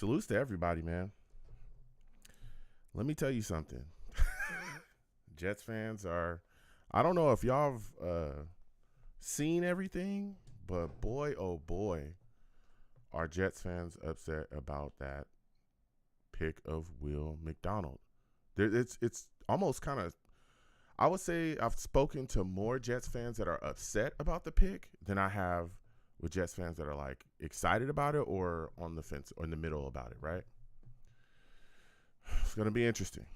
salutes to everybody, man. Let me tell you something. Jets fans are, I don't know if y'all have seen everything, but boy, oh boy, are Jets fans upset about that pick of Will McDonald. It's almost kind of, I would say I've spoken to more Jets fans that are upset about the pick than I have with Jets fans that are like excited about it or on the fence or in the middle about it, right? It's going to be interesting.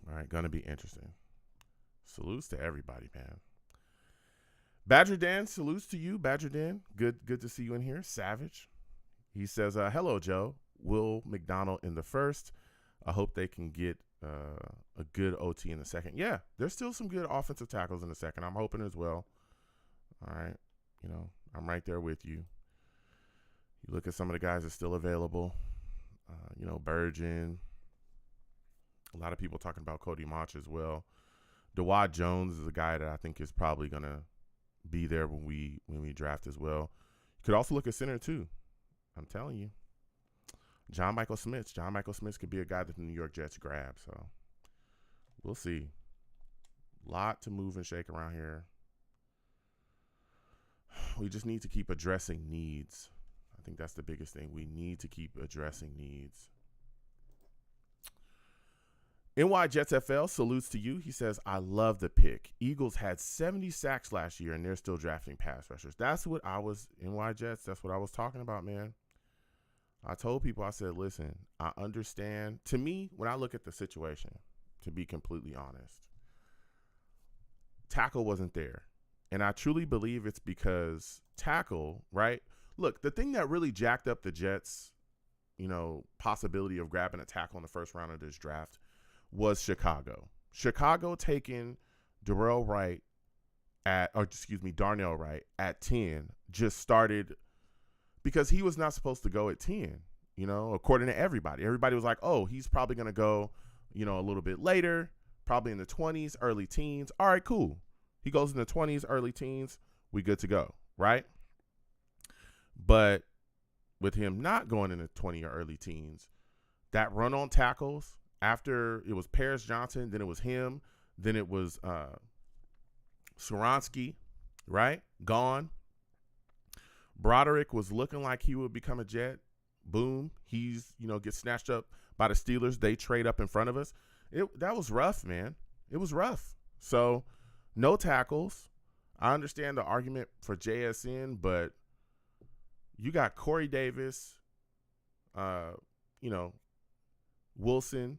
All right, going to be interesting. Salutes to everybody, man. Badger Dan, salutes to you, Badger Dan. Good to see you in here. Savage. He says, hello, Joe. Will McDonald in the first. I hope they can get a good OT in the second. Yeah, there's still some good offensive tackles in the second. I'm hoping as well. All right. I'm right there with you. You look at some of the guys that's still available. Burgeon. A lot of people talking about Cody Mauch as well. Dawad Jones is a guy that I think is probably going to be there when we draft as well. You could also look at center too. I'm telling you. John Michael Smith. John Michael Smith could be a guy that the New York Jets grab. So we'll see. Lot to move and shake around here. We just need to keep addressing needs. I think that's the biggest thing. We need to keep addressing needs. NY Jets FL salutes to you. He says, I love the pick. Eagles had 70 sacks last year, and they're still drafting pass rushers. That's what I was, NY Jets, that's what I was talking about, man. I told people, I said, listen, I understand. To me, when I look at the situation, to be completely honest, tackle wasn't there. And I truly believe it's because tackle, right? Look, the thing that really jacked up the Jets, possibility of grabbing a tackle in the first round of this draft was Chicago. Chicago taking Darnell Wright at 10 just started because he was not supposed to go at 10, according to everybody. Everybody was like, oh, he's probably going to go, a little bit later, probably in the 20s, early teens. All right, cool. He goes in the 20s, early teens. We good to go, right? But with him not going in the 20 or early teens, that run on tackles, after it was Paris Johnson, then it was him, then it was Soronsky, right? Gone. Broderick was looking like he would become a Jet. Boom. He's, gets snatched up by the Steelers. They trade up in front of us. That was rough, man. It was rough. So no tackles. I understand the argument for JSN, but you got Corey Davis, Wilson,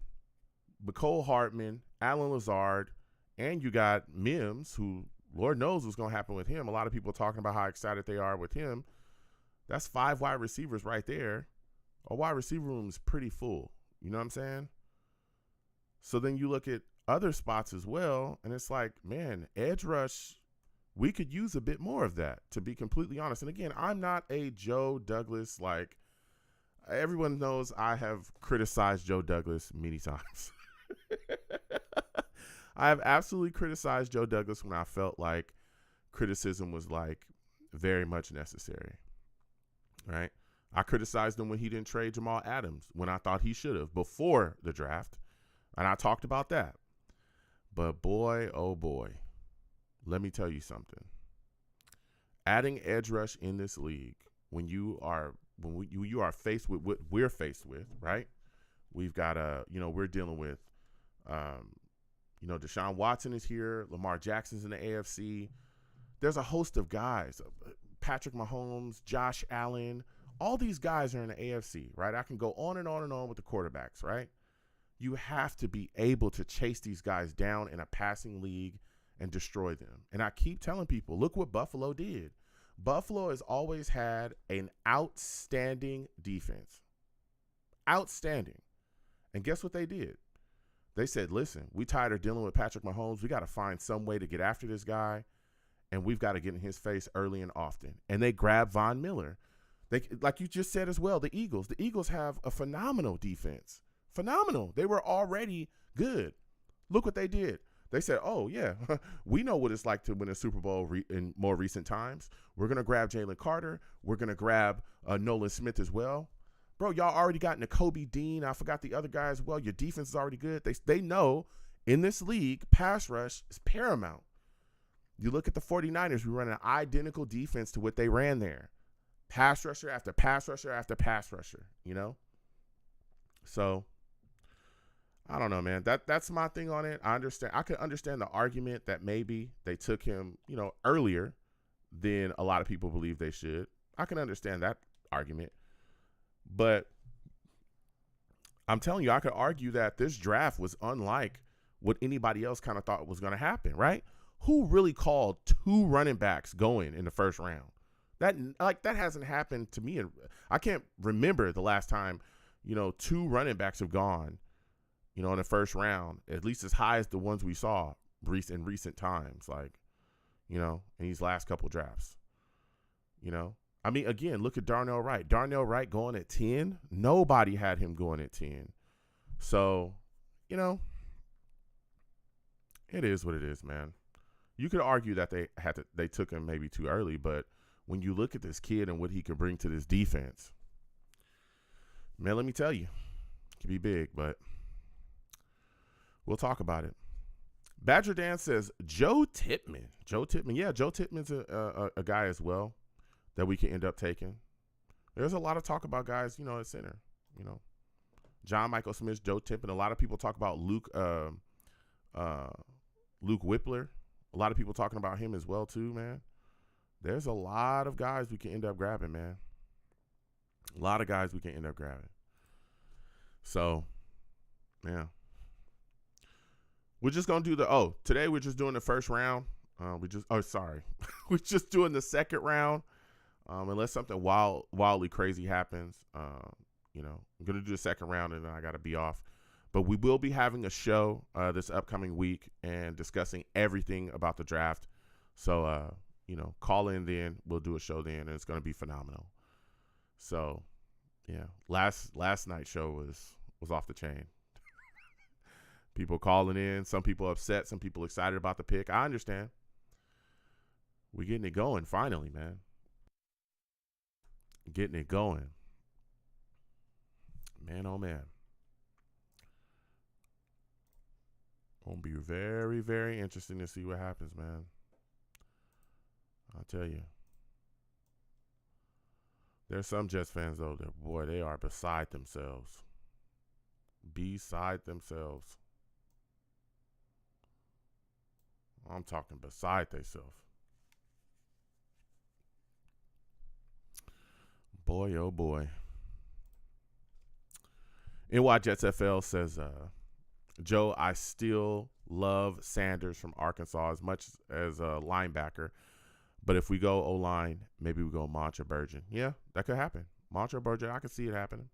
Mecole Hardman, Alan Lazard, and you got Mims, who Lord knows what's going to happen with him. A lot of people talking about how excited they are with him. That's 5 wide receivers right there. Our wide receiver room is pretty full. You know what I'm saying? So then you look at other spots as well, and it's like, man, edge rush, we could use a bit more of that, to be completely honest. And again, I'm not a Joe Douglas, like, everyone knows I have criticized Joe Douglas many times. I have absolutely criticized Joe Douglas when I felt like criticism was like very much necessary, right? I criticized him when he didn't trade Jamal Adams when I thought he should have before the draft, and I talked about that. But boy, oh boy, let me tell you something. Adding edge rush in this league when you are faced with what we're faced with, right? We've got we're dealing with Deshaun Watson is here, Lamar Jackson's in the AFC. There's a host of guys, Patrick Mahomes, Josh Allen, all these guys are in the AFC, right? I can go on and on and on with the quarterbacks, right? You have to be able to chase these guys down in a passing league and destroy them. And I keep telling people, look what Buffalo did. Buffalo has always had an outstanding defense. Outstanding. And guess what they did? They said, listen, we tired of dealing with Patrick Mahomes. We got to find some way to get after this guy, and we've got to get in his face early and often. And they grabbed Von Miller. They, like you just said as well, the Eagles have a phenomenal defense. Phenomenal. They were already good. Look what they did. They said, oh, yeah, we know what it's like to win a Super Bowl in more recent times. We're going to grab Jalen Carter. We're going to grab Nolan Smith as well. bro, y'all already got Nakobe Dean. I forgot the other guy as well. Your defense is already good. They know in this league, pass rush is paramount. You look at the 49ers, we run an identical defense to what they ran there. Pass rusher after pass rusher after pass rusher, you know? So, I don't know, man. That's my thing on it. I could understand the argument that maybe they took him, earlier than a lot of people believe they should. I can understand that argument. But I'm telling you, I could argue that this draft was unlike what anybody else kind of thought was going to happen, right? Who really called 2 running backs going in the first round? That hasn't happened to me. I can't remember the last time, 2 running backs have gone, in the first round, at least as high as the ones we saw in recent times, in these last couple drafts. I mean, again, look at Darnell Wright. Darnell Wright going at 10. Nobody had him going at 10. So, it is what it is, man. You could argue that they took him maybe too early, but when you look at this kid and what he can bring to this defense, man, let me tell you, it could be big, but we'll talk about it. Badger Dan says Joe Tippmann. Yeah, Joe Tippmann's a guy as well that we can end up taking. There's a lot of talk about guys, at center. John Michael Smith, Joe Tippmann. A lot of people talk about Luke Whippler. A lot of people talking about him as well too, man. There's a lot of guys we can end up grabbing, man. A lot of guys we can end up grabbing. So, yeah. We're just going to do today we're just doing the first round. We're just doing the second round. Unless something wildly crazy happens, I'm going to do the second round and then I got to be off. But we will be having a show this upcoming week and discussing everything about the draft. So, call in then. We'll do a show then, and it's going to be phenomenal. So, yeah, last night's show was off the chain. People calling in, some people upset, some people excited about the pick. I understand. We're getting it going finally, man. Getting it going. Man, oh, man. Gonna be very, very interesting to see what happens, man. I'll tell you. There's some Jets fans, though, that, boy, they are beside themselves. Beside themselves. I'm talking beside themselves. Boy, oh, boy. NY Jets FL says, Joe, I still love Sanders from Arkansas as much as a linebacker. But if we go O-line, maybe we go Montra-Burgeon. Yeah, that could happen. Montra-Burgeon, I can see it happening.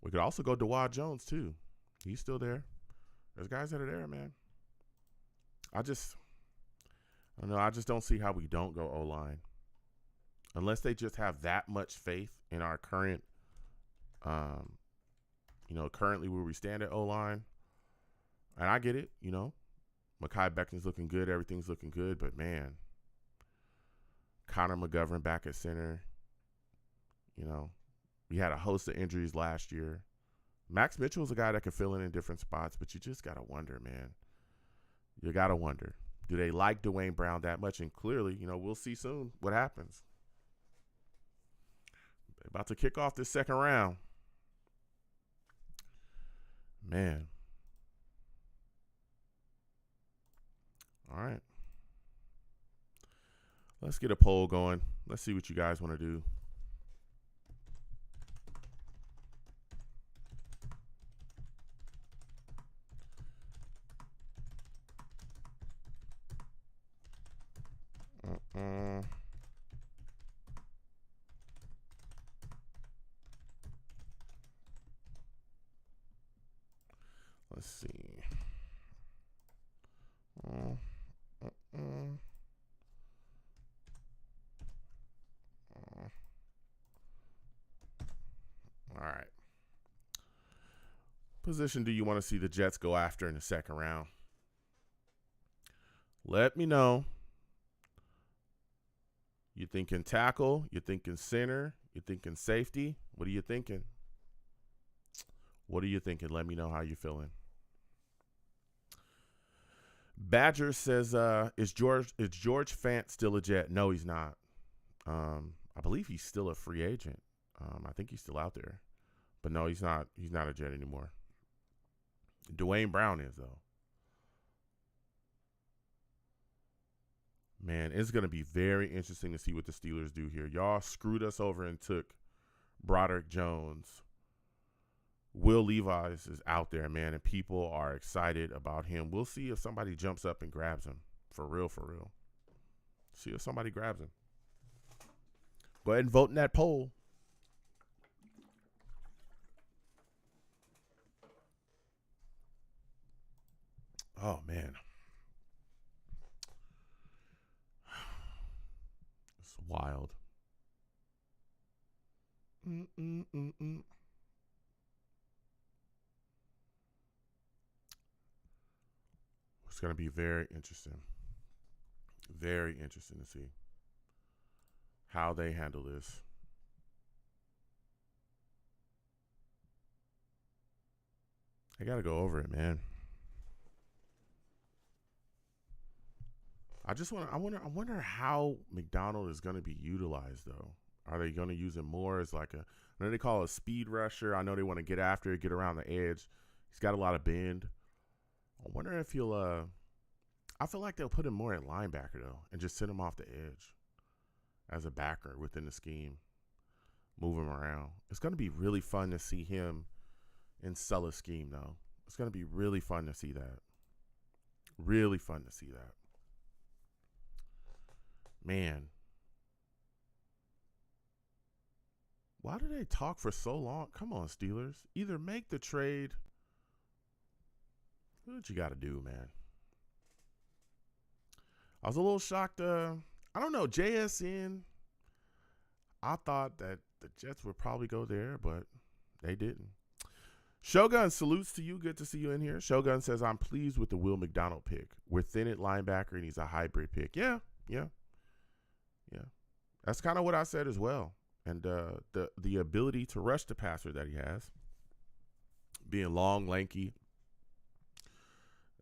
We could also go Dawad Jones, too. He's still there. There's guys that are there, man. I don't know. I just don't see how we don't go O-line. Unless they just have that much faith in our current, currently where we stand at O-line. And I get it, Mekhi Becton's looking good. Everything's looking good. But, man, Connor McGovern back at center. We had a host of injuries last year. Max Mitchell's a guy that can fill in different spots, but you just got to wonder, man. You got to wonder. Do they like Dwayne Brown that much? And clearly, we'll see soon what happens. They're about to kick off this second round. Man. All right. Let's get a poll going. Let's see what you guys want to do. Let's see. All right. Position do you want to see the Jets go after in the second round? Let me know. You thinking tackle? You thinking center? You thinking safety? What are you thinking? What are you thinking? Let me know how you're feeling. Badger says, is George Fant still a Jet? No, he's not. I believe he's still a free agent. I think he's still out there. But no, he's not. He's not a Jet anymore. Dwayne Brown is, though. Man, it's going to be very interesting to see what the Steelers do here. Y'all screwed us over and took Broderick Jones. Will Levis is out there, man, and people are excited about him. We'll see if somebody jumps up and grabs him. For real, for real. See if somebody grabs him. Go ahead and vote in that poll. Oh, man. It's wild. It's going to be very interesting. Very interesting to see how they handle this. I got to go over it, man. I wonder how McDonald is going to be utilized, though. Are they going to use him more as like I know they call it a speed rusher. I know they want to get after it, get around the edge. He's got a lot of bend. I wonder if he'll, I feel like they'll put him more at linebacker, though, and just send him off the edge as a backer within the scheme. Move him around. It's going to be really fun to see him in Sulla's scheme, though. It's going to be really fun to see that. Really fun to see that. Man. Why do they talk for so long? Come on, Steelers. Either make the trade. What you got to do, man? I was a little shocked. I don't know. JSN. I thought that the Jets would probably go there, but they didn't. Shogun, salutes to you. Good to see you in here. Shogun says, I'm pleased with the Will McDonald pick. We're thin at linebacker, and he's a hybrid pick. Yeah. That's kind of what I said as well. And the ability to rush the passer that he has, being long, lanky.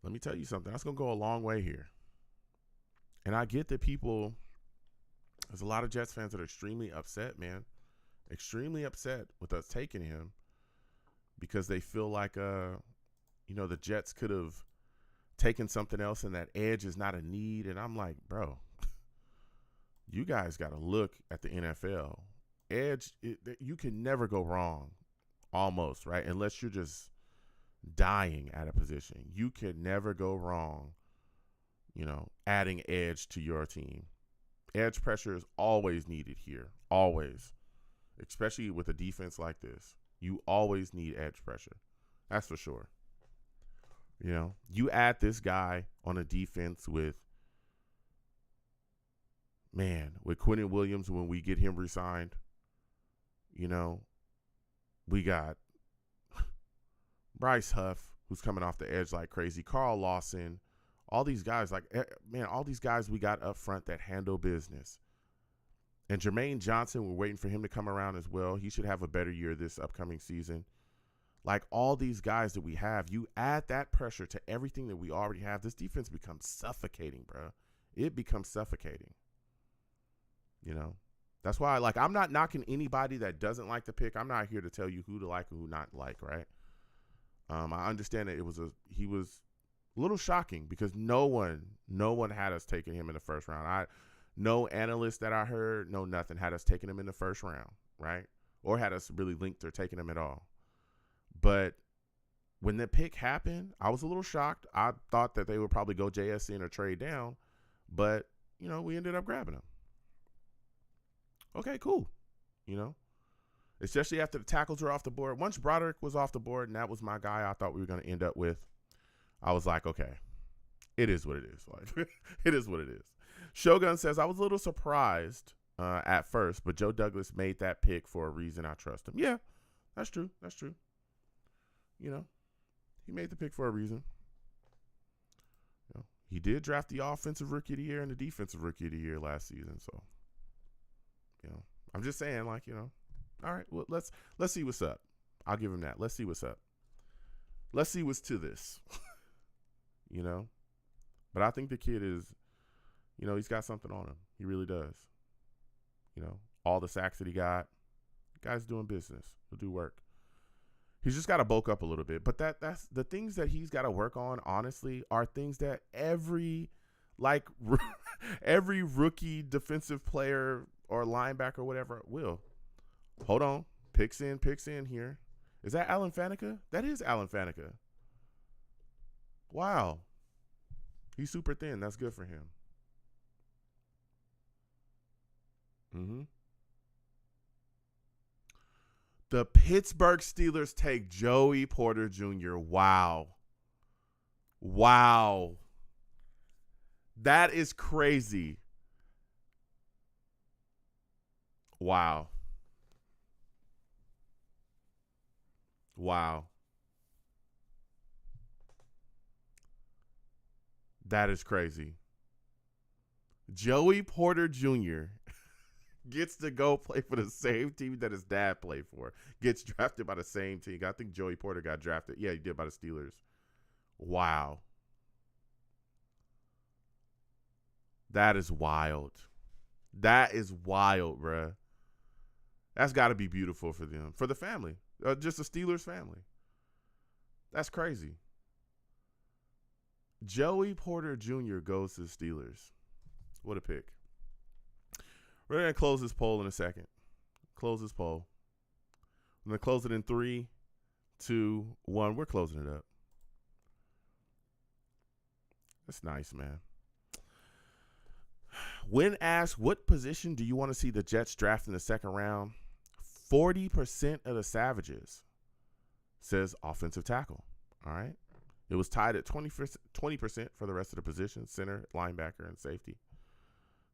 Let me tell you something. That's going to go a long way here. And I get that people, there's a lot of Jets fans that are extremely upset, man. Extremely upset with us taking him because they feel like, the Jets could have taken something else and that edge is not a need. And I'm like, bro, you guys got to look at the NFL. Edge, you can never go wrong, almost, right? Unless you're just dying at a position. You can never go wrong, adding edge to your team. Edge pressure is always needed here, always, especially with a defense like this. You always need edge pressure. That's for sure. You add this guy on a defense with Quinnen Williams when we get him re-signed. We got Bryce Huff, who's coming off the edge like crazy. Carl Lawson, all these guys, all these guys we got up front that handle business. And Jermaine Johnson, we're waiting for him to come around as well. He should have a better year this upcoming season. Like all these guys that we have, you add that pressure to everything that we already have. This defense becomes suffocating, bro. It becomes suffocating. That's why, I'm not knocking anybody that doesn't like the pick. I'm not here to tell you who to like and who not like, right? I understand that he was a little shocking because no one had us taking him in the first round. No analyst that I heard, no nothing had us taking him in the first round, right? Or had us really linked or taking him at all. But when the pick happened, I was a little shocked. I thought that they would probably go JSN or trade down, but we ended up grabbing him. Okay, cool. Especially after the tackles were off the board. Once Broderick was off the board and that was my guy I thought we were going to end up with, I was like, okay, it is what it is. It is what it is. Shogun says, I was a little surprised at first, but Joe Douglas made that pick for a reason. I trust him. Yeah, that's true. That's true. He made the pick for a reason. He did draft the offensive rookie of the year and the defensive rookie of the year last season, so I'm just saying, like, all right, well, let's see what's up. I'll give him that. Let's see what's up. Let's see what's to this. But I think the kid is, he's got something on him. He really does. All the sacks that he got, guy's doing business. He'll do work. He's just got to bulk up a little bit. But that's the things that he's got to work on, honestly, are things that every rookie defensive player or linebacker or whatever will. Hold on. Picks in here. Is that Alan Faneca? That is Alan Faneca. Wow. He's super thin. That's good for him. The Pittsburgh Steelers take Joey Porter Jr. Wow. That is crazy. Wow. That is crazy. Joey Porter Jr. gets to go play for the same team that his dad played for. Gets drafted by the same team. I think Joey Porter got drafted. Yeah, he did, by the Steelers. Wow. That is wild. That is wild, bruh. That's got to be beautiful for them. For the family. Just the Steelers family. That's crazy. Joey Porter Jr. goes to the Steelers. What a pick. We're going to close this poll in a second. Close this poll. I'm going to close it in 3, 2, 1. We're closing it up. That's nice, man. When asked what position do you want to see the Jets draft in the second round, 40% of the Savages says offensive tackle. All right. It was tied at 20% for the rest of the positions, center, linebacker, and safety.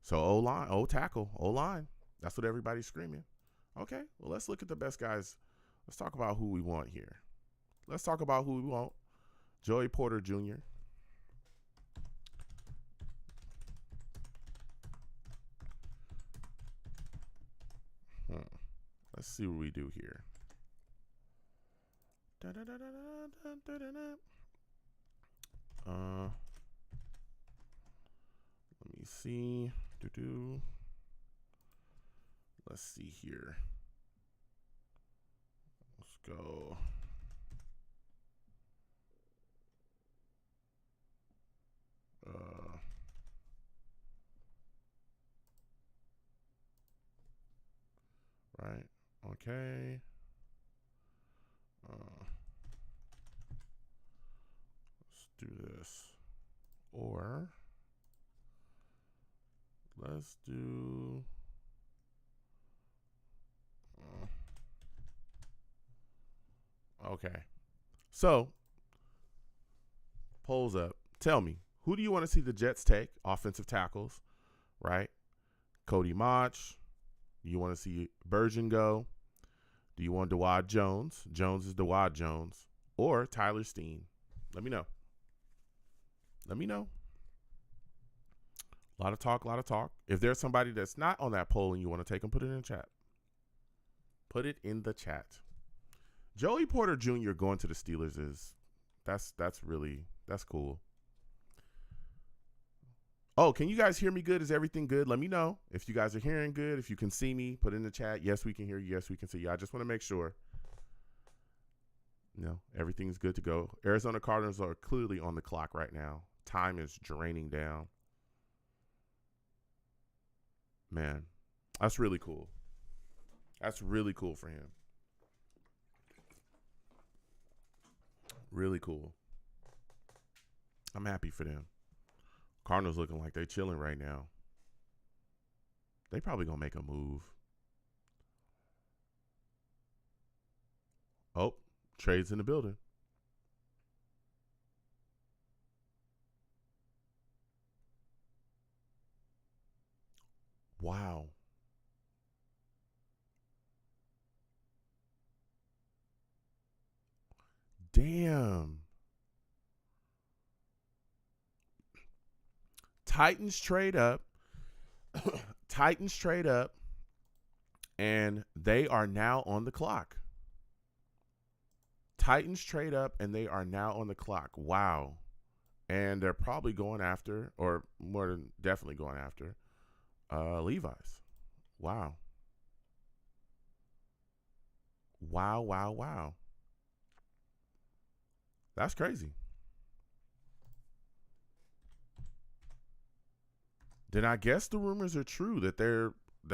So O-line, O-tackle, O-line. That's what everybody's screaming. Okay, well, let's look at the best guys. Let's talk about who we want here. Let's talk about who we want. Joey Porter Jr. Let's see what we do here. Let me see. Let's see here. Let's go. Right. Okay. Let's do this. Or let's do okay. So, polls up. Tell me, who do you want to see the Jets take? Offensive tackles, right? Cody Mauch. Do you want to see Bergen go? Do you want Dawad Jones? Jones is Dawad Jones. Or Tyler Steen? Let me know. Let me know. A lot of talk. If there's somebody that's not on that poll and you want to take them, put it in the chat. Put it in the chat. Joey Porter Jr. going to the Steelers that's cool. Oh, can you guys hear me good? Is everything good? Let me know if you guys are hearing good. If you can see me, put it in the chat. Yes, we can hear you. Yes, we can see you. I just want to make sure. Everything's good to go. Arizona Cardinals are clearly on the clock right now. Time is draining down. Man, that's really cool. That's really cool for him. Really cool. I'm happy for them. Cardinals looking like they're chilling right now. They probably going to make a move. Oh, trade's in the building. Wow. Damn. Titans trade up. And they are now on the clock. Titans trade up, and they are now on the clock. Wow. And they're probably going after, or more than definitely going after, Levi's. Wow. Wow, wow, wow. That's crazy. Then I guess the rumors are true that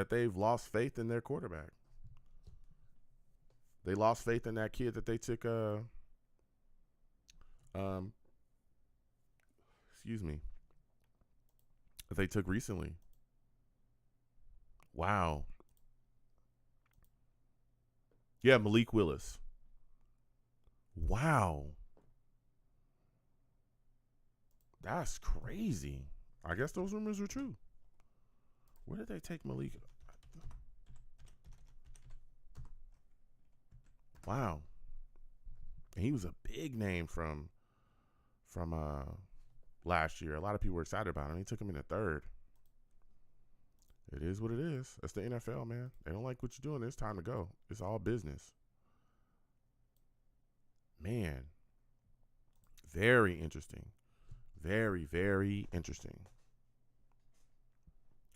they've lost faith in their quarterback. They lost faith in that kid that they took um excuse me, that they took recently. Wow. Yeah, Malik Willis. Wow. That's crazy. I guess those rumors are true. Where did they take Malik? Wow. And he was a big name from last year. A lot of people were excited about him. He took him in the third. It is what it is. That's the NFL, man. They don't like what you're doing. It's time to go. It's all business. Man. Very interesting. Very, very interesting.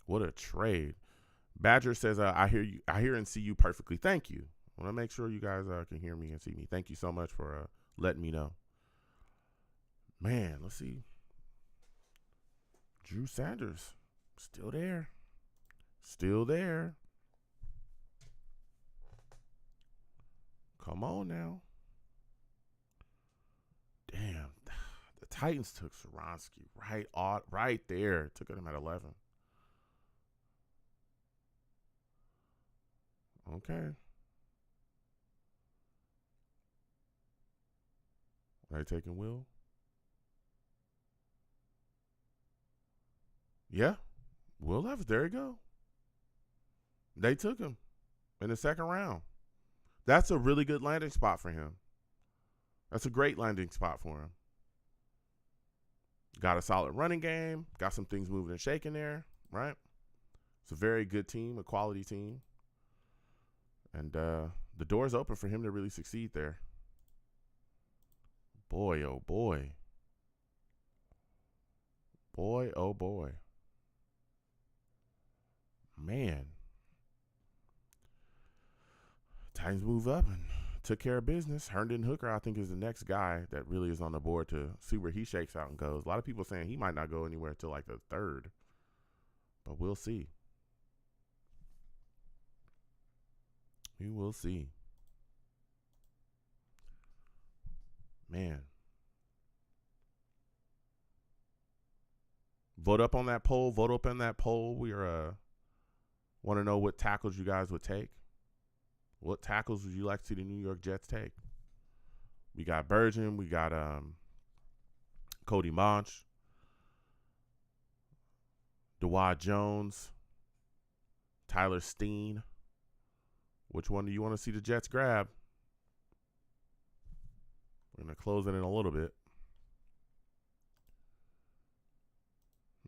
What a trade. Badger says, I hear and see you perfectly. Thank you. I want to make sure you guys can hear me and see me. Thank you so much for letting me know. Man, let's see. Drew Sanders, still there. Still there. Come on now. Damn. The Titans took Soronsky right there. Took him at 11. Okay. Are they taking Will? Yeah. Will Levis. There you go. They took him in the second round. That's a really good landing spot for him. That's a great landing spot for him. Got a solid running game. Got some things moving and shaking there, right? It's a very good team, a quality team. And the door's open for him to really succeed there. Boy, oh boy. Boy, oh boy. Man. Titans move up and took care of business. Herndon Hooker, I think, is the next guy that really is on the board to see where he shakes out and goes. A lot of people saying he might not go anywhere until like the third. But we'll see. We will see. Man. Vote up on that poll. Vote up on that poll. We are want to know what tackles you guys would take. What tackles would you like to see the New York Jets take? We got Burgeon. We got Cody Monch. Dawad Jones. Tyler Steen. Which one do you want to see the Jets grab? We're going to close it in a little bit.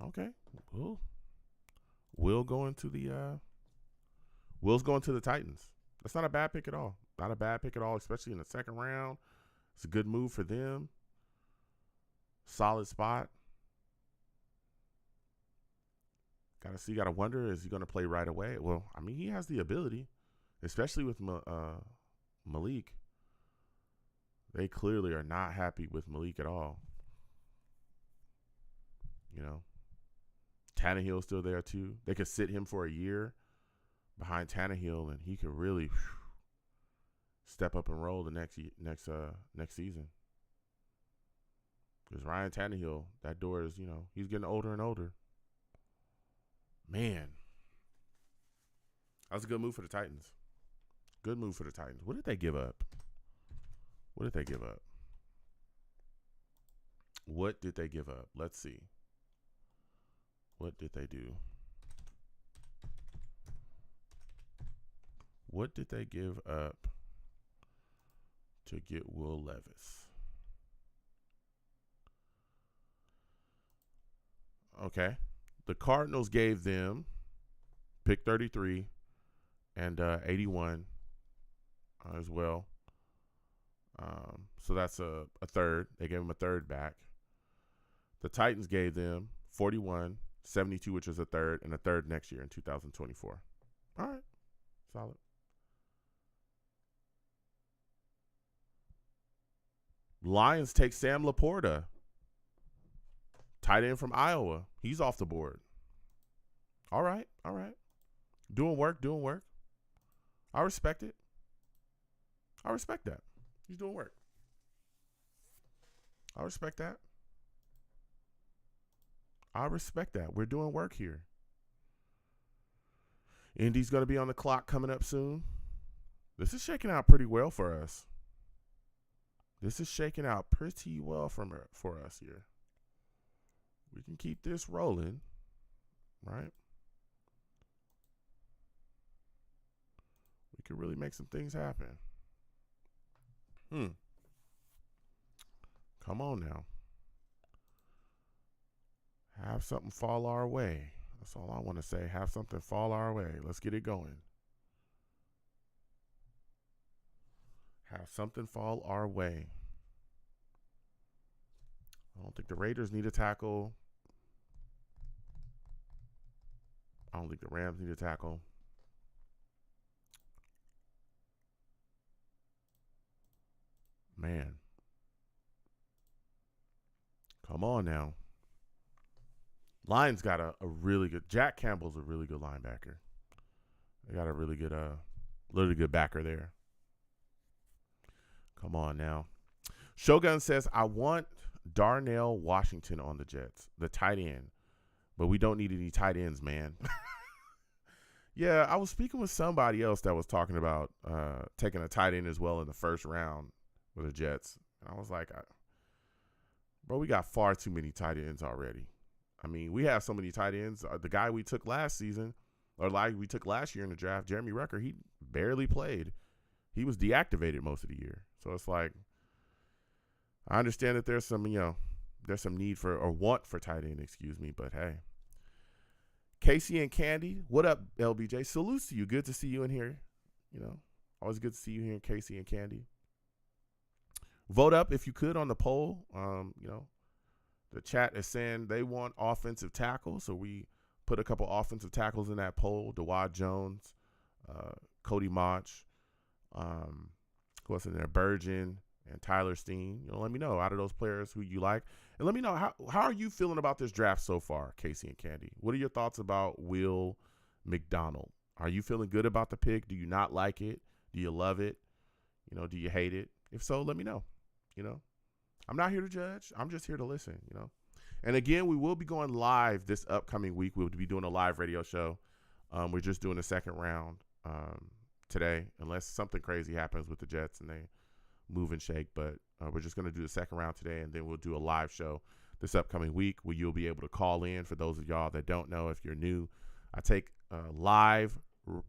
Okay. Will's going to the Titans. That's not a bad pick at all. Not a bad pick at all, especially in the second round. It's a good move for them. Solid spot. Got to wonder, is he going to play right away? Well, I mean, he has the ability, especially with Malik. They clearly are not happy with Malik at all. You know, Tannehill's still there too. They could sit him for a year behind Tannehill, and he could really step up and roll the next season. Because Ryan Tannehill, that door is, he's getting older and older. Man, that was a good move for the Titans. Good move for the Titans. What did they give up? What did they give up? Let's see. What did they do? What did they give up to get Will Levis? Okay. The Cardinals gave them pick 33 and 81 as well. So that's a third. They gave him a third back. The Titans gave them 41, 72, which is a third, and a third next year in 2024. All right. Solid. Lions take Sam Laporta, tight end from Iowa. He's off the board. All right. Doing work. I respect it. I respect that. He's doing work. I respect that. We're doing work here. Indy's going to be on the clock coming up soon. This is shaking out pretty well for us. For us here. We can keep this rolling, right? We can really make some things happen. Come on now. Have something fall our way. That's all I want to say. Have something fall our way. Let's get it going. Have something fall our way. I don't think the Raiders need a tackle. I don't think the Rams need a tackle. Man. Come on now. Lions got a really good. Jack Campbell's a really good linebacker. They got a really good backer there. Come on now. Shogun says, I want Darnell Washington on the Jets, the tight end, but we don't need any tight ends, man. Yeah, I was speaking with somebody else that was talking about taking a tight end as well in the first round with the Jets. And I was like, bro, we got far too many tight ends already. I mean, we have so many tight ends. The guy we took last season, or like we took last year in the draft, Jeremy Rucker, he barely played. He was deactivated most of the year. So it's like, I understand that there's some need for, or want for tight end, but hey. Casey and Candy, what up, LBJ? Salutes to you. Good to see you in here. Always good to see you here, Casey and Candy. Vote up if you could on the poll. The chat is saying they want offensive tackles, so we put a couple offensive tackles in that poll. Dawad Jones, Cody Mauch, who else in there? Burgeon and Tyler Steen. Let me know out of those players who you like. And let me know how are you feeling about this draft so far, Casey and Candy? What are your thoughts about Will McDonald? Are you feeling good about the pick? Do you not like it? Do you love it? Do you hate it? If so, let me know. I'm not here to judge. I'm just here to listen, And again, we will be going live this upcoming week. We'll be doing a live radio show. We're just doing the second round today, unless something crazy happens with the Jets and they move and shake. But we're just going to do the second round today, and then we'll do a live show this upcoming week where you'll be able to call in. For those of y'all that don't know, if you're new, I take live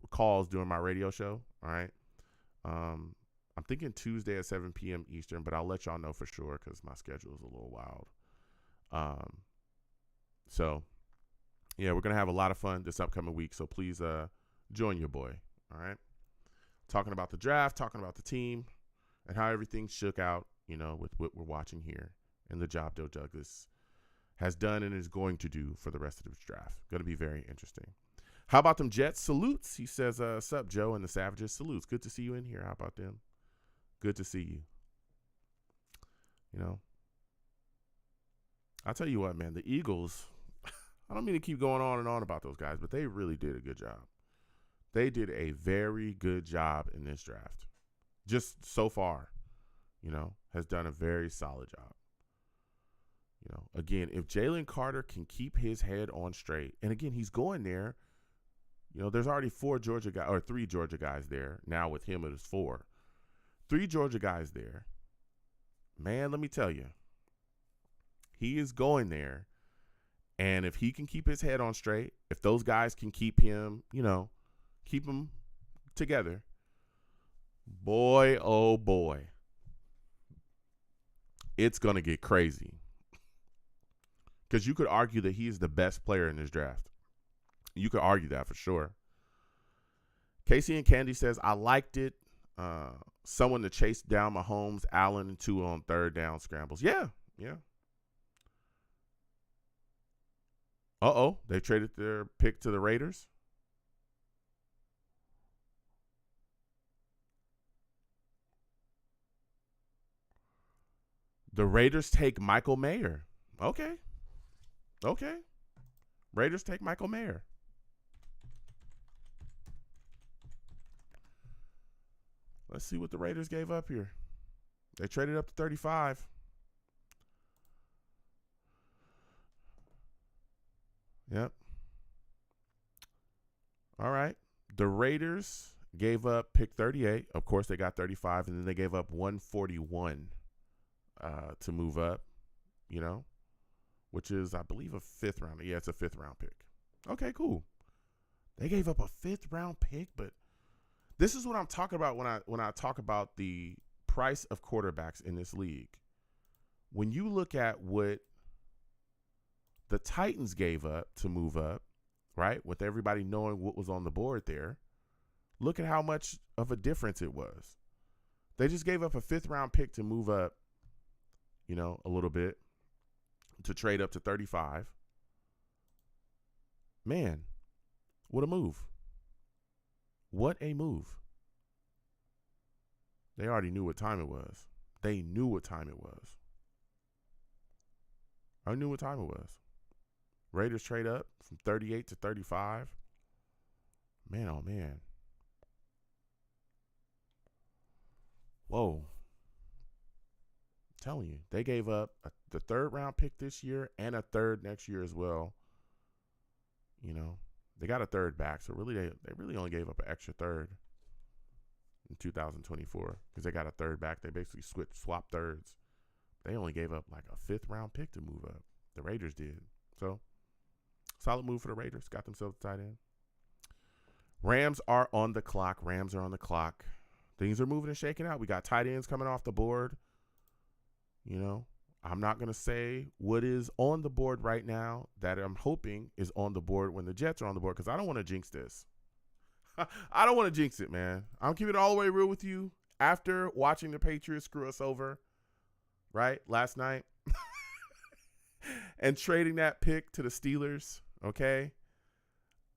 calls during my radio show, all right? I'm thinking Tuesday at 7 p.m. Eastern, but I'll let y'all know for sure because my schedule is a little wild. So, yeah, we're going to have a lot of fun this upcoming week, so please join your boy, all right? Talking about the draft, talking about the team, and how everything shook out, with what we're watching here and the job Joe Douglas has done and is going to do for the rest of this draft. Going to be very interesting. How about them Jets? Salutes. He says, sup, Joe and the Savages. Salutes. Good to see you in here. How about them? Good to see you. I'll tell you what, man, the Eagles, I don't mean to keep going on and on about those guys, but they really did a good job. They did a very good job in this draft. Just so far, has done a very solid job. Again, if Jalen Carter can keep his head on straight, and again, he's going there, there's already three Georgia guys there. Now with him, it is 4. 3 Georgia guys there. Man, let me tell you, he is going there. And if he can keep his head on straight, if those guys can keep him, keep him together, boy, oh boy, it's going to get crazy. Because you could argue that he is the best player in this draft. You could argue that for sure. Casey and Candy says, I liked it. Someone to chase down Mahomes, Allen, and two on third down scrambles. Yeah. They traded their pick to the Raiders. The Raiders take Michael Mayer. Okay. Raiders take Michael Mayer. Let's see what the Raiders gave up here. They traded up to 35. Yep. All right. The Raiders gave up pick 38. Of course, they got 35, and then they gave up 141 to move up, which is, I believe, a fifth round. Yeah, it's a fifth round pick. Okay, cool. They gave up a fifth round pick, but this is what I'm talking about when I talk about the price of quarterbacks in this league. When you look at what the Titans gave up to move up, right, with everybody knowing what was on the board there, look at how much of a difference it was. They just gave up a fifth round pick to move up, a little bit, to trade up to 35. Man, what a move. What a move. They already knew what time it was. I knew what time it was. Raiders trade up from 38 to 35. Man, oh man. Whoa. I'm telling you, they gave up the third round pick this year and a third next year as well. They got a third back, so really they really only gave up an extra third in 2024 because they got a third back. They basically swapped thirds. They only gave up like a fifth round pick to move up. The Raiders did. So, solid move for the Raiders. Got themselves a tight end. Rams are on the clock. Things are moving and shaking out. We got tight ends coming off the board. I'm not going to say what is on the board right now that I'm hoping is on the board when the Jets are on the board because I don't want to jinx this. I don't want to jinx it, man. I'm keeping it all the way real with you. After watching the Patriots screw us over, right, last night, and trading that pick to the Steelers, okay,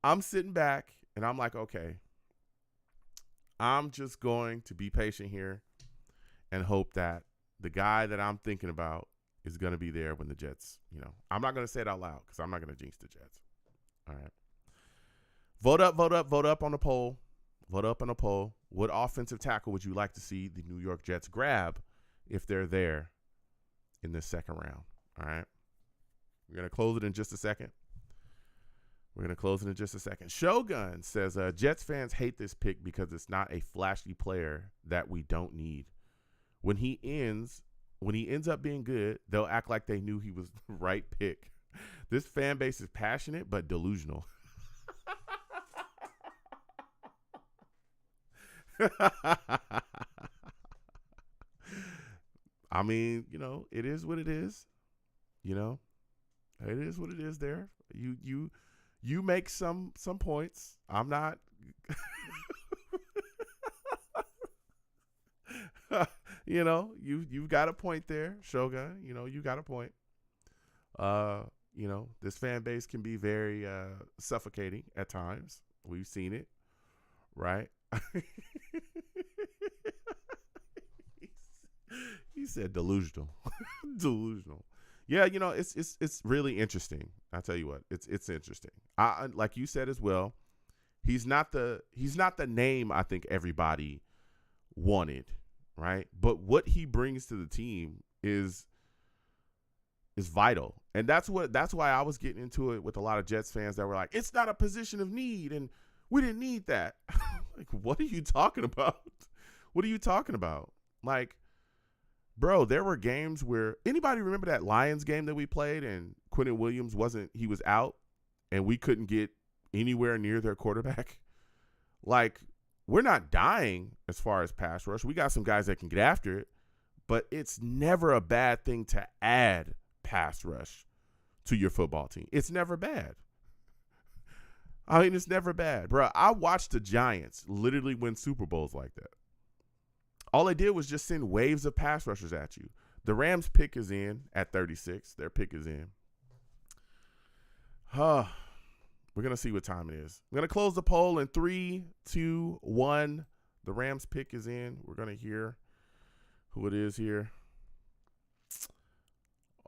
I'm sitting back and I'm like, okay, I'm just going to be patient here and hope that the guy that I'm thinking about is going to be there when the Jets, I'm not going to say it out loud because I'm not going to jinx the Jets. All right. Vote up on the poll. Vote up on the poll. What offensive tackle would you like to see the New York Jets grab if they're there in the second round? All right. We're going to close it in just a second. Shogun says, Jets fans hate this pick because it's not a flashy player that we don't need. When he ends up being good, they'll act like they knew he was the right pick. This fan base is passionate but delusional. I mean, it is what it is. It is what it is there. You make some points. I'm not you've got a point there, Shogun. You got a point. This fan base can be very suffocating at times. We've seen it, right? He said delusional. Delusional. Yeah, it's really interesting. I'll tell you what, it's interesting. I like you said as well. He's not the name I think everybody wanted, right? But what he brings to the team is vital. And that's why I was getting into it with a lot of Jets fans that were like, it's not a position of need and we didn't need that. Like, what are you talking about? What are you talking about? Like, bro, there were games where anybody remember that Lions game that we played and Quentin Williams he was out and we couldn't get anywhere near their quarterback? Like, we're not dying as far as pass rush. We got some guys that can get after it, but it's never a bad thing to add pass rush to your football team. It's never bad. I mean, it's never bad, bro. I watched the Giants literally win Super Bowls like that. All they did was just send waves of pass rushers at you. The Rams' pick is in at 36. Their pick is in. We're going to see what time it is. I'm going to close the poll in 3, 2, 1. The Rams' pick is in. We're going to hear who it is here.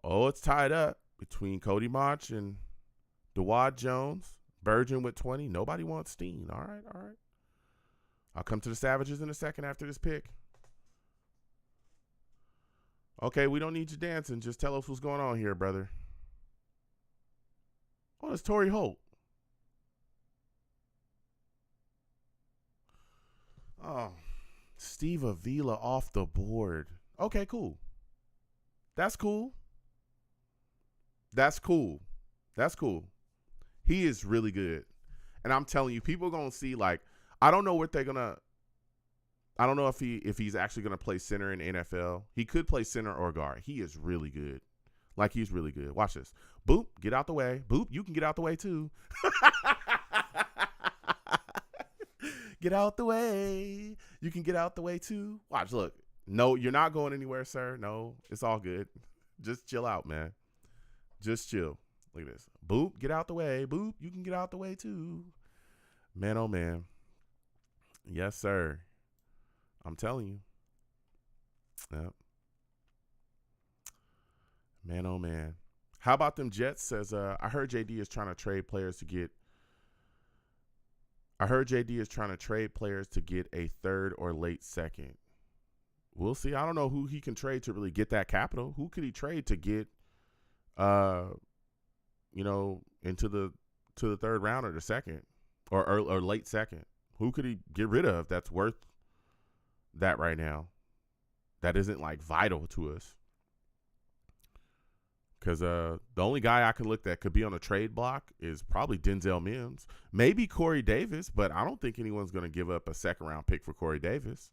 Oh, it's tied up between Cody Mauch and Dawad Jones. Virgin with 20. Nobody wants Steen. All right. I'll come to the Savages in a second after this pick. Okay, we don't need you dancing. Just tell us what's going on here, brother. Oh, it's Torrey Holt. Oh, Steve Avila off the board. Okay, cool. That's cool. He is really good. And I'm telling you, people are going to see, like, I don't know if he's actually going to play center in the NFL. He could play center or guard. He is really good. Like, he's really good. Watch this. Boop, get out the way. Boop, you can get out the way too. Get out the way. You can get out the way too. Watch, look. No, you're not going anywhere, sir. No, it's all good. Just chill out, man. Just chill. Look at this. Boop, get out the way. Boop, you can get out the way too. Man, oh man. Yes, sir. I'm telling you. Yep. Man, oh man. How about them Jets? Says, I heard JD is trying to trade players to get a third or late second. We'll see. I don't know who he can trade to really get that capital. Who could he trade to get into the third round or the second or late second? Who could he get rid of that's worth that right now? That isn't like vital to us. Because the only guy I can look that could be on a trade block is probably Denzel Mims. Maybe Corey Davis, but I don't think anyone's going to give up a second round pick for Corey Davis.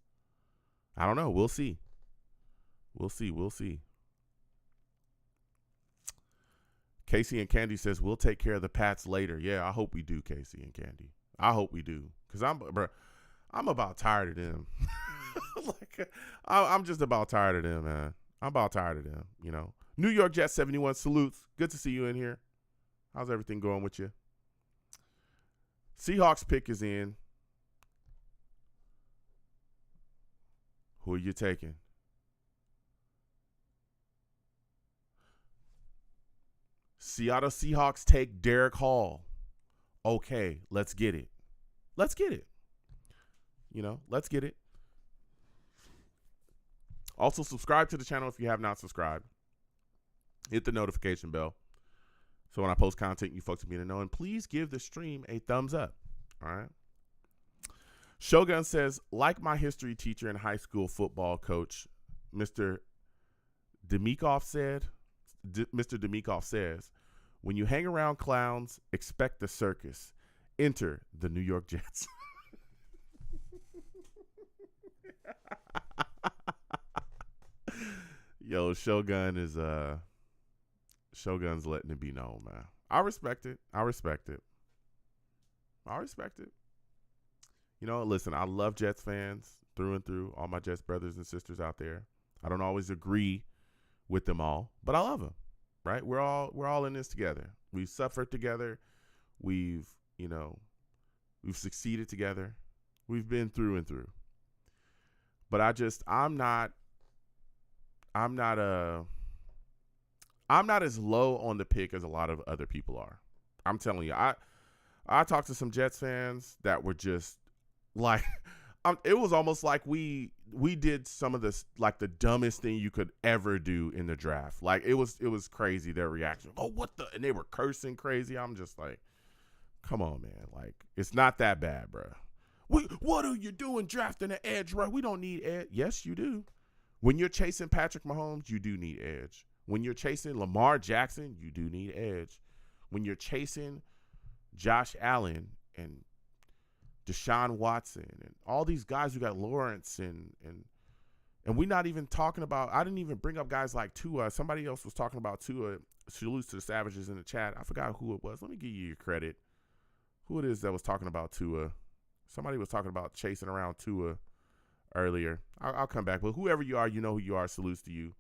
I don't know. We'll see. Casey and Candy says, we'll take care of the Pats later. Yeah, I hope we do, Casey and Candy. I hope we do. Because I'm about tired of them. I'm just about tired of them, man. I'm about tired of them, you know. New York Jets 71 salutes. Good to see you in here. How's everything going with you? Seahawks pick is in. Who are you taking? Seattle Seahawks take Derek Hall. Okay, let's get it. Let's get it. Let's get it. Also, subscribe to the channel if you have not subscribed. Hit the notification bell so when I post content, you folks will be in the know. And please give the stream a thumbs up. All right. Shogun says, like my history teacher and high school football coach, Mr. Demikoff said, Mr. Demikoff says, when you hang around clowns, expect the circus. Enter the New York Jets. Yo, Shogun's letting it be known, man. I respect it. Listen, I love Jets fans through and through, all my Jets brothers and sisters out there. I don't always agree with them all, but I love them, right? We're all in this together. We've suffered together. We've succeeded together. We've been through and through. But I'm not as low on the pick as a lot of other people are. I'm telling you, I talked to some Jets fans that were just like, it was almost like we did some of this, like the dumbest thing you could ever do in the draft. Like it was crazy, their reaction. Oh, and they were cursing crazy. I'm just like, come on, man. Like, it's not that bad, bro. What are you doing drafting an edge, bro? We don't need edge. Yes, you do. When you're chasing Patrick Mahomes, you do need edge. When you're chasing Lamar Jackson, you do need edge. When you're chasing Josh Allen and Deshaun Watson and all these guys, you got Lawrence and we're not even talking about, I didn't even bring up guys like Tua. Somebody else was talking about Tua. Salutes to the Savages in the chat. I forgot who it was. Let me give you your credit. who it is that was talking about Tua. Somebody was talking about chasing around Tua earlier. I'll come back. But whoever you are, you know who you are. Salutes to you.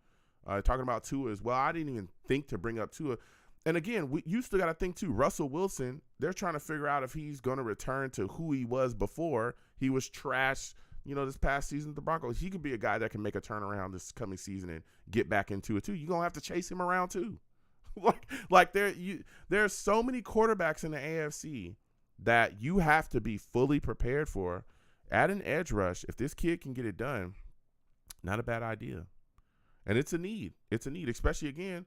Talking about Tua as well. I didn't even think to bring up Tua. And again, you still got to think too. Russell Wilson, they're trying to figure out if he's going to return to who he was before. He was trash, this past season at the Broncos. He could be a guy that can make a turnaround this coming season and get back into it too. You're going to have to chase him around too. There's so many quarterbacks in the AFC that you have to be fully prepared for. Add an edge rush. If this kid can get it done, not a bad idea. And it's a need. It's a need, especially again.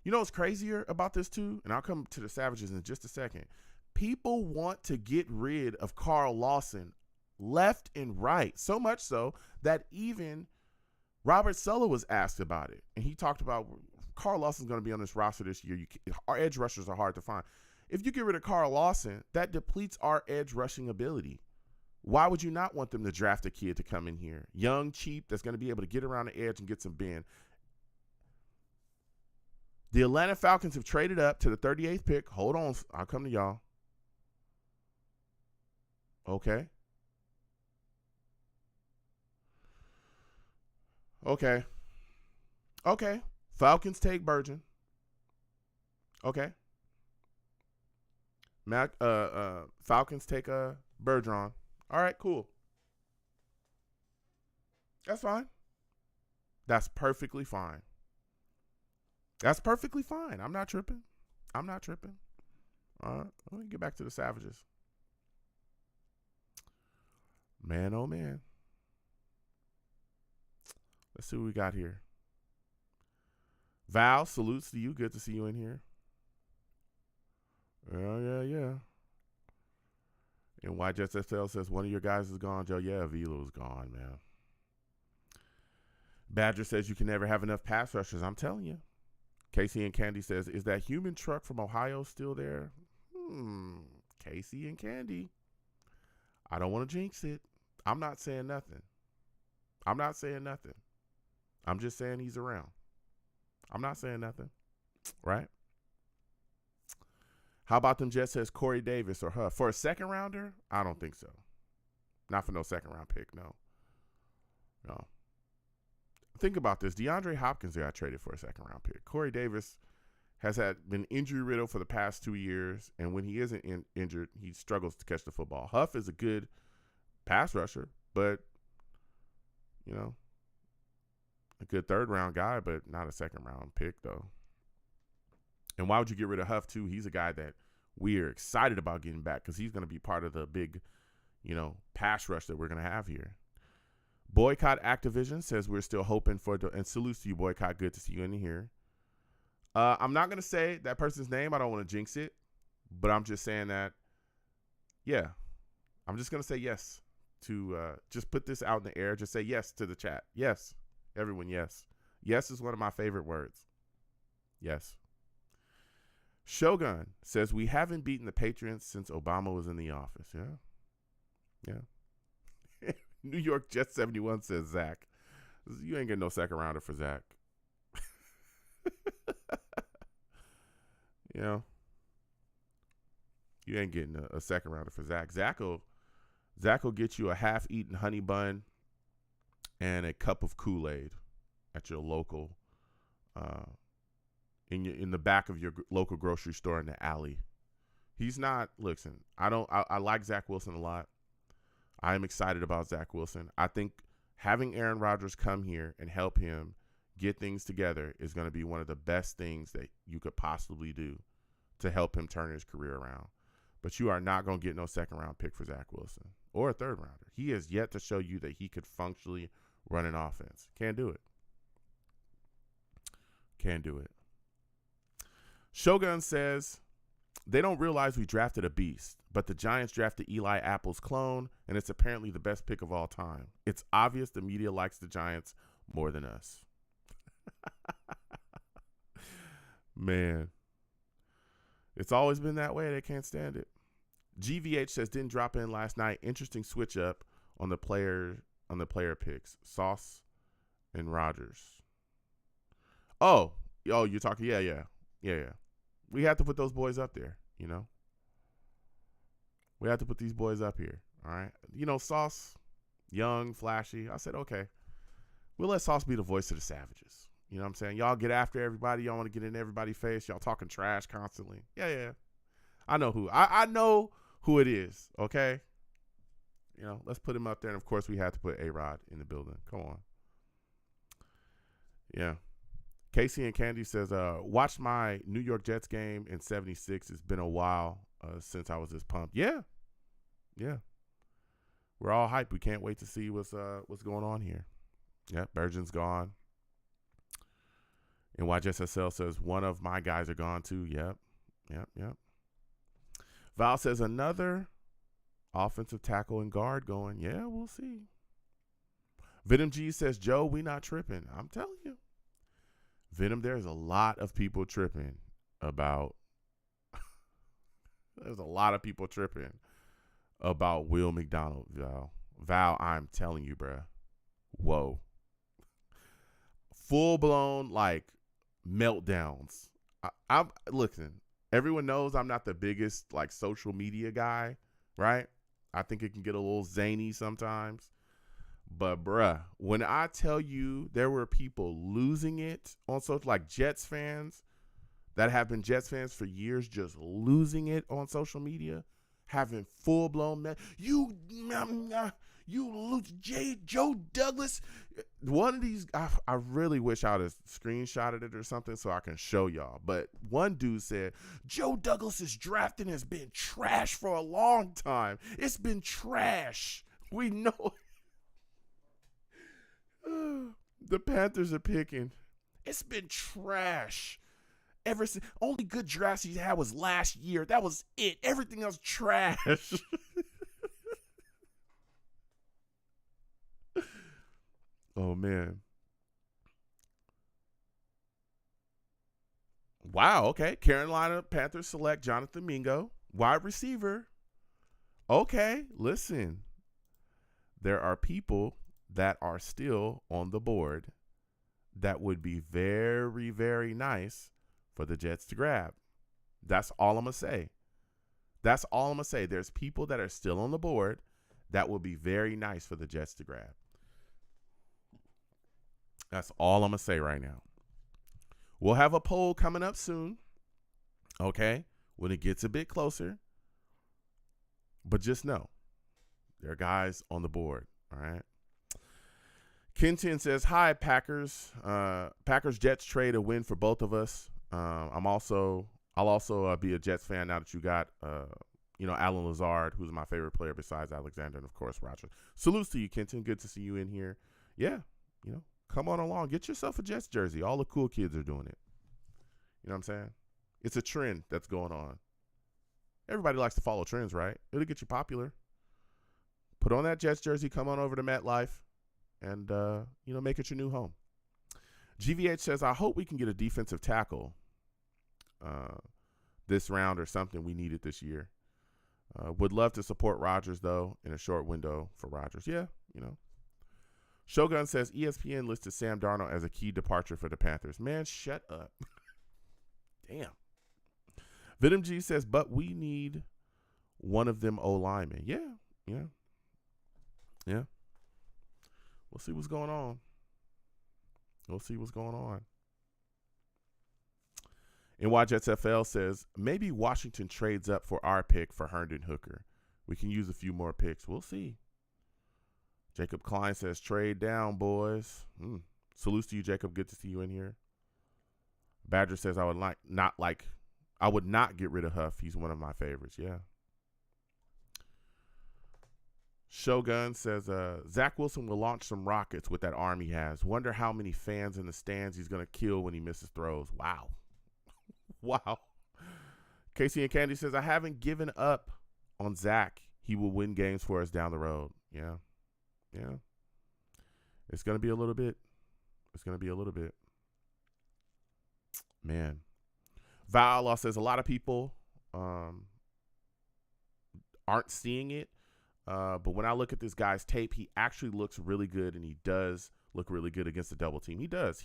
You know what's crazier about this too? And I'll come to the Savages in just a second. People want to get rid of Carl Lawson left and right. So much so that even Robert Saleh was asked about it. And he talked about Carl Lawson's going to be on this roster this year. Our edge rushers are hard to find. If you get rid of Carl Lawson, that depletes our edge rushing ability. Why would you not want them to draft a kid to come in here? Young, cheap, that's going to be able to get around the edge and get some bend. The Atlanta Falcons have traded up to the 38th pick. Hold on. I'll come to y'all. Okay. Falcons take Bergen. Okay. Falcons take Bergeron. All right, cool. That's fine. That's perfectly fine. That's perfectly fine. I'm not tripping. All right, let me get back to the Savages. Man, oh man. Let's see what we got here. Val, salutes to you. Good to see you in here. Yeah. And YJSFL says one of your guys is gone, Joe. Yeah, Avila was gone, man. Badger says you can never have enough pass rushers. I'm telling you. Casey and Candy says, is that human truck from Ohio still there? Casey and Candy. I don't want to jinx it. I'm not saying nothing. I'm just saying he's around. I'm not saying nothing. Right? How about them Jets says Corey Davis or Huff? For a second rounder? I don't think so. Not for no second round pick, no. Think about this. DeAndre Hopkins got traded for a second round pick. Corey Davis has been injury riddled for the past 2 years, and when he isn't injured, he struggles to catch the football. Huff is a good pass rusher, but a good third round guy, but not a second round pick though. And why would you get rid of Huff too? He's a guy that we are excited about getting back because he's going to be part of the big, pass rush that we're going to have here. Boycott Activision says we're still hoping for and salutes to you, Boycott. Good to see you in here. I'm not going to say that person's name. I don't want to jinx it, but I'm just saying that, yeah, I'm just going to say yes to just put this out in the air. Just say yes to the chat. Yes, everyone, yes. Yes is one of my favorite words. Yes. Shogun says we haven't beaten the Patriots since Obama was in the office. Yeah. New York Jet 71 says Zach. You ain't getting no second rounder for Zach. You ain't getting a second rounder for Zach. Zach will get you a half-eaten honey bun and a cup of Kool-Aid at your local, in the back of your local grocery store in the alley. He's not. Listen, I like Zach Wilson a lot. I am excited about Zach Wilson. I think having Aaron Rodgers come here and help him get things together is going to be one of the best things that you could possibly do to help him turn his career around. But you are not going to get no second round pick for Zach Wilson or a third rounder. He has yet to show you that he could functionally run an offense. Can't do it. Shogun says, they don't realize we drafted a beast, but the Giants drafted Eli Apple's clone, and it's apparently the best pick of all time. It's obvious the media likes the Giants more than us. Man. It's always been that way. They can't stand it. GVH says, didn't drop in last night. Interesting switch up on the player picks. Sauce and Rodgers. Oh, you're talking, yeah. We have to put those boys up there, We have to put these boys up here. All right. You know, Sauce, young, flashy. I said, okay, we'll let Sauce be the voice of the Savages. You know what I'm saying? Y'all get after everybody. Y'all want to get in everybody's face. Y'all talking trash constantly. Yeah. I know who. I know who it is. Okay. You know, let's put him up there. And of course, we had to put A-Rod in the building. Come on. Yeah. Casey and Candy says, watch my New York Jets game in 76. It's been a while since I was this pumped. Yeah. We're all hyped. We can't wait to see what's going on here. Yeah, Bergen's gone. And YJSSL says, one of my guys are gone too. Yep. Val says, another offensive tackle and guard going. Yeah, we'll see. Venom G says, Joe, we not tripping. I'm telling you. Venom, there's a lot of people tripping about there's a lot of people tripping about Will McDonald, Val. Val, I'm telling you, bruh. Whoa. Full-blown, like, meltdowns. I'm listen, everyone knows I'm not the biggest, like, social media guy, right? I think it can get a little zany sometimes. But, bruh, when I tell you there were people losing it on social, like Jets fans that have been Jets fans for years, just losing it on social media, having full-blown, you lose, Joe Douglas. One of these, I really wish I would have screenshotted it or something so I can show y'all. But one dude said, Joe Douglas's drafting has been trash for a long time. It's been trash. We know it. The Panthers are picking. It's been trash. Ever since, only good drafts he had was last year. That was it. Everything else trash. Oh man. Wow. Okay. Carolina Panthers select Jonathan Mingo, wide receiver. Okay. Listen, there are people that are still on the board that would be very, very nice for the Jets to grab. That's all I'm going to say. There's people that are still on the board that will be very nice for the Jets to grab. That's all I'm going to say right now. We'll have a poll coming up soon, okay, when it gets a bit closer. But just know, there are guys on the board, all right? Kenton says, hi, Packers. Packers Jets trade a win for both of us. I'll also be a Jets fan now that you got, Alan Lazard, who's my favorite player besides Alexander and, of course, Roger. Salutes to you, Kenton. Good to see you in here. Yeah, come on along. Get yourself a Jets jersey. All the cool kids are doing it. You know what I'm saying? It's a trend that's going on. Everybody likes to follow trends, right? It'll get you popular. Put on that Jets jersey. Come on over to MetLife. And, make it your new home. GVH says, I hope we can get a defensive tackle this round or something. We need it this year. Would love to support Rodgers, though, in a short window for Rodgers. Yeah, Shogun says, ESPN listed Sam Darnold as a key departure for the Panthers. Man, shut up. Damn. Venom G says, but we need one of them O-linemen. Yeah. We'll see what's going on. NYJetsFL says, maybe Washington trades up for our pick for Herndon Hooker. We can use a few more picks. We'll see. Jacob Klein says, trade down, boys. Salutes to you, Jacob. Good to see you in here. Badger says, I would not get rid of Huff. He's one of my favorites. Yeah. Shogun says, Zach Wilson will launch some rockets with that arm he has. Wonder how many fans in the stands he's going to kill when he misses throws. Wow. Wow. Casey and Candy says, I haven't given up on Zach. He will win games for us down the road. Yeah. It's going to be a little bit. Man. Val says, a lot of people aren't seeing it. But when I look at this guy's tape, he actually looks really good, and he does look really good against the double team. He does.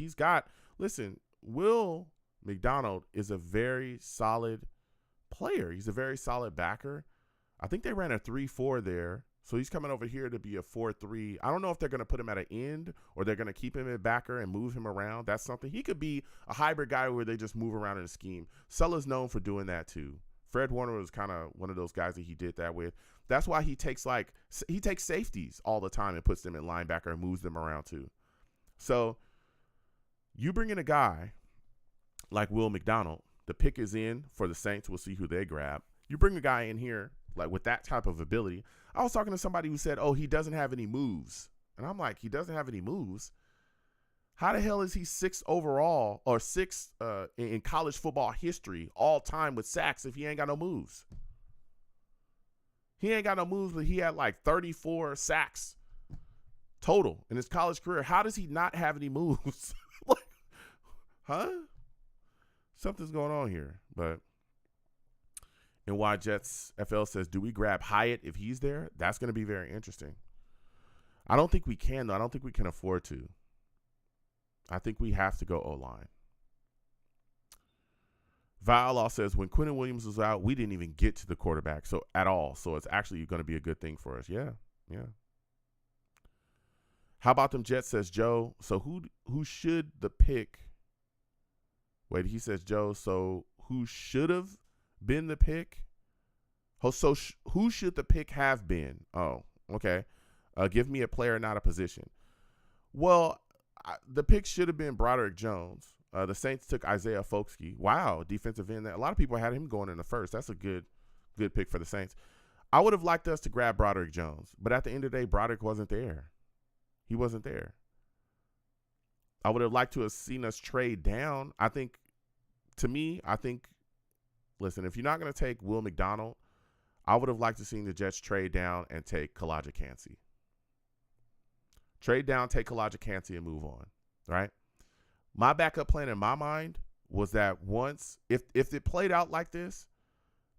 Will McDonald is a very solid player. He's a very solid backer. I think they ran a 3-4 there. So he's coming over here to be a 4-3. I don't know if they're going to put him at an end or they're going to keep him at backer and move him around. That's something. He could be a hybrid guy where they just move around in a scheme. Sulla's known for doing that too. Fred Warner was kind of one of those guys that he did that with. That's why he takes safeties all the time and puts them in linebacker and moves them around too. So you bring in a guy like Will McDonald. The pick is in for the Saints. We'll see who they grab. You bring a guy in here like with that type of ability. I was talking to somebody who said, oh, he doesn't have any moves. And I'm like, he doesn't have any moves? How the hell is he 6th overall or 6th in college football history all time with sacks if he ain't got no moves? He ain't got no moves, but he had like 34 sacks total in his college career. How does he not have any moves? Like, huh? Something's going on here. But NY Jets FL says, do we grab Hyatt if he's there? That's going to be very interesting. I don't think we can, though. I don't think we can afford to. I think we have to go O-line. Vialaw says, when Quentin Williams was out, we didn't even get to the quarterback at all. So it's actually going to be a good thing for us. Yeah. How about them Jets, says Joe. So who should the pick? Wait, he says, Joe, so who should have been the pick? So who should the pick have been? Oh, okay. Give me a player, not a position. Well, the pick should have been Broderick Jones. The Saints took Isaiah Folksky. Wow, defensive end. A lot of people had him going in the first. That's a good pick for the Saints. I would have liked us to grab Broderick Jones, but at the end of the day, Broderick wasn't there. He wasn't there. I would have liked to have seen us trade down. I think, listen, if you're not going to take Will McDonald, I would have liked to seen the Jets trade down and take Kalijah Kancey. Trade down, take Kalijah Kancey, and move on, right? My backup plan in my mind was that once, if it played out like this,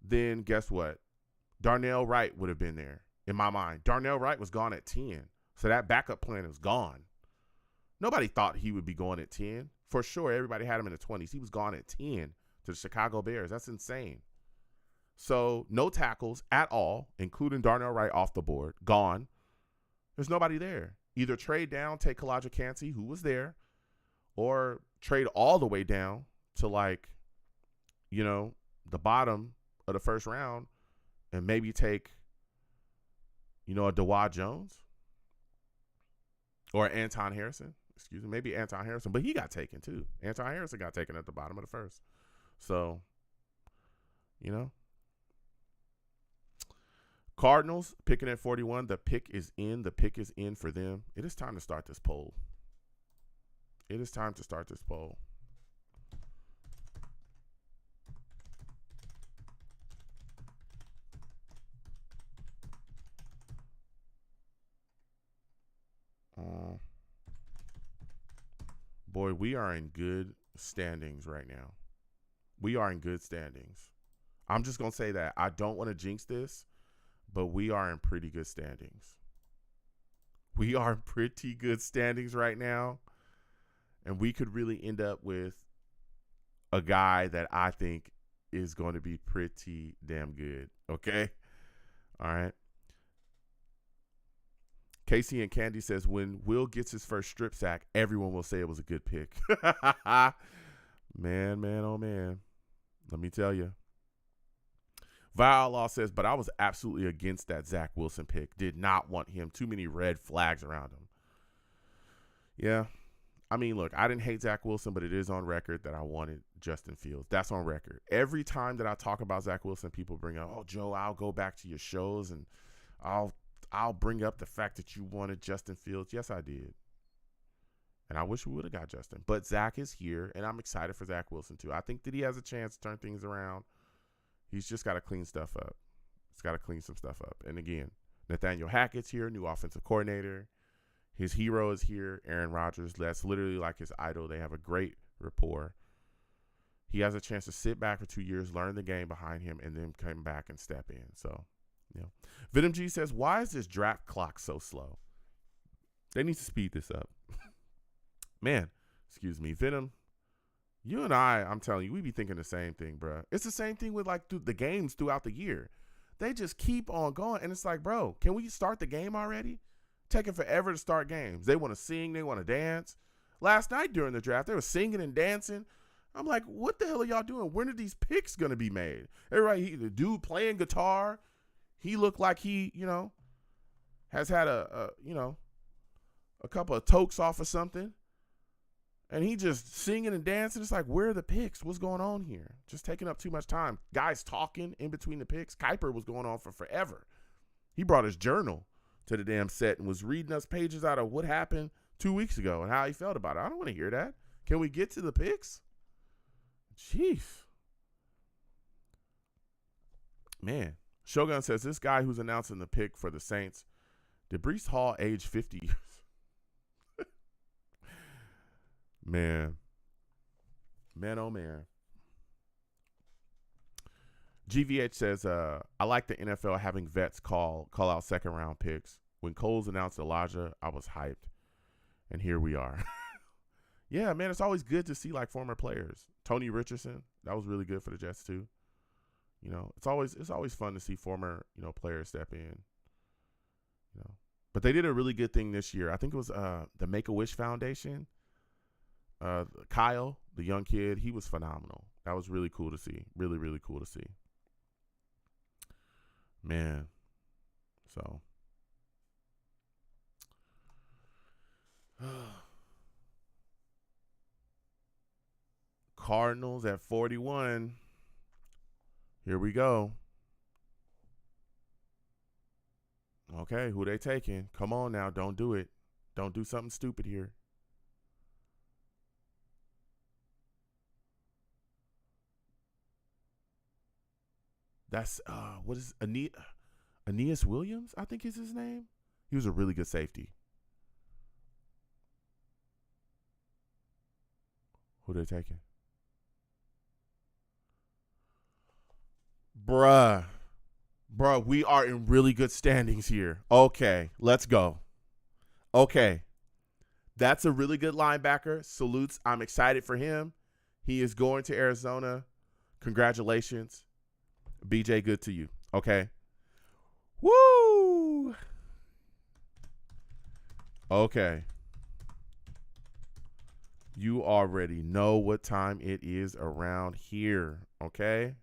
then guess what? Darnell Wright would have been there in my mind. Darnell Wright was gone at 10, so that backup plan is gone. Nobody thought he would be going at 10. For sure, everybody had him in the 20s. He was gone at 10 to the Chicago Bears. That's insane. So no tackles at all, including Darnell Wright off the board. Gone. There's nobody there. Either trade down, take Kalijah Kancey, who was there, or trade all the way down to the bottom of the first round and maybe take, a Dawad Jones or Anton Harrison. Excuse me, maybe Anton Harrison, but he got taken too. Anton Harrison got taken at the bottom of the first. So, Cardinals picking at 41. The pick is in. The pick is in for them. It is time to start this poll. Boy, we are in good standings right now. We are in good standings. I'm just going to say that. I don't want to jinx this, but we are in pretty good standings. We are in pretty good standings right now. And we could really end up with a guy that I think is going to be pretty damn good. Okay? All right. Casey and Candy says, when Will gets his first strip sack, everyone will say it was a good pick. Man, oh man. Let me tell you. Vialaw says, but I was absolutely against that Zach Wilson pick. Did not want him. Too many red flags around him. Yeah. I mean, look, I didn't hate Zach Wilson, but it is on record that I wanted Justin Fields. That's on record. Every time that I talk about Zach Wilson, people bring up, oh, Joe, I'll go back to your shows and I'll bring up the fact that you wanted Justin Fields. Yes, I did. And I wish we would have got Justin. But Zach is here, and I'm excited for Zach Wilson, too. I think that he has a chance to turn things around. He's just got to clean stuff up. He's got to clean some stuff up. And, again, Nathaniel Hackett's here, new offensive coordinator. His hero is here, Aaron Rodgers. That's literally like his idol. They have a great rapport. He has a chance to sit back for 2 years, learn the game behind him, and then come back and step in. So, Venom G says, why is this draft clock so slow? They need to speed this up. Man, excuse me, Venom, you and I'm telling you, we be thinking the same thing, bro. It's the same thing with the games throughout the year. They just keep on going. And it's like, bro, can we start the game already? Taking forever to start games. They want to sing. They want to dance. Last night during the draft, they were singing and dancing. I'm like, what the hell are y'all doing? When are these picks going to be made? Everybody, the dude playing guitar, he looked like he, has had a couple of tokes off or something. And he just singing and dancing. It's like, where are the picks? What's going on here? Just taking up too much time. Guys talking in between the picks. Kuiper was going on for forever. He brought his journal to the damn set and was reading us pages out of what happened 2 weeks ago and how he felt about it. I don't want to hear that. Can we get to the picks? Jeez. Man. Shogun says, this guy who's announcing the pick for the Saints, did Breece Hall age 50 years? Man, oh man. GVH says, I like the NFL having vets call out second round picks. When Coles announced Elijah, I was hyped. And here we are. Yeah, man, it's always good to see like former players. Tony Richardson, that was really good for the Jets too. It's always fun to see former, players step in. But they did a really good thing this year. I think it was the Make-A-Wish Foundation. Kyle, the young kid, he was phenomenal. That was really cool to see. Really, really cool to see. Man. So. Cardinals at 41. Here we go. Okay, who they taking? Come on now, don't do it. Don't do something stupid here. That's what is Aeneas Williams, I think is his name. He was a really good safety. Who they taking? Bruh, we are in really good standings here. Okay, let's go. Okay. That's a really good linebacker. Salutes. I'm excited for him. He is going to Arizona. Congratulations. BJ, good to you. Okay. Woo! Okay. You already know what time it is around here. Okay?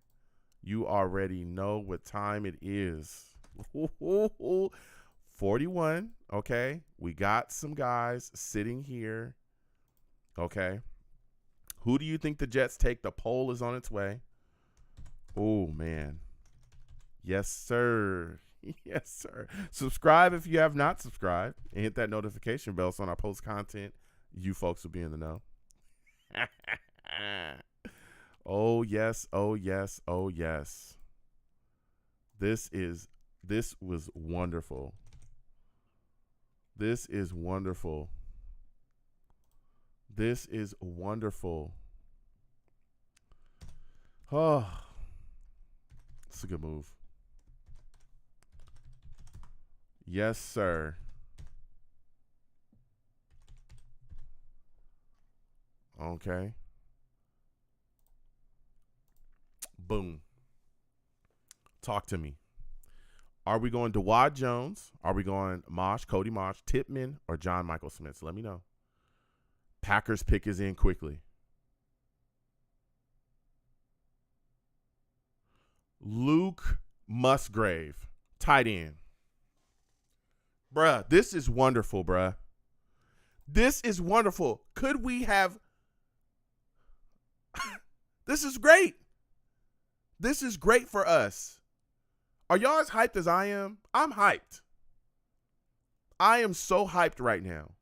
You already know what time it is. 41. Okay? We got some guys sitting here. Okay? Who do you think the Jets take? The poll is on its way. Oh, man. Yes, sir. Yes, sir. Subscribe if you have not subscribed and hit that notification bell so when I post content, you folks will be in the know. Oh, yes. Oh, yes. Oh, yes. This was wonderful. This is wonderful. This is wonderful. Oh, it's a good move. Yes, sir. Okay. Boom. Talk to me. Are we going Dawad Jones? Are we going Mosh, Cody Mosh, Tippmann, or John Michael Smith? So let me know. Packers pick is in quickly. Luke Musgrave, tight end. Bruh, this is wonderful, bruh. This is wonderful. Could we have... This is great. This is great for us. Are y'all as hyped as I am? I'm hyped. I am so hyped right now.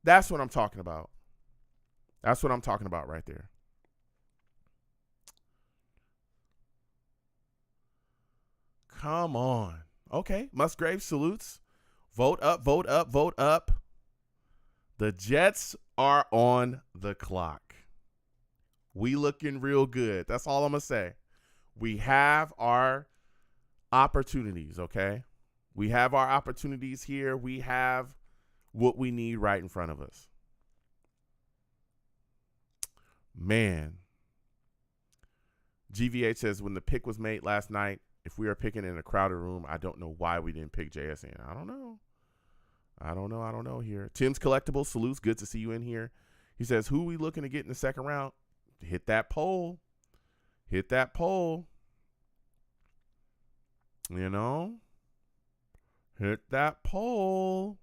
That's what I'm talking about. That's what I'm talking about right there. Come on. Okay, Musgrave salutes. Vote up, vote up, vote up. The Jets are on the clock. We looking real good. That's all I'm going to say. We have our opportunities, okay? We have our opportunities here. We have what we need right in front of us. Man. GVH says, when the pick was made last night, if we are picking in a crowded room, I don't know why we didn't pick JSN. I don't know here. Tim's Collectibles, salutes. Good to see you in here. He says, who we looking to get in the second round? Hit that poll. Hit that poll. You know? Hit that poll.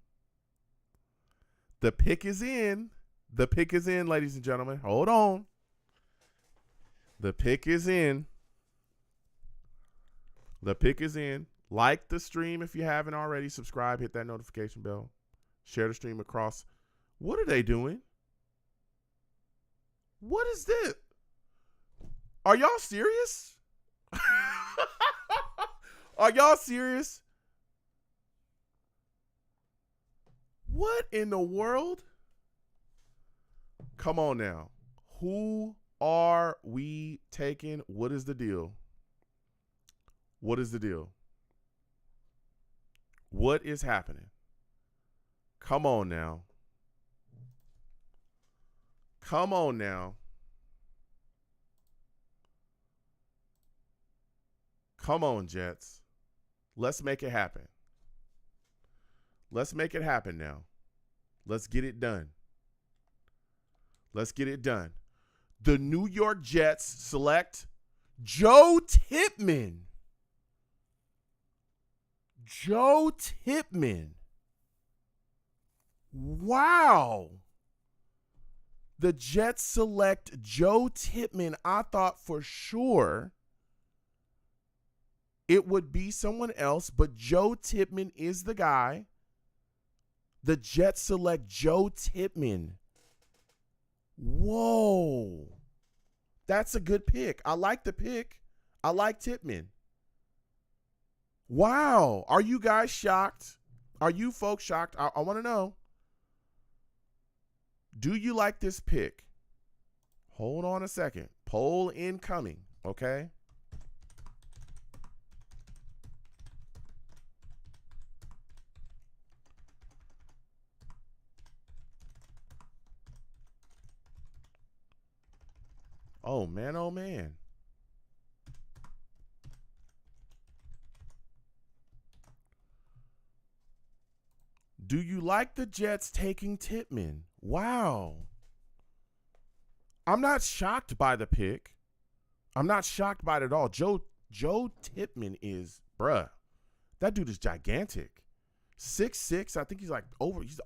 The pick is in. The pick is in, ladies and gentlemen. Hold on. The pick is in. The pick is in. Like the stream if you haven't already. Subscribe. Hit that notification bell. Share the stream across. What are they doing? What is this? Are y'all serious? Are y'all serious? What in the world? Come on now. Who are we taking? What is the deal? What is the deal? What is happening? Come on now. Come on now. Come on, Jets. Let's make it happen. Let's make it happen now. Let's get it done. Let's get it done. The New York Jets select Joe Tippmann. Joe Tippmann. Wow. The Jets select Joe Tippmann. I thought for sure it would be someone else, but Joe Tippmann is the guy. The Jets select Joe Tippmann. Whoa. That's a good pick. I like the pick. I like Tippmann. Wow. Are you guys shocked? Are you folks shocked? I want to know. Do you like this pick? Hold on a second. Poll incoming, okay? Oh, man, oh, man. Do you like the Jets taking Tippmann? Wow. I'm not shocked by the pick. I'm not shocked by it at all. Joe Tippmann is, bruh, that dude is gigantic. 6'6", I think he's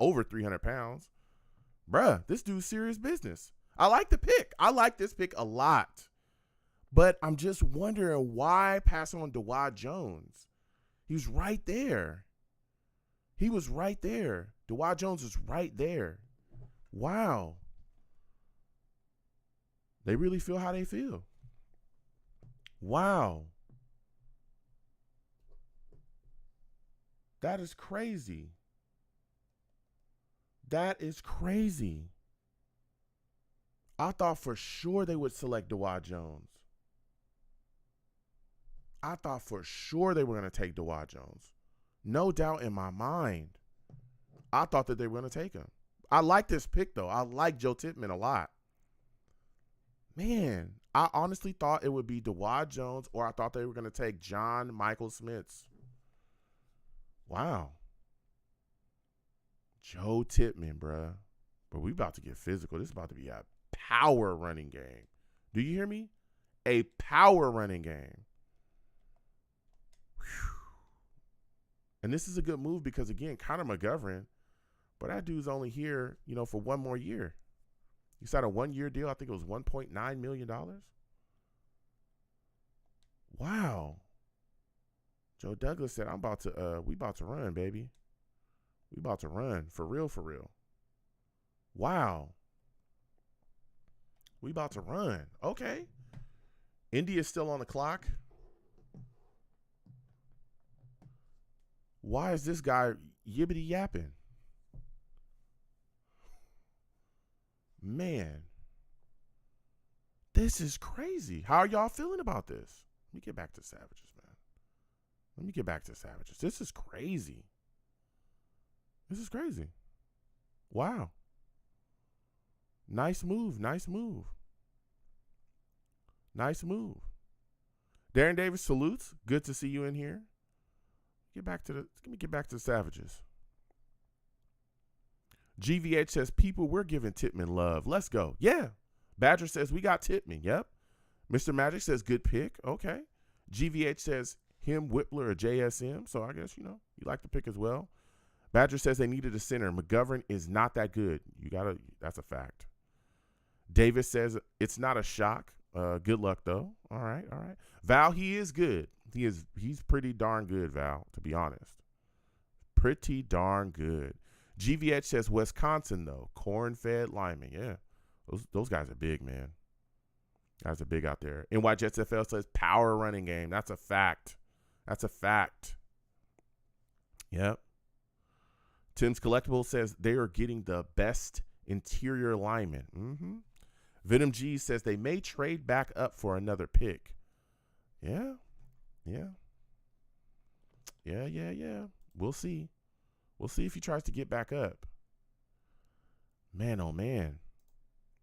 over 300 pounds. Bruh, this dude's serious business. I like the pick. I like this pick a lot. But I'm just wondering why pass on Dawand Jones. He was right there. He was right there. Dawand Jones is right there. Wow. They really feel how they feel. Wow. That is crazy. That is crazy. I thought for sure they would select Dawand Jones. I thought for sure they were going to take Dawand Jones. No doubt in my mind. I thought that they were going to take him. I like this pick, though. I like Joe Tippmann a lot. Man, I honestly thought it would be Dawand Jones, or I thought they were going to take John Michael Schmitz. Wow. Joe Tippmann, bruh. But we about to get physical. This is about to be a power running game. Do you hear me? A power running game. Whew. And this is a good move because, again, Connor McGovern, but that dude's only here, for one more year. He signed a 1-year deal. I think it was $1.9 million. Wow. Joe Douglas said, we about to run, baby. We about to run. For real, for real. Wow. We about to run. Okay. India's still on the clock. Why is this guy yibbity yapping? Man. This is crazy. How are y'all feeling about this? Let me get back to Savages, man. Let me get back to Savages. This is crazy. This is crazy. Wow. Nice move. Nice move. Nice move. Darren Davis salutes. Good to see you in here. Let me get back to the Savages. GVH says, people, we're giving Tippmann love. Let's go. Yeah. Badger says, we got Tippmann. Yep. Mr. Magic says, good pick. Okay. GVH says, him, Whippler, or JSM. So I guess, you like the pick as well. Badger says they needed a center. McGovern is not that good. That's a fact. Davis says, it's not a shock. Good luck, though. All right. Val, he is good. He's pretty darn good, Val, to be honest. Pretty darn good. GVH says Wisconsin, though. Corn-fed lineman. Yeah. Those guys are big, man. Guys are big out there. NY Jets FL says power running game. That's a fact. Yep. Tim's Collectible says they are getting the best interior lineman. Mm-hmm. Venom G says they may trade back up for another pick. Yeah. We'll see. We'll see if he tries to get back up. Man, oh man.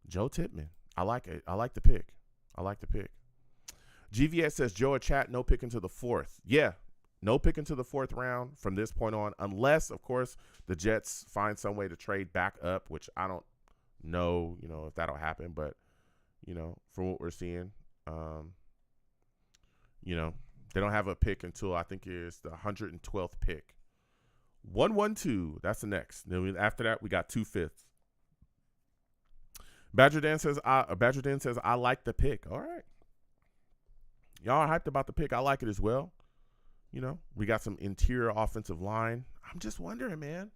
Joe Tippmann. I like it. I like the pick. GVS says Joe Chat, no pick into the fourth. Yeah. No pick into the fourth round from this point on, unless, of course, the Jets find some way to trade back up, which I don't know, if that'll happen. But, from what we're seeing, they don't have a pick until I think it's the 112th pick. 112, that's the next. Then after that, we got 2 fifths. Badger Dan says, I like the pick. All right. Y'all are hyped about the pick. I like it as well. We got some interior offensive line. I'm just wondering, man.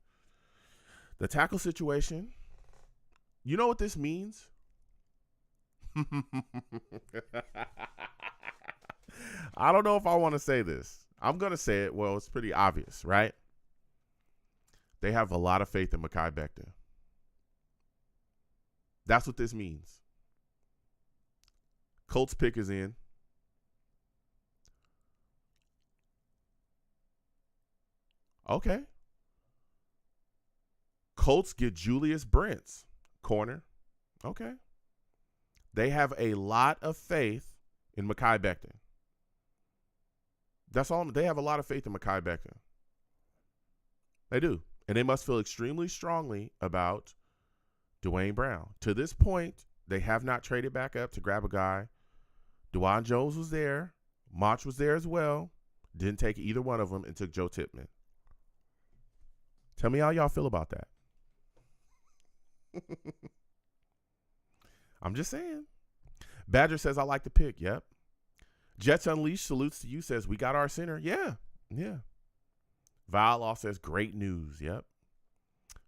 The tackle situation. You know what this means? I don't know if I want to say this. I'm going to say it. Well, it's pretty obvious, right? They have a lot of faith in Mekhi Becton. That's what this means. Colts pick is in. Okay. Colts get Julius Brents, corner. Okay. They have a lot of faith in Mekhi Becton. That's all. They have a lot of faith in Mekhi Becton. They do. And they must feel extremely strongly about Dwayne Brown. To this point, they have not traded back up to grab a guy. DeJuan Jones was there. Mach was there as well. Didn't take either one of them and took Joe Tippmann. Tell me how y'all feel about that. I'm just saying. Badger says, I like the pick. Yep. Jets Unleashed salutes to you, says, we got our center. Yeah. Val Law says, great news. Yep.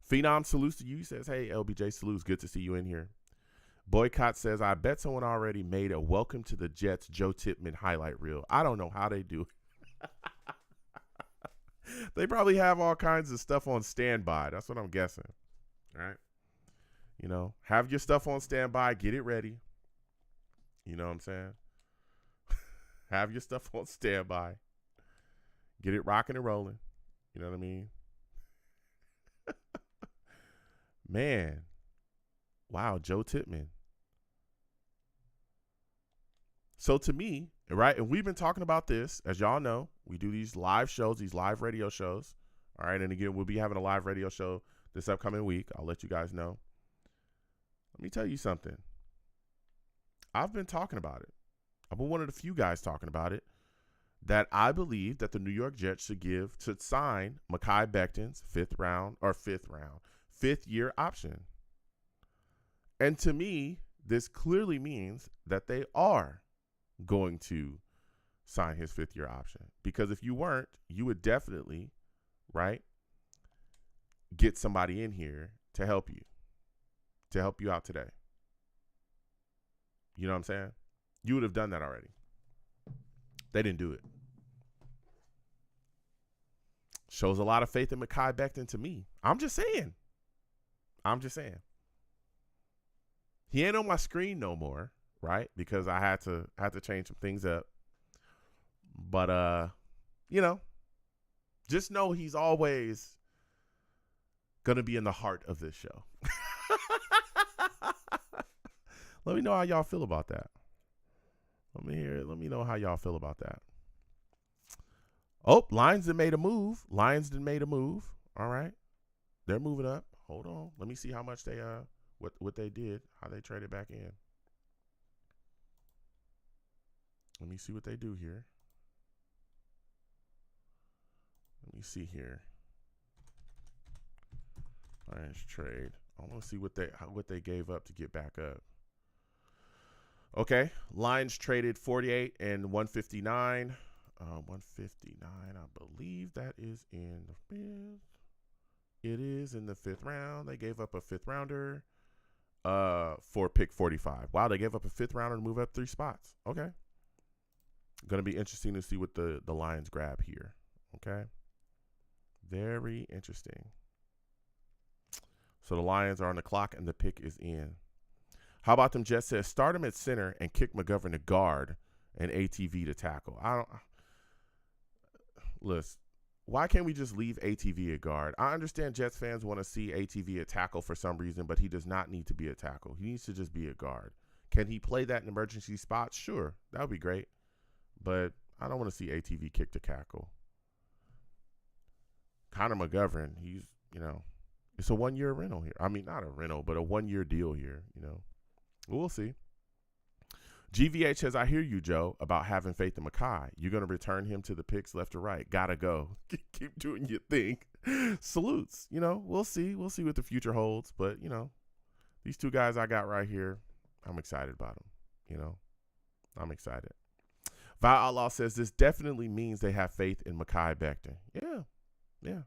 Phenom salutes to you, says, hey, LBJ salutes. Good to see you in here. Boycott says, I bet someone already made a welcome to the Jets Joe Tippmann highlight reel. I don't know how they do it. They probably have all kinds of stuff on standby. That's what I'm guessing. All right. Have your stuff on standby. Get it ready. You know what I'm saying? Have your stuff on standby. Get it rocking and rolling. You know what I mean? Man. Wow, Joe Tippmann. So to me, right, and we've been talking about this, as y'all know, we do these live shows, these live radio shows. All right, and again, we'll be having a live radio show this upcoming week. I'll let you guys know. Let me tell you something. I've been talking about it. I've been one of the few guys talking about it, that I believe that the New York Jets should sign Mekhi Becton's fifth year option. And to me, this clearly means that they are going to sign his 5th year option. Because if you weren't, you would definitely, right, get somebody in here to help you out today. You know what I'm saying? You would have done that already. They didn't do it. Shows a lot of faith in Mekhi Becton to me. I'm just saying. He ain't on my screen no more, right? Because I had to change some things up. But just know he's always gonna be in the heart of this show. Let me know how y'all feel about that. Let me hear it. Let me know how y'all feel about that. Oh, Lions that made a move. All right. They're moving up. Hold on. Let me see how much they what they did, how they traded back in. Let me see what they do here. Let me see here. Lions trade. I want to see what they gave up to get back up. Okay, Lions traded 48 and 159. 159, I believe that is in the fifth. It is in the fifth round. They gave up a fifth rounder for pick 45. Wow, they gave up a fifth rounder to move up 3 spots. Okay. Going to be interesting to see what the Lions grab here. Okay. Very interesting. So the Lions are on the clock and the pick is in. How about them Jets says start him at center and kick McGovern to guard and ATV to tackle. Listen, why can't we just leave ATV at guard? I understand Jets fans want to see ATV at tackle for some reason, but he does not need to be a tackle. He needs to just be a guard. Can he play that in emergency spots? Sure, that would be great. But I don't want to see ATV kick to tackle. Connor McGovern, he's, it's a 1-year rental here. I mean, not a rental, but a 1-year deal here, We'll see. GVH says, I hear you, Joe, about having faith in Mekhi. You're going to return him to the picks left or right. Gotta go. Keep doing your thing. Salutes. We'll see. We'll see what the future holds. But, these 2 guys I got right here, I'm excited about them. I'm excited. Val Outlaw says, this definitely means they have faith in Mekhi Becton. Yeah.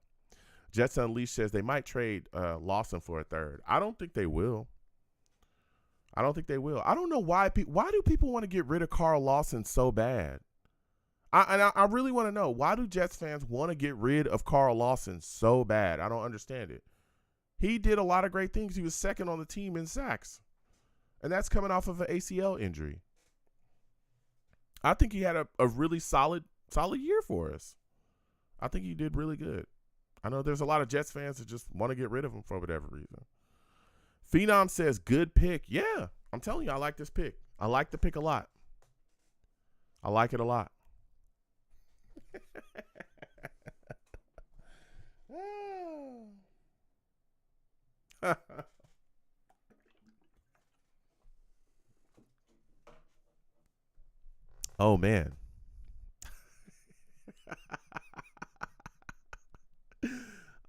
Jets Unleashed says they might trade Lawson for a third. I don't think they will. I don't know why do people want to get rid of Carl Lawson so bad? I really want to know, why do Jets fans want to get rid of Carl Lawson so bad? I don't understand it. He did a lot of great things. He was second on the team in sacks. And that's coming off of an ACL injury. I think he had a really solid year for us. I think he did really good. I know there's a lot of Jets fans that just want to get rid of him for whatever reason. Phenom says, good pick. Yeah, I'm telling you, I like this pick. I like the pick a lot. I like it a lot. Oh, man.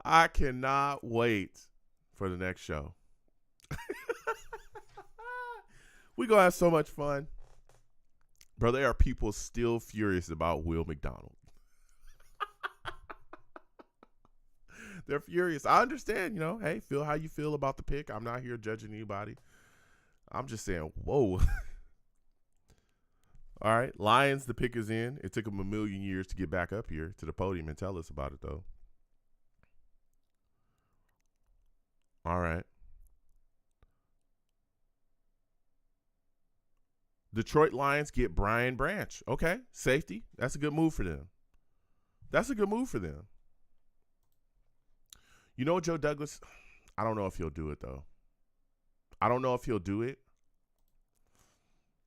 I cannot wait for the next show. We're going to have so much fun. Bro, there are people still furious about Will McDonald. They're furious. I understand, hey, feel how you feel about the pick. I'm not here judging anybody. I'm just saying, whoa. All right, Lions, the pick is in. It took them a million years to get back up here to the podium and tell us about it, though. All right. Detroit Lions get Brian Branch. Okay, safety. That's a good move for them. Joe Douglas, I don't know if he'll do it, though.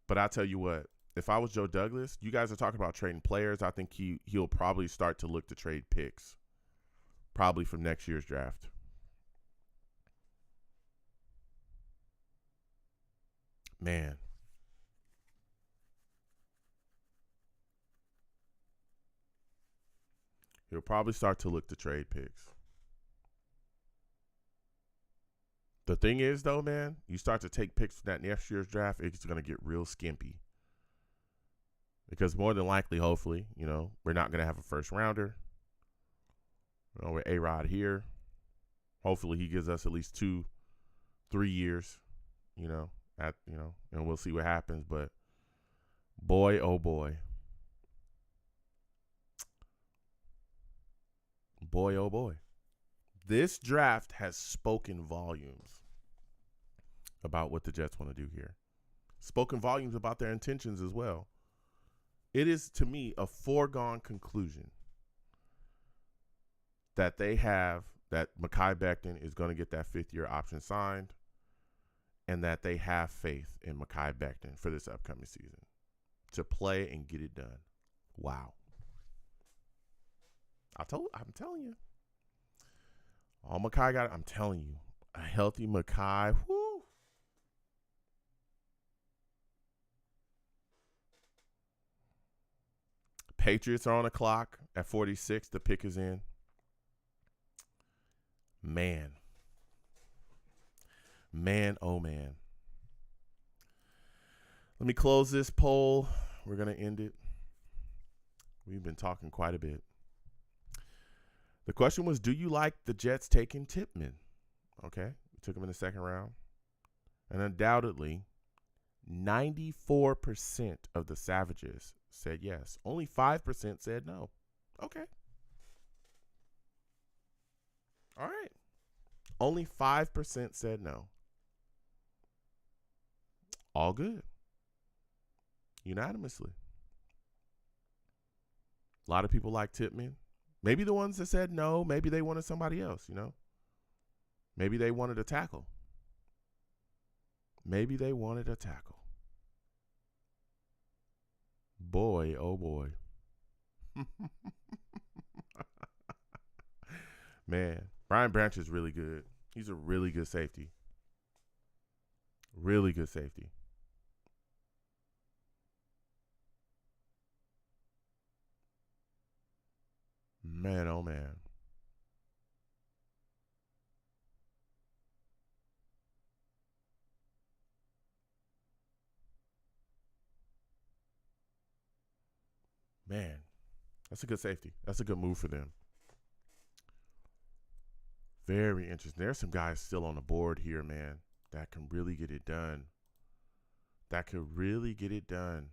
But I tell you what, if I was Joe Douglas, you guys are talking about trading players. I think he'll probably start to look to trade picks, probably from next year's draft. Man. He'll probably start to look to trade picks. The thing is, though, man, you start to take picks from that next year's draft, it's going to get real skimpy. Because more than likely, hopefully, we're not going to have a first rounder. With A-Rod here. Hopefully he gives us at least 2-3 years, and we'll see what happens. But boy, oh boy. Boy, oh boy. This draft has spoken volumes about what the Jets want to do here. Spoken volumes about their intentions as well. It is, to me, a foregone conclusion that that Mekhi Becton is going to get that 5th-year option signed and that they have faith in Mekhi Becton for this upcoming season. to play and get it done. Wow. I'm telling you. All Mekhi got, I'm telling you, a healthy Mekhi, whoo. Patriots are on the clock at 46. The pick is in. Man, oh man. Let me close this poll. We're going to end it. We've been talking quite a bit. The question was, do you like the Jets taking Tippmann? Okay, we took him in the second round. And undoubtedly, 94% of the Savages said yes. Only 5% said no. Okay. All right. Only 5% said no. All good. Unanimously. A lot of people like Tippmann. Maybe the ones that said no, maybe they wanted somebody else, you know? Maybe they wanted a tackle. Maybe they wanted a tackle. Boy, oh boy. Man, Brian Branch is really good. He's a really good safety. Really good safety. Man, oh man. Man, that's a good safety. That's a good move for them. Very interesting. There's some guys still on the board here, man, that can really get it done. That could really get it done.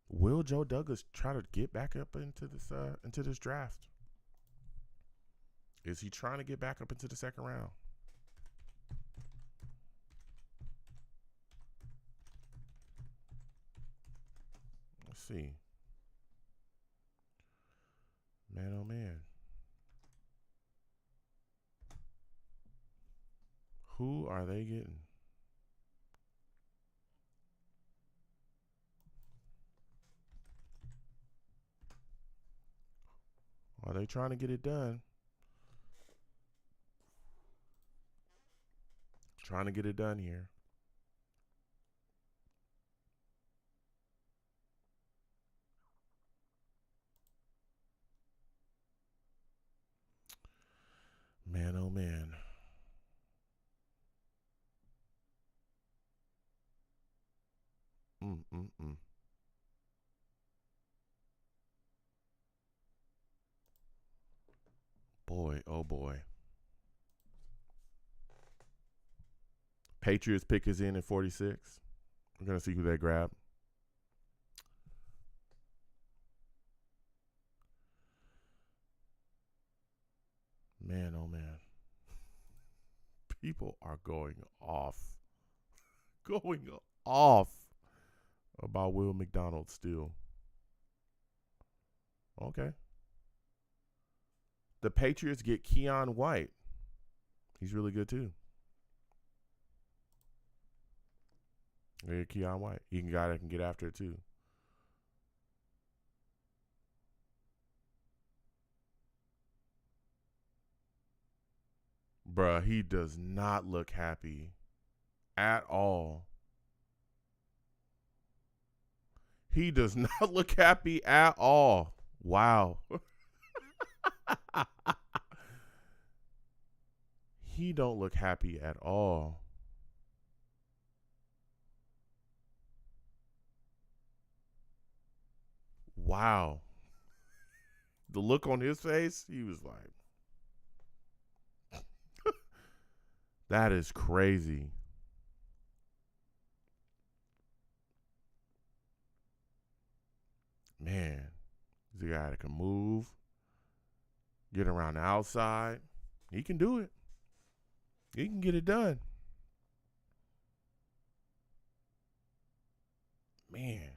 Will Joe Douglas try to get back up into this draft? Is he trying to get back up into the second round? Let's see. Man, oh man. Who are they getting? Are they trying to get it done? Trying to get it done here. Man, oh man. Boy, oh boy. Patriots pick is in at 46. We're going to see who they grab. Man, oh man. People are going off. Going off about Will McDonald still. Okay. The Patriots get Keon White. He's really good too. They get Keon White. He can guy that can get after it too. Bruh, he does not look happy at all. He does not look happy at all. Wow. He don't look happy at all. Wow. The look on his face, he was like, that is crazy. Man, he's a guy that can move, get around the outside. He can do it. He can get it done. Man.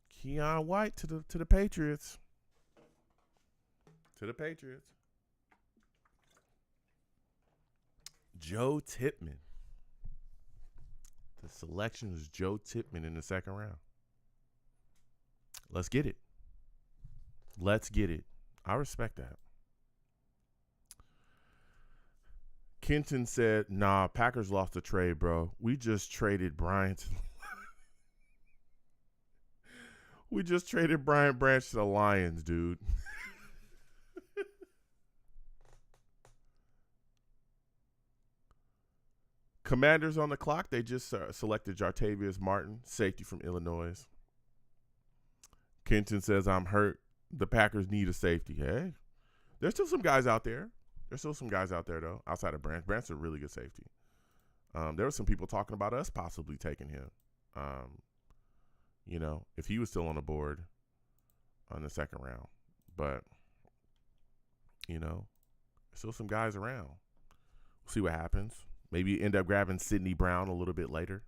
Keon White to the Patriots. To the Patriots. Joe Tippmann. The selection is Joe Tippmann in the second round. Let's get it. Let's get it. I respect that. Kenton said, nah, Packers lost the trade, bro. We just traded Bryant. We just traded Bryant Branch to the Lions, dude. Commanders on the clock. They just selected Jartavius Martin, safety from Illinois. Kenton says, I'm hurt. The Packers need a safety. Hey, there's still some guys out there. There's still some guys out there, though, outside of Branch. Branch's a really good safety. There were some people talking about us possibly taking him. If he was still on the board on the second round. But, still some guys around. We'll see what happens. Maybe you end up grabbing Sidney Brown a little bit later.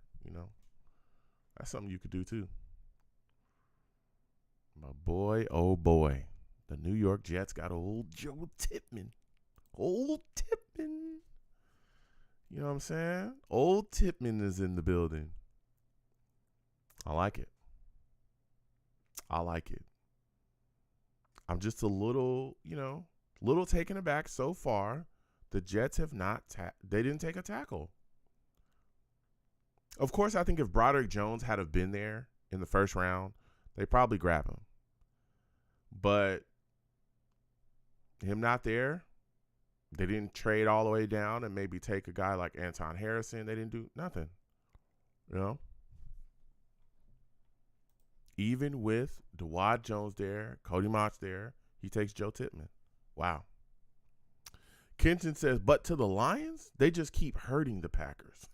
That's something you could do, too. My boy, oh boy. The New York Jets got old Joe Tippmann. Old Tippmann. You know what I'm saying? Old Tippmann is in the building. I like it. I'm just a little taken aback so far. The Jets have they didn't take a tackle. Of course, I think if Broderick Jones had have been there in the first round, they probably grab him. But him not there, they didn't trade all the way down and maybe take a guy like Anton Harrison. They didn't do nothing. Even with Dawad Jones there, Cody Mott there, he takes Joe Tippmann. Wow. Kenton says, but to the Lions, they just keep hurting the Packers.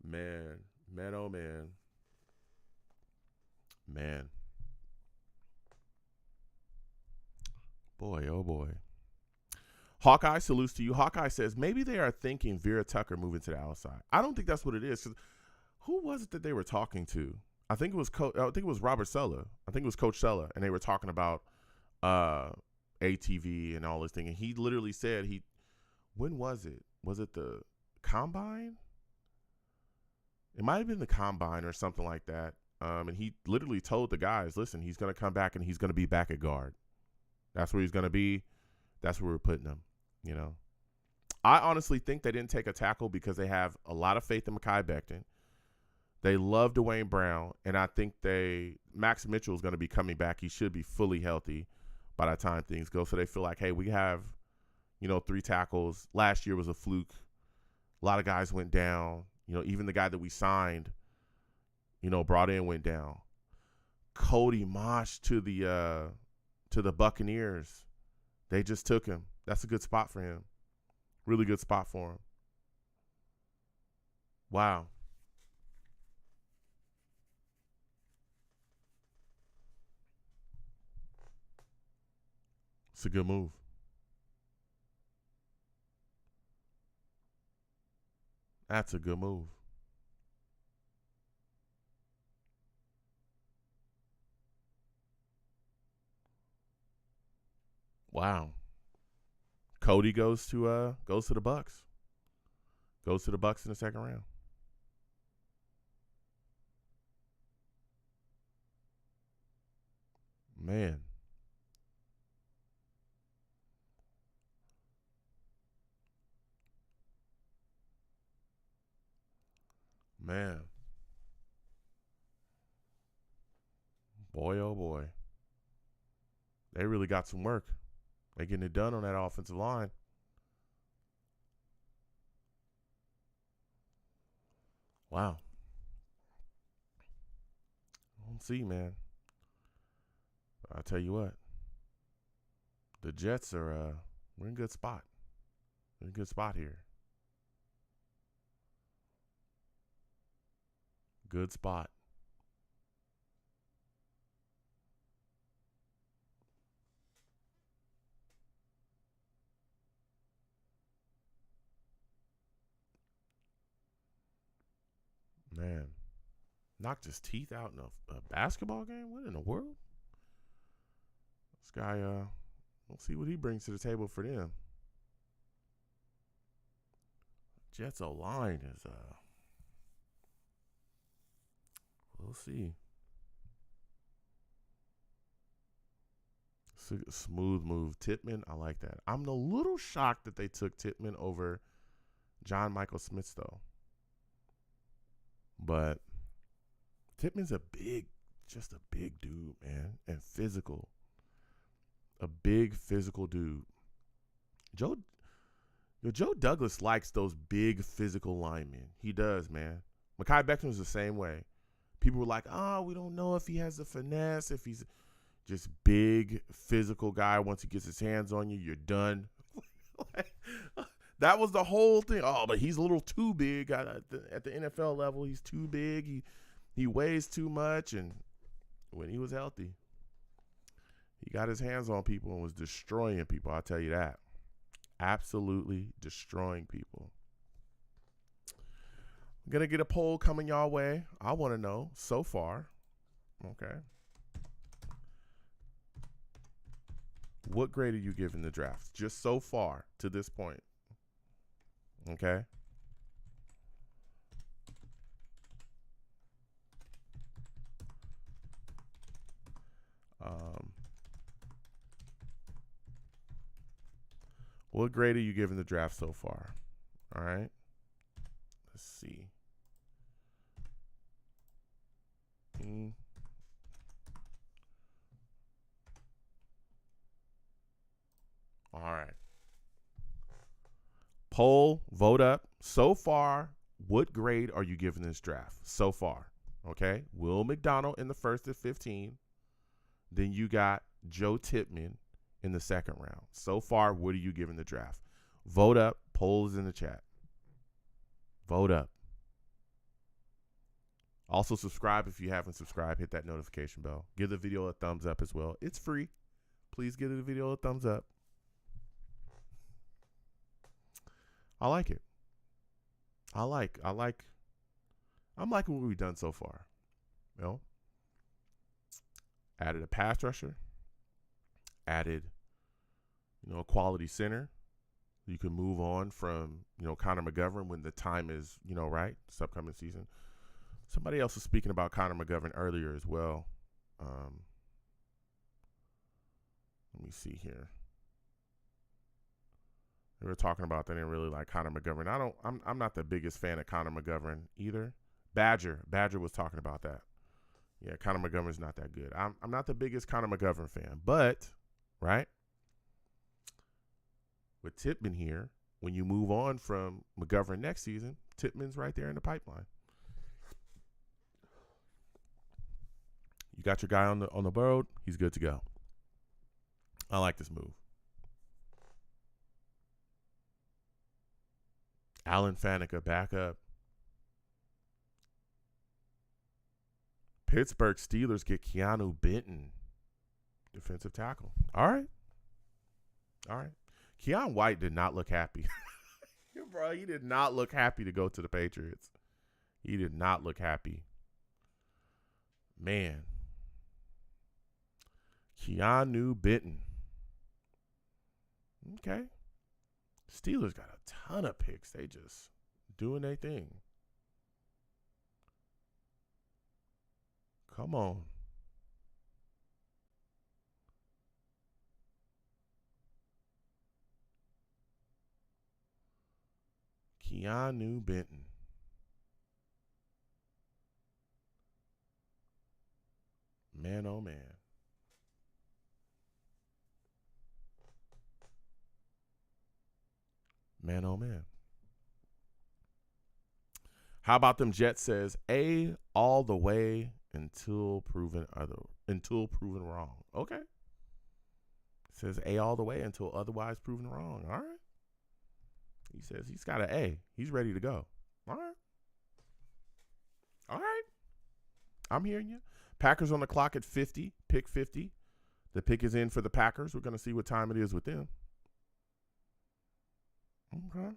Man, oh man. Man. Boy, oh boy. Hawkeye salutes to you. Hawkeye says, maybe they are thinking Vera Tucker moving to the outside. I don't think that's what it is. 'Cause who was it that they were talking to? I think it was Robert Saleh. I think it was Coach Saleh. And they were talking about ATV and all this thing. And he literally said when was it? Was it the Combine? It might have been the Combine or something like that. And he literally told the guys, listen, he's going to come back and he's going to be back at guard. That's where he's going to be. That's where we're putting him, I honestly think they didn't take a tackle because they have a lot of faith in Mekhi Becton. They love Dwayne Brown, and I think Max Mitchell is going to be coming back. He should be fully healthy by the time things go. So they feel like, hey, we have, 3 tackles. Last year was a fluke. A lot of guys went down. Even the guy that we signed, brought in went down. Cody Mosh to the Buccaneers. They just took him. That's a good spot for him. Really good spot for him. Wow. It's a good move. That's a good move. Wow. Cody goes to the Bucks. Goes to the Bucks in the second round. Man. Boy, oh boy. They really got some work. They're getting it done on that offensive line. Wow. We'll see, man. I'll tell you what. The Jets are we're in a good spot. We're in a good spot here. Good spot. Man, knocked his teeth out in a basketball game? What in the world? This guy, we'll see what he brings to the table for them. Jets O-line is we'll see. Smooth move. Tippmann, I like that. I'm a little shocked that they took Tippmann over John Michael Smith, though. But Tippmann's just a big dude, man, and physical. A big physical dude. Joe Douglas likes those big physical linemen. He does, man. Mekhi Becton's the same way. People were like, we don't know if he has the finesse, if he's just big physical guy. Once he gets his hands on you, you're done. That was the whole thing. Oh, but he's a little too big at the NFL level. He's too big. He weighs too much. And when he was healthy, he got his hands on people and was destroying people. I'll tell you that. Absolutely destroying people. I'm going to get a poll coming y'all way. I want to know so far. Okay. What grade are you giving the draft? Just so far to this point. Okay. What grade are you giving the draft so far? All right. Let's see. All right. Poll, vote up. So far, what grade are you giving this draft so far? Okay. Will McDonald in the first at 15. Then you got Joe Tippmann in the second round. So far, what are you giving the draft? Vote up. Poll is in the chat. Vote up. Also, subscribe if you haven't subscribed. Hit that notification bell. Give the video a thumbs up as well. It's free. Please give the video a thumbs up. I like it. I'm liking what we've done so far. You know? Added a pass rusher. Added, a quality center. You can move on from, Connor McGovern when the time is, right, this upcoming season. Somebody else was speaking about Connor McGovern earlier as well. Let me see here. They were talking about they didn't really like Connor McGovern. I'm not the biggest fan of Connor McGovern either. Badger was talking about that. Yeah, Connor McGovern's not that good. I'm not the biggest Connor McGovern fan, but right? With Tippmann here, when you move on from McGovern next season, Tippmann's right there in the pipeline. You got your guy on the board, he's good to go. I like this move. Alan Faneca back up. Pittsburgh Steelers get Keanu Benton, defensive tackle. All right. Keon White did not look happy. Bro, he did not look happy to go to the Patriots. He did not look happy. Man. Keanu Benton. Okay. Steelers got a ton of picks. They just doing their thing. Come on. Keanu Benton. Man, oh man. Man, oh man. How about them Jets says A all the way until proven wrong. Okay. Says A all the way until otherwise proven wrong. All right. He says he's got an A. He's ready to go. All right. All right. I'm hearing you. Packers on the clock at 50. Pick 50. The pick is in for the Packers. We're going to see what time it is with them. Okay.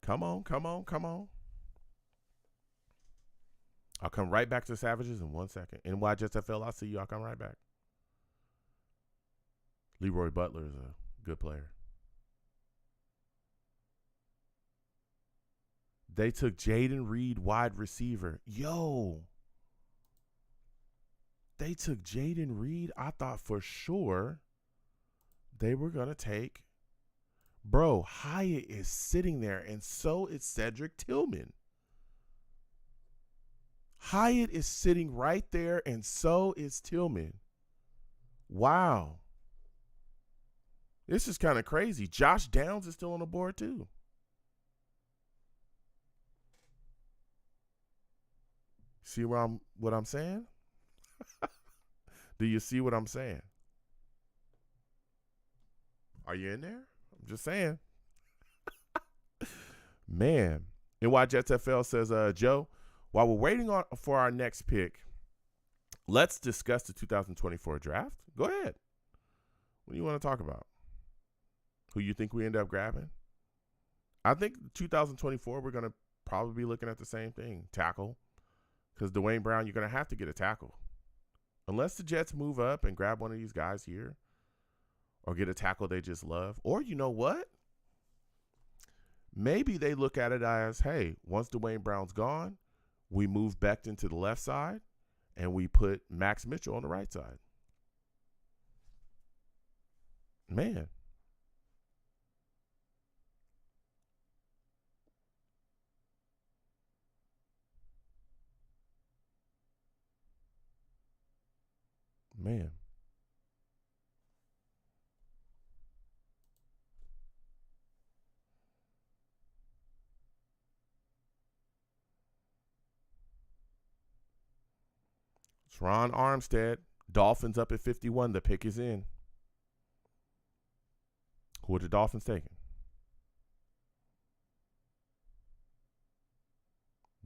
Come on. I'll come right back to Savages in 1 second. NYJSFL, I'll see you. I'll come right back. Leroy Butler is a good player. They took Jaden Reed, wide receiver. Yo. They took Jaden Reed. I thought for sure they were going to take. Bro, Hyatt is sitting there, and so is Cedric Tillman. Hyatt is sitting right there, and so is Tillman. Wow. This is kind of crazy. Josh Downs is still on the board, too. See what I'm saying? Do you see what I'm saying? Are you in there? I'm just saying. Man. NY Jets FL says, Joe, while we're waiting for our next pick, let's discuss the 2024 draft. Go ahead. What do you want to talk about? Who you think we end up grabbing? I think 2024, we're going to probably be looking at the same thing. Tackle. Because Dwayne Brown, you're going to have to get a tackle. Unless the Jets move up and grab one of these guys here. Or get a tackle they just love. Or you know what? Maybe they look at it as, hey, once Dwayne Brown's gone, we move Becton to the left side. And we put Max Mitchell on the right side. Man. Man. It's Ron Armstead. Dolphins up at 51. The pick is in. Who are the Dolphins taking?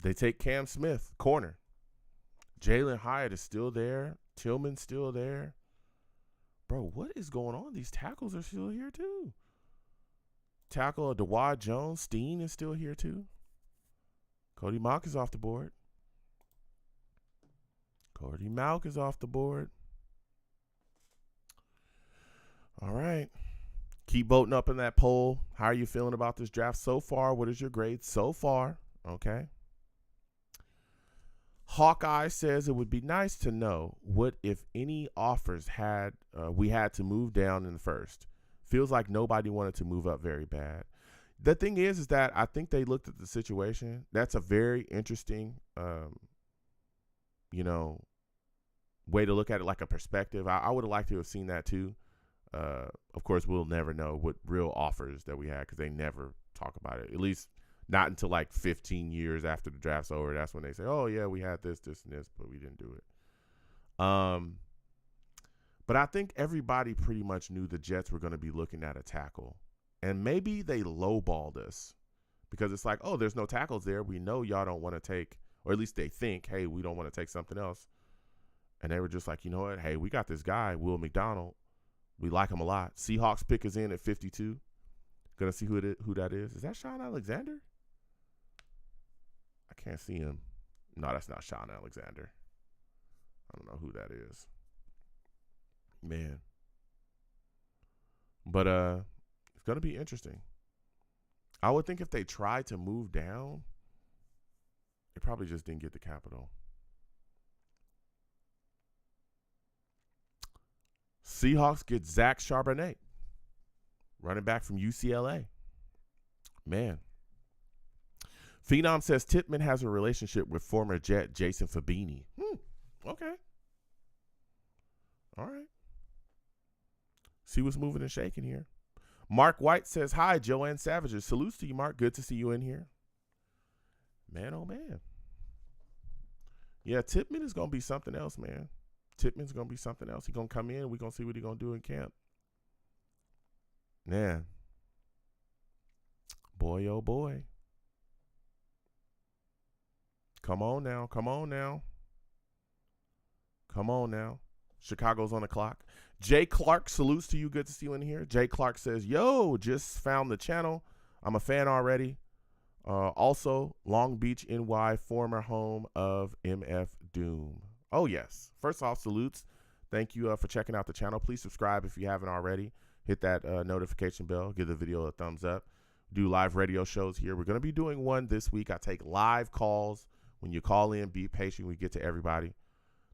They take Cam Smith, corner. Jalen Hyatt is still there. Tillman's still there. Bro, what is going on? These tackles are still here too. Tackle Dawad Jones. Steen is still here too. Cody Mauch is off the board. Cody Mauch is off the board. All right. Keep voting up in that poll. How are you feeling about this draft so far? What is your grade so far? Okay. Hawkeye says it would be nice to know what, if any, offers we had to move down in the first. Feels like nobody wanted to move up very bad. The thing is that I think they looked at the situation. That's a very interesting, way to look at it, like a perspective. I would have liked to have seen that too. Of course, we'll never know what real offers that we had because they never talk about it. At least not until like 15 years after the draft's over. That's when they say, oh, yeah, we had this, this, and this, but we didn't do it. But I think everybody pretty much knew the Jets were going to be looking at a tackle. And maybe they lowballed us because it's like, oh, there's no tackles there. We know y'all don't want to take, or at least they think, hey, we don't want to take something else. And they were just like, you know what? Hey, we got this guy, Will McDonald. We like him a lot. Seahawks pick is in at 52. Gonna see who that is. Is that Sean Alexander? I can't see him. No, that's not Sean Alexander. I don't know who that is. Man. But it's gonna be interesting. I would think if they tried to move down, they probably just didn't get the capital. Seahawks get Zach Charbonnet, running back from UCLA. Man. Phenom says Tippmann has a relationship with former Jet Jason Fabini. Okay. All right. See what's moving and shaking here. Mark White says, hi, Joanne Savages. Salutes to you, Mark. Good to see you in here. Man, oh, man. Yeah, Tippmann is going to be something else, man. Tippmann's going to be something else. He's going to come in. We're going to see what he's going to do in camp. Man. Boy, oh, boy. Come on now. Come on now. Come on now. Chicago's on the clock. Jay Clark, salutes to you. Good to see you in here. Jay Clark says, yo, just found the channel. I'm a fan already. Also, Long Beach, NY, former home of MF Doom. Oh, yes. First off, salutes. Thank you for checking out the channel. Please subscribe if you haven't already. Hit that notification bell. Give the video a thumbs up. do live radio shows here. We're going to be doing one this week. I take live calls. When you call in, be patient. We get to everybody.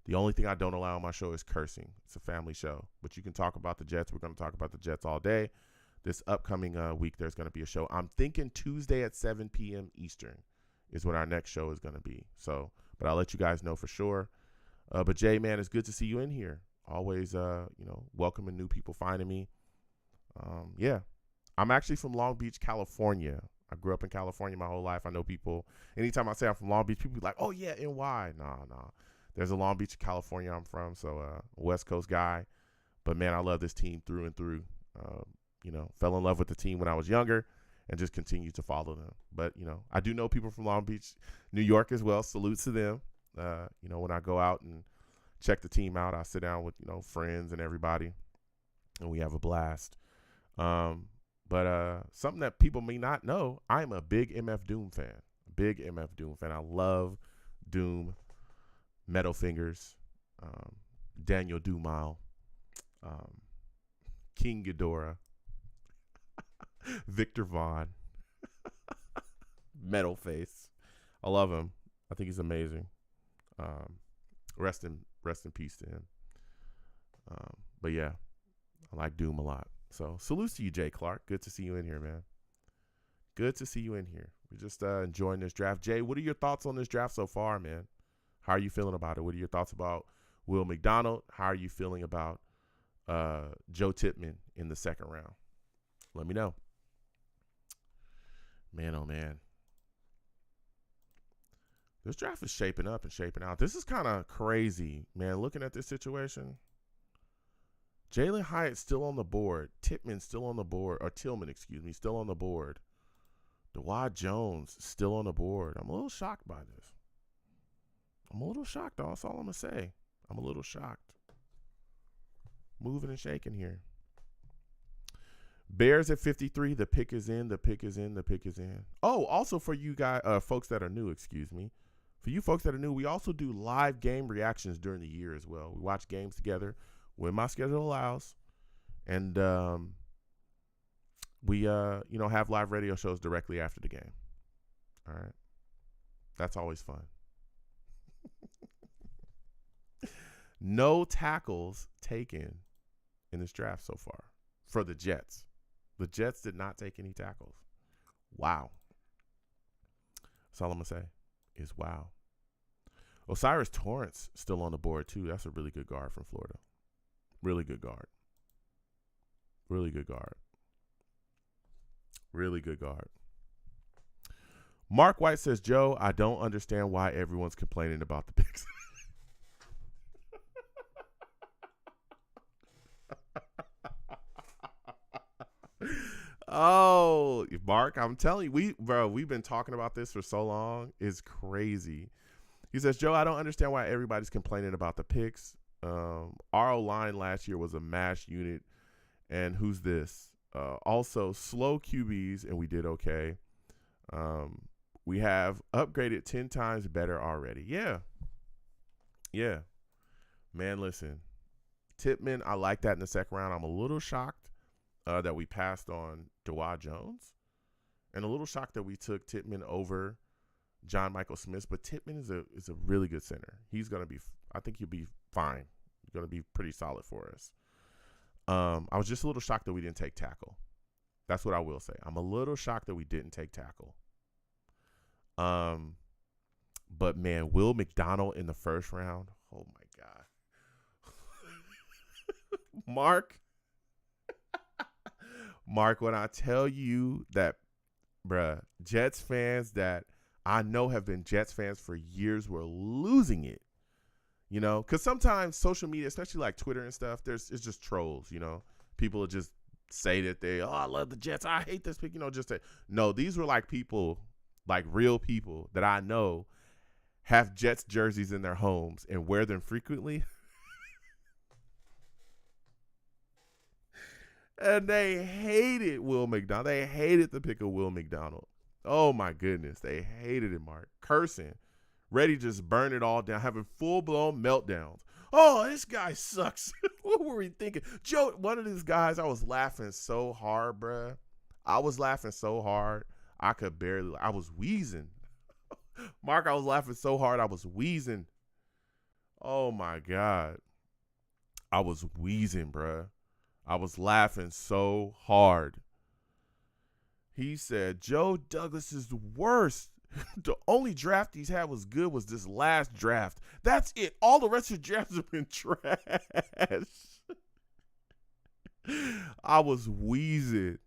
The only thing I don't allow on my show is cursing. It's a family show. But you can talk about the Jets. We're going to talk about the Jets all day. This upcoming week, there's going to be a show. I'm thinking Tuesday at 7 p.m. Eastern is what our next show is going to be. So, but I'll let you guys know for sure. But Jay, man, it's good to see you in here. Always, welcoming new people, finding me. Yeah. I'm actually from Long Beach, California. I grew up in California my whole life. I know people, anytime I say I'm from Long Beach, people be like, oh, yeah, NY. Nah. There's a Long Beach, California I'm from, so West Coast guy. But, man, I love this team through and through. Fell in love with the team when I was younger and just continue to follow them. But, I do know people from Long Beach, New York as well. Salutes to them. When I go out and check the team out, I sit down with, friends and everybody, and we have a blast. But something that people may not know, I'm a big MF Doom fan. I love Doom, Metal Fingers, Daniel Dumile, King Ghidorah, Victor Vaughn, Metal Face. I love him. I think he's amazing. Rest in peace to him. But yeah, I like Doom a lot. So salute to you, Jay Clark. Good to see you in here, man. Good to see you in here. We're just enjoying this draft. Jay, what are your thoughts on this draft so far, man? How are you feeling about it? What are your thoughts about Will McDonald? How are you feeling about Joe Tippmann in the second round? Let me know. Man, oh, man. This draft is shaping up and shaping out. This is kind of crazy, man, looking at this situation. Jalen Hyatt still on the board. Tippmann still on the board. Or Tillman, still on the board. Dawand Jones still on the board. I'm a little shocked by this. That's all I'm going to say. I'm a little shocked. Moving and shaking here. Bears at 53. The pick is in. Oh, also for you guys, folks that are new, For you folks that are new, we also do live game reactions during the year as well. We watch games together when my schedule allows. And we have live radio shows directly after the game. All right. That's always fun. No tackles taken in this draft so far for the Jets. The Jets did not take any tackles. Wow. That's all I'm going to say is wow. Osiris Torrance still on the board, too. That's a really good guard from Florida. Really good guard. Mark White says, Joe, I don't understand why everyone's complaining about the picks. Oh, Mark, I'm telling you, we've been talking about this for so long. It's crazy. He says, Joe, I don't understand why everybody's complaining about the picks. Our line last year was a mash unit. And who's this? Also, slow QBs, and we did okay. We have upgraded 10 times better already. Yeah. Man, listen. Tippmann, I like that in the second round. I'm a little shocked that we passed on Dawand Jones. And a little shocked that we took Tippmann over John Michael Smith. But Tippmann is a really good center. He's going to be – I think he'll be fine. He's going to be pretty solid for us. I was just a little shocked that we didn't take tackle. That's what I will say. I'm a little shocked that we didn't take tackle. But, man, Will McDonald in the first round. Oh, my God. Mark, when I tell you that, Jets fans that I know have been Jets fans for years were losing it. Because sometimes social media, especially like Twitter and stuff, it's just trolls, People will just say that I love the Jets. I hate this pick, no, these were like people, like real people that I know have Jets jerseys in their homes and wear them frequently. And they hated Will McDonald. They hated the pick of Will McDonald. Oh, my goodness. They hated it, Mark. Cursing. Ready to just burn it all down. Having full-blown meltdowns. Oh, this guy sucks. What were we thinking? Joe, one of these guys, I was laughing so hard, bruh. I was laughing so hard, I could barely. I was wheezing. Mark, I was laughing so hard, I was wheezing. Oh my God. I was wheezing, bruh. I was laughing so hard. He said, Joe Douglas is the worst. The only draft he's had was good was this last draft. That's it. All the rest of the drafts have been trash. I was wheezing.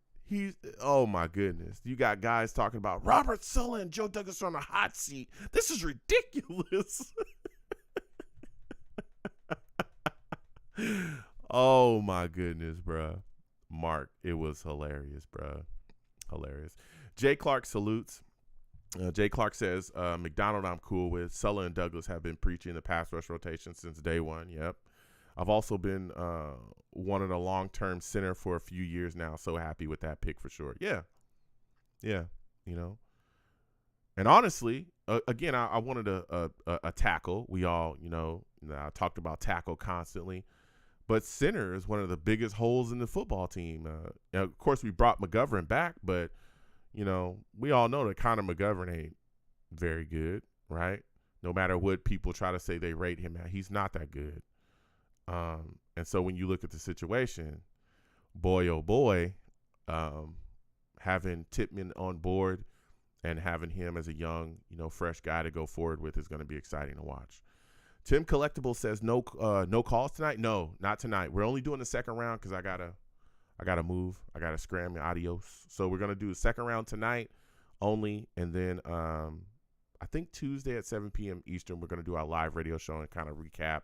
Oh my goodness. You got guys talking about Robert Saleh and Joe Douglas on the hot seat. This is ridiculous. Oh my goodness, bruh. Mark, it was hilarious, bruh. Hilarious. Jay Clark salutes. Jay Clark says, McDonald I'm cool with. Saleh and Douglas have been preaching the pass rush rotation since day one. Yep. I've also been wanting a long-term center for a few years now. So happy with that pick for sure. Yeah. Yeah. You know. And honestly, again, I wanted a tackle. We all, I talked about tackle constantly. But center is one of the biggest holes in the football team. Of course, we brought McGovern back, but, we all know that Connor McGovern ain't very good, right? No matter what people try to say they rate him at, he's not that good. And so when you look at the situation, boy, oh boy, having Tippmann on board and having him as a young, fresh guy to go forward with is going to be exciting to watch. Tim Collectible says no calls tonight. No, not tonight. We're only doing the second round because I gotta move. I gotta scram. Adios. So we're gonna do the second round tonight only, and then I think Tuesday at 7 p.m. Eastern we're gonna do our live radio show and kind of recap.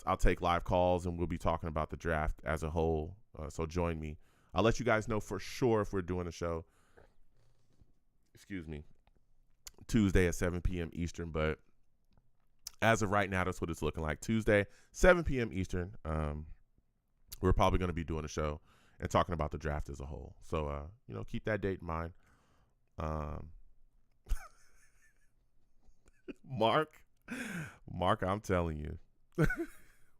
I'll take live calls and we'll be talking about the draft as a whole. So join me. I'll let you guys know for sure if we're doing a show. Excuse me. Tuesday at 7 p.m. Eastern, but as of right now, that's what it's looking like. Tuesday, 7 p.m. Eastern. We're probably going to be doing a show and talking about the draft as a whole. So, keep that date in mind. Mark, I'm telling you.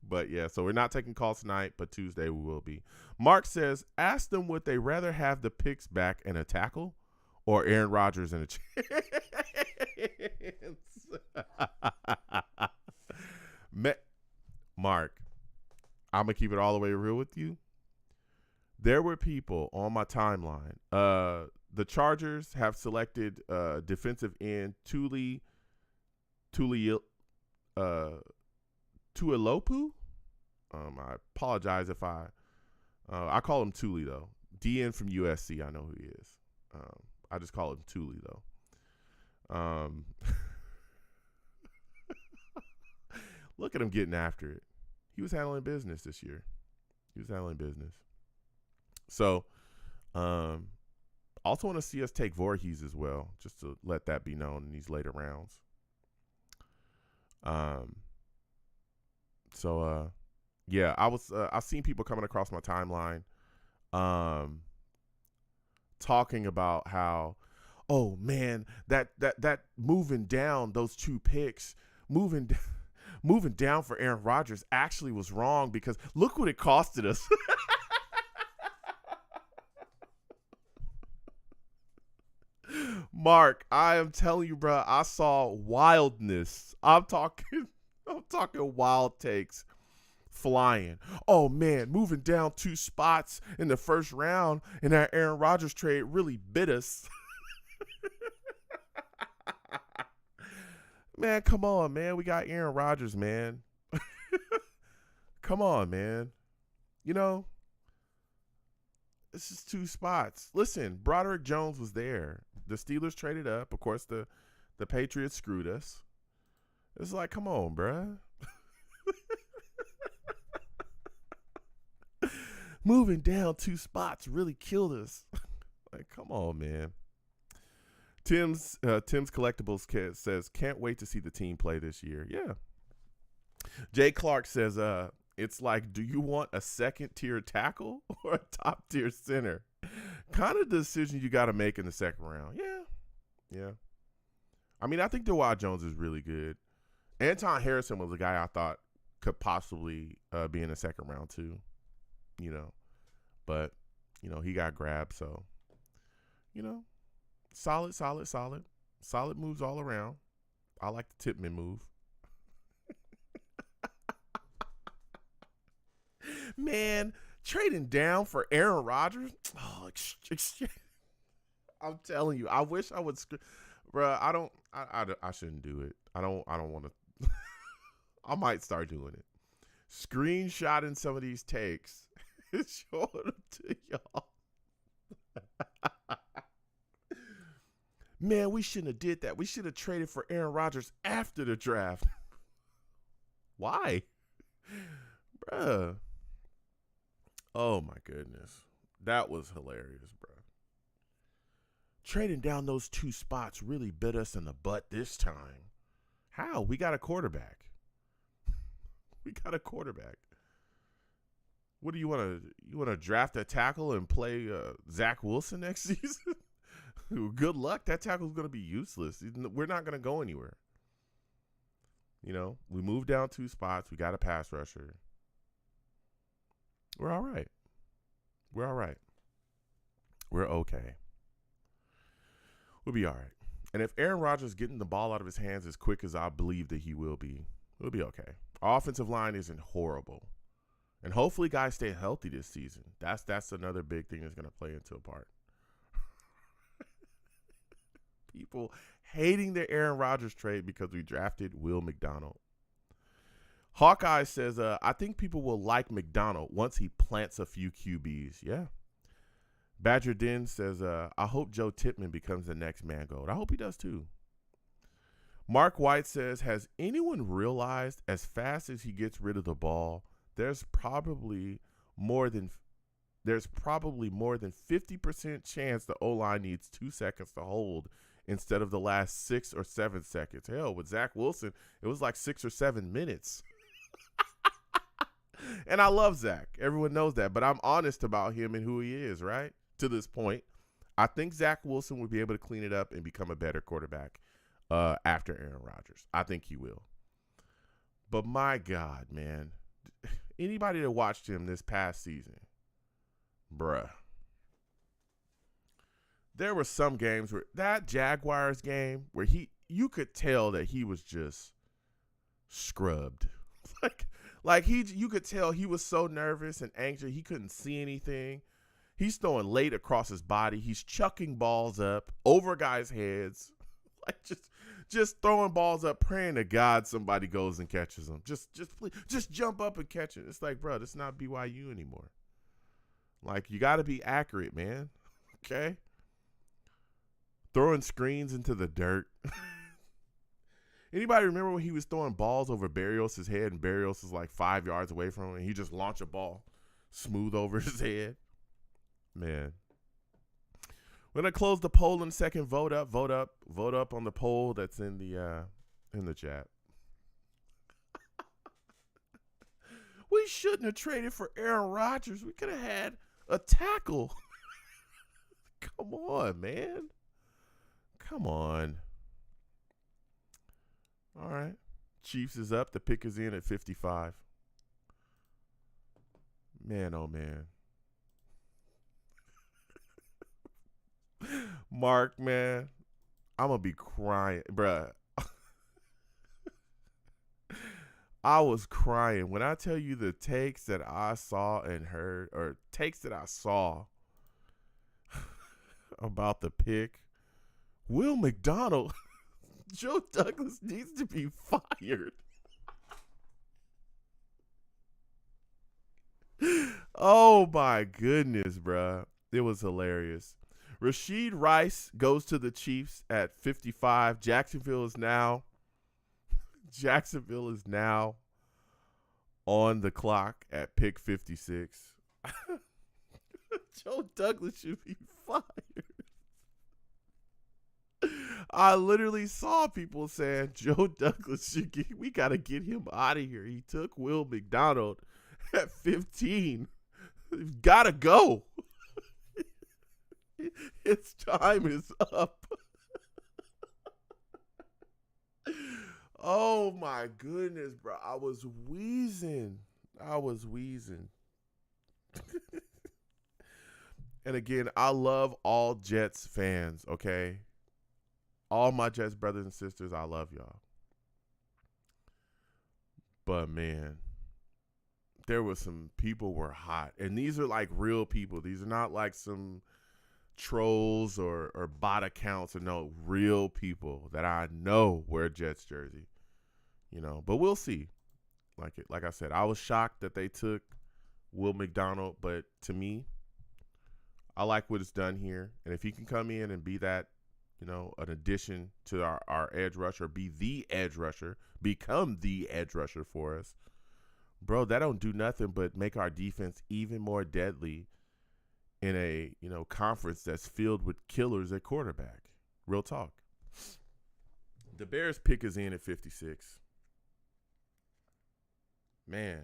But, yeah, so we're not taking calls tonight, but Tuesday we will be. Mark says, ask them would they rather have the picks back and a tackle or Aaron Rodgers in a chance? Mark, I'm going to keep it all the way real with you. There were people on my timeline. The Chargers have selected defensive end Tuilopu. I apologize if I call him Tuli, though. DN from USC, I know who he is. I just call him Tuli, though. Look at him getting after it. He was handling business this year. So, also want to see us take Voorhees as well, just to let that be known in these later rounds. Yeah, I've seen people coming across my timeline, talking about how, oh man, that moving down those two picks, moving down for Aaron Rodgers actually was wrong because look what it costed us. Mark, I am telling you, bro, I saw wildness. I'm talking wild takes flying. Oh man, moving down 2 spots in the first round in that Aaron Rodgers trade really bit us. Man, come on, man. We got Aaron Rodgers, man. Come on, man. It's just 2 spots. Listen, Broderick Jones was there. The Steelers traded up. Of course, the Patriots screwed us. It's like, come on, bruh. Moving down 2 spots really killed us. Like, come on, man. Tim's Collectibles says, can't wait to see the team play this year. Yeah. Jay Clark says, it's like, do you want a second-tier tackle or a top-tier center? Kind of the decision you got to make in the second round. Yeah. I mean, I think Dewey Jones is really good. Anton Harrison was a guy I thought could possibly be in the second round too. But He got grabbed. So, you know, solid moves all around. I like the Tippmann move. Man, trading down for Aaron Rodgers. Oh, I'm telling you, I wish I would. Bruh, I don't. I shouldn't do it. I don't want to. I might start doing it. Screenshotting some of these takes, showing them to y'all. Man, we shouldn't have did that. We should have traded for Aaron Rodgers after the draft. Why? Bruh. Oh my goodness. That was hilarious, bro. Trading down those 2 spots really bit us in the butt this time. How? We got a quarterback. We got a quarterback. What do you want to? You want to draft a tackle and play Zach Wilson next season? Good luck. That tackle's going to be useless. We're not going to go anywhere. We moved down 2 spots. We got a pass rusher. We're all right. We're all right. We're okay. We'll be all right. And if Aaron Rodgers getting the ball out of his hands as quick as I believe that he will be, we'll be okay. Our offensive line isn't horrible. And hopefully guys stay healthy this season. That's another big thing that's going to play into a part. People hating the Aaron Rodgers trade because we drafted Will McDonald. Hawkeye says, I think people will like McDonald once he plants a few QBs. Yeah. Badger Den says, I hope Joe Tippmann becomes the next Mangold. I hope he does too. Mark White says, has anyone realized as fast as he gets rid of the ball, there's probably more than 50% chance the O-line needs 2 seconds to hold instead of the last 6 or 7 seconds. Hell, with Zach Wilson, it was like 6 or 7 minutes. And I love Zach. Everyone knows that. But I'm honest about him and who he is, right? To this point. I think Zach Wilson would be able to clean it up and become a better quarterback after Aaron Rodgers. I think he will. But my God, man. Anybody that watched him this past season, bruh. There were some games where that Jaguars game where you could tell that he was just scrubbed. You could tell he was so nervous and anxious. He couldn't see anything. He's throwing late across his body. He's chucking balls up over guys' heads. Just throwing balls up, praying to God somebody goes and catches them. Just jump up and catch it. It's like, bro, this is not BYU anymore. You got to be accurate, man. Okay? Throwing screens into the dirt. Anybody remember when he was throwing balls over Berrios' head and Berrios is 5 yards away from him and he just launched a ball smooth over his head? Man. We're going to close the poll in a second. Vote up on the poll that's in the chat. We shouldn't have traded for Aaron Rodgers. We could have had a tackle. Come on, man. Come on. All right. Chiefs is up. The pick is in at 55. Man, oh, man. Mark, man. I'm going to be crying. Bruh. I was crying. When I tell you the takes that I saw and heard, or takes that I saw about the pick, Will McDonald, Joe Douglas needs to be fired. Oh, my goodness, bruh. It was hilarious. Rashid Rice goes to the Chiefs at 55. Jacksonville is now on the clock at pick 56. Joe Douglas should be fired. I literally saw people saying Joe Douglas we got to get him out of here. He took Will McDonald at 15. Got to go. Its time is up. Oh my goodness, bro. I was wheezing. And again, I love all Jets fans, okay? All my Jets brothers and sisters, I love y'all. But man, there was some people were hot. And these are like real people. These are not like some trolls or bot accounts, or no, real people that I know wear Jets jersey. But we'll see. Like I said, I was shocked that they took Will McDonald, but to me, I like what it's done here. And if he can come in and be that, an addition to our edge rusher, be the edge rusher, become the edge rusher for us, bro, that don't do nothing but make our defense even more deadly in a, conference that's filled with killers at quarterback. Real talk. The Bears pick is in at 56. Man.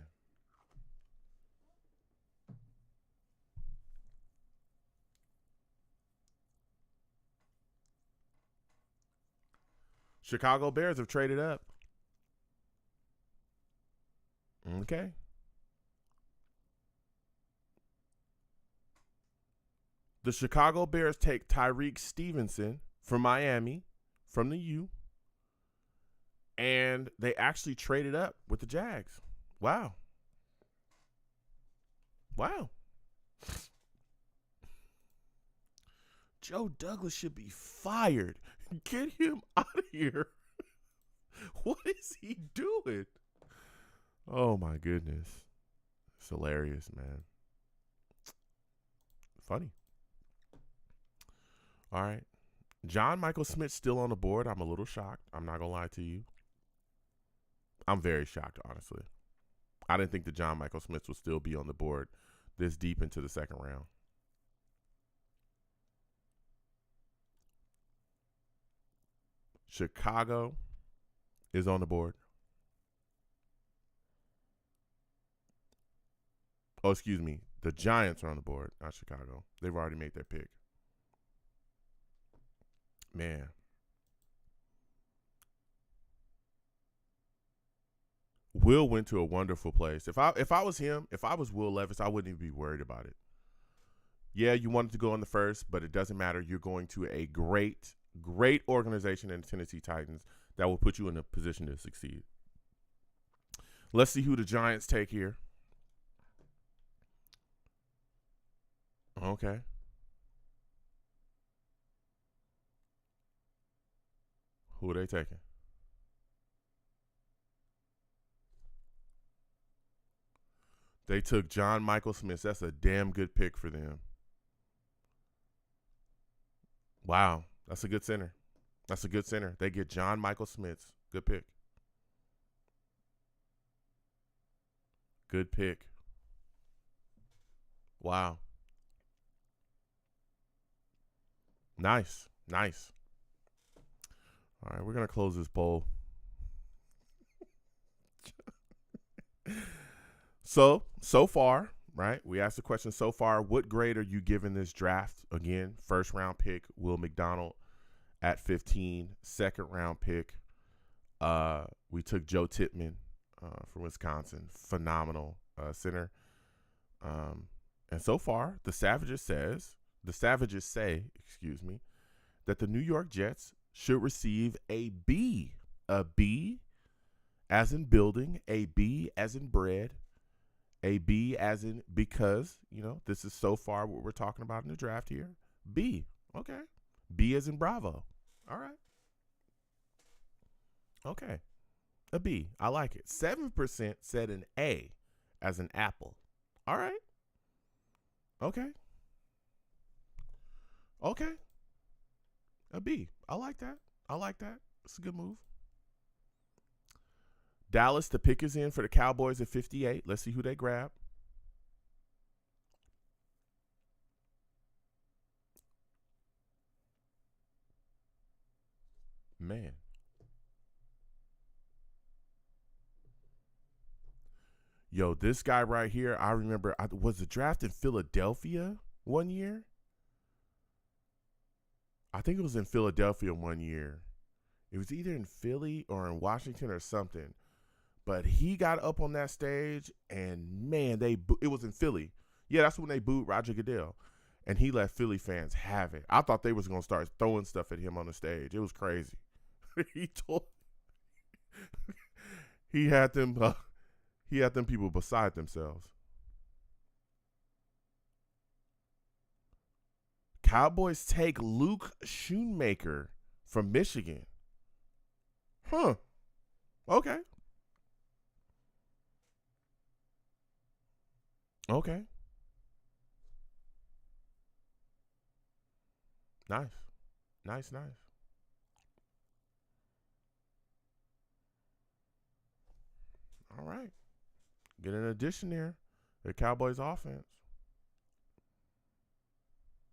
Chicago Bears have traded up. Okay. The Chicago Bears take Tyreek Stevenson from Miami, from the U, and they actually traded up with the Jags. Wow. Joe Douglas should be fired. Get him out of here. What is he doing? Oh, my goodness. It's hilarious, man. Funny. All right. John Michael Smith still on the board. I'm a little shocked. I'm not going to lie to you. I'm very shocked, honestly. I didn't think that John Michael Smith would still be on the board this deep into the second round. Chicago is on the board. Oh, excuse me. The Giants are on the board, not Chicago. They've already made their pick. Man. Will went to a wonderful place. If I was him, if I was Will Levis, I wouldn't even be worried about it. Yeah, you wanted to go in the first, but it doesn't matter. You're going to a great organization in the Tennessee Titans that will put you in a position to succeed. Let's see who the Giants take here. Okay. Who are they taking? They took John Michael Smith. That's a damn good pick for them. Wow. That's a good center. They get John Michael Smith. Good pick. Good pick. Wow. Nice. All right, we're going to close this poll. So far, right? We asked the question so far, what grade are you giving this draft? Again, first round pick, Will McDonald at 15. Second round pick, we took Joe Tippmann from Wisconsin. Phenomenal center. And so far, the Savages say, that the New York Jets should receive a B. A B as in building, a B as in bread, a B as in because, this is so far what we're talking about in the draft here. B. Okay. B as in Bravo. All right. Okay. A B. I like it. 7% said an A as an apple. All right. Okay. A B. I like that. It's a good move. Dallas, the pick is in for the Cowboys at 58. Let's see who they grab. Man. Yo, this guy right here, I remember, was the draft in Philadelphia one year? I think it was in Philadelphia one year. It was either in Philly or in Washington or something. But he got up on that stage, and man, it was in Philly. Yeah, that's when they booed Roger Goodell. and he let Philly fans have it. I thought they was gonna start throwing stuff at him on the stage. It was crazy. he told he had them people beside themselves. Cowboys take Luke Schoonmaker from Michigan. Huh. Okay. Okay. Nice. Nice. All right. Get an addition there. The Cowboys offense.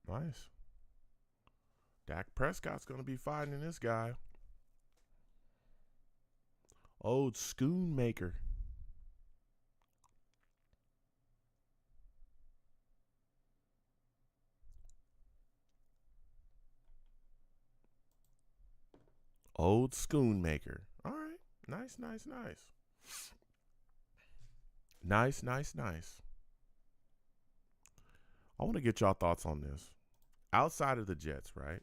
Nice. Dak Prescott's going to be fighting this guy. Old Schoonmaker. Old Schoonmaker. All right. Nice. Nice. I want to get y'all thoughts on this. Outside of the Jets, right?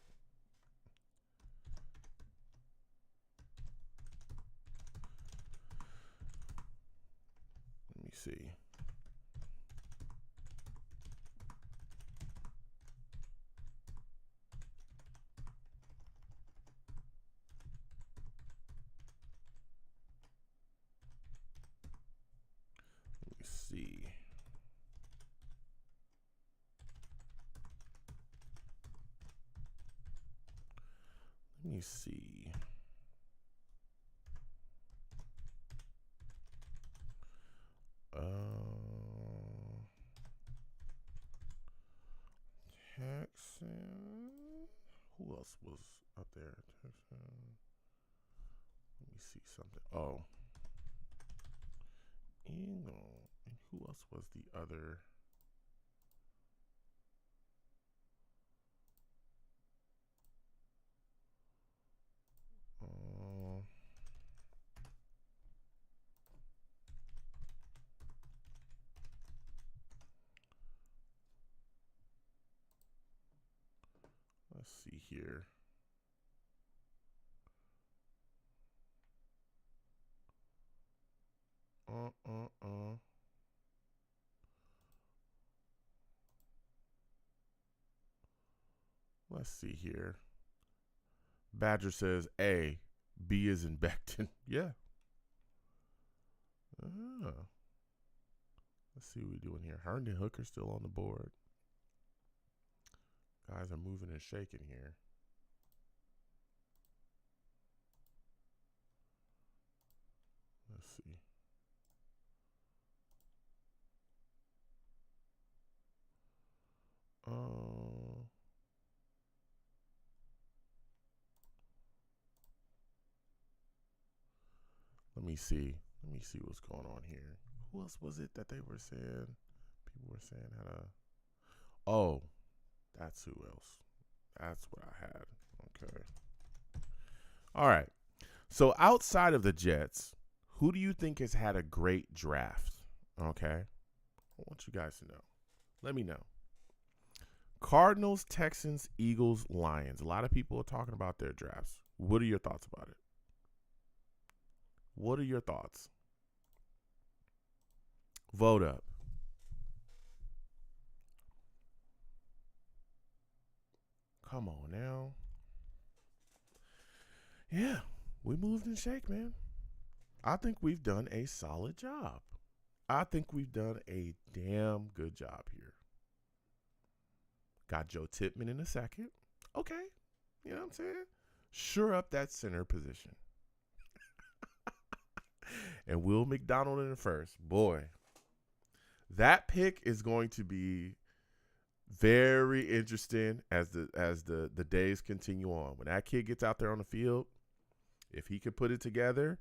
Let me see. Let me see. Texan. Who else was up there? Texan. Let me see something. Oh. Eagle. And who else was the other? Let's see here. Let's see here. Badger says A. B is in Becton. Yeah. Let's see what we're doing here. Herndon Hooker still on the board. Guys are moving and shaking here. Let's see. Let me see. Let me see what's going on here. Who else was it that they were saying? People were saying had a. Oh, that's who else. That's what I had. Okay. All right. So outside of the Jets, who do you think has had a great draft? Okay. I want you guys to know. Let me know. Cardinals, Texans, Eagles, Lions. A lot of people are talking about their drafts. What are your thoughts about it? What are your thoughts? Vote up. Come on now. Yeah, we moved and shake, man. I think we've done a solid job. I think we've done a damn good job here. Got Joe Tippmann in a second. Okay. You know what I'm saying? Sure up that center position. And Will McDonald in the first. Boy, that pick is going to be very interesting as the days continue on. When that kid gets out there on the field, if he can put it together,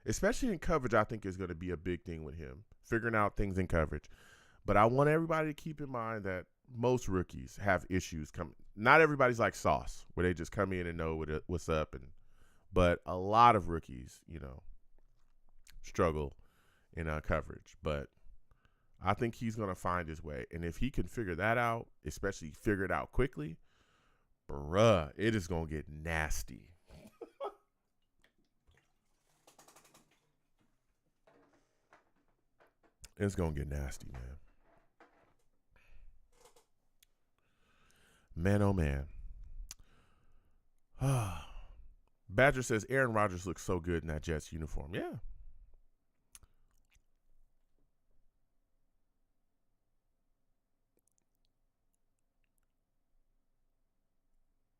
especially in coverage, I think is going to be a big thing with him, figuring out things in coverage. But I want everybody to keep in mind that most rookies have issues. Not everybody's like Sauce, where they just come in and know what's up. But a lot of rookies, struggle in coverage. But I think he's going to find his way. And if he can figure that out, especially figure it out quickly, bruh, it is going to get nasty. It's going to get nasty, man. Man, oh, man. Badger says Aaron Rodgers looks so good in that Jets uniform. Yeah.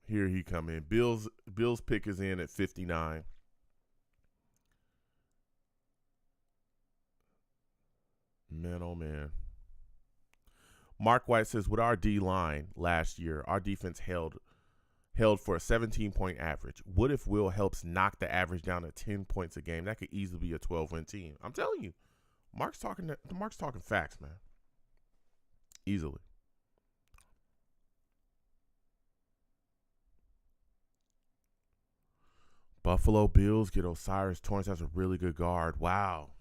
Here he come in. Bill's pick is in at 59. Man, oh man. Mark White says, with our D line last year, our defense held for a 17-point average. What if Will helps knock the average down to 10 points a game? That could easily be a 12-win team. I'm telling you, Mark's talking facts, man. Easily. Buffalo Bills get Osiris Torrance. That's a really good guard. Wow.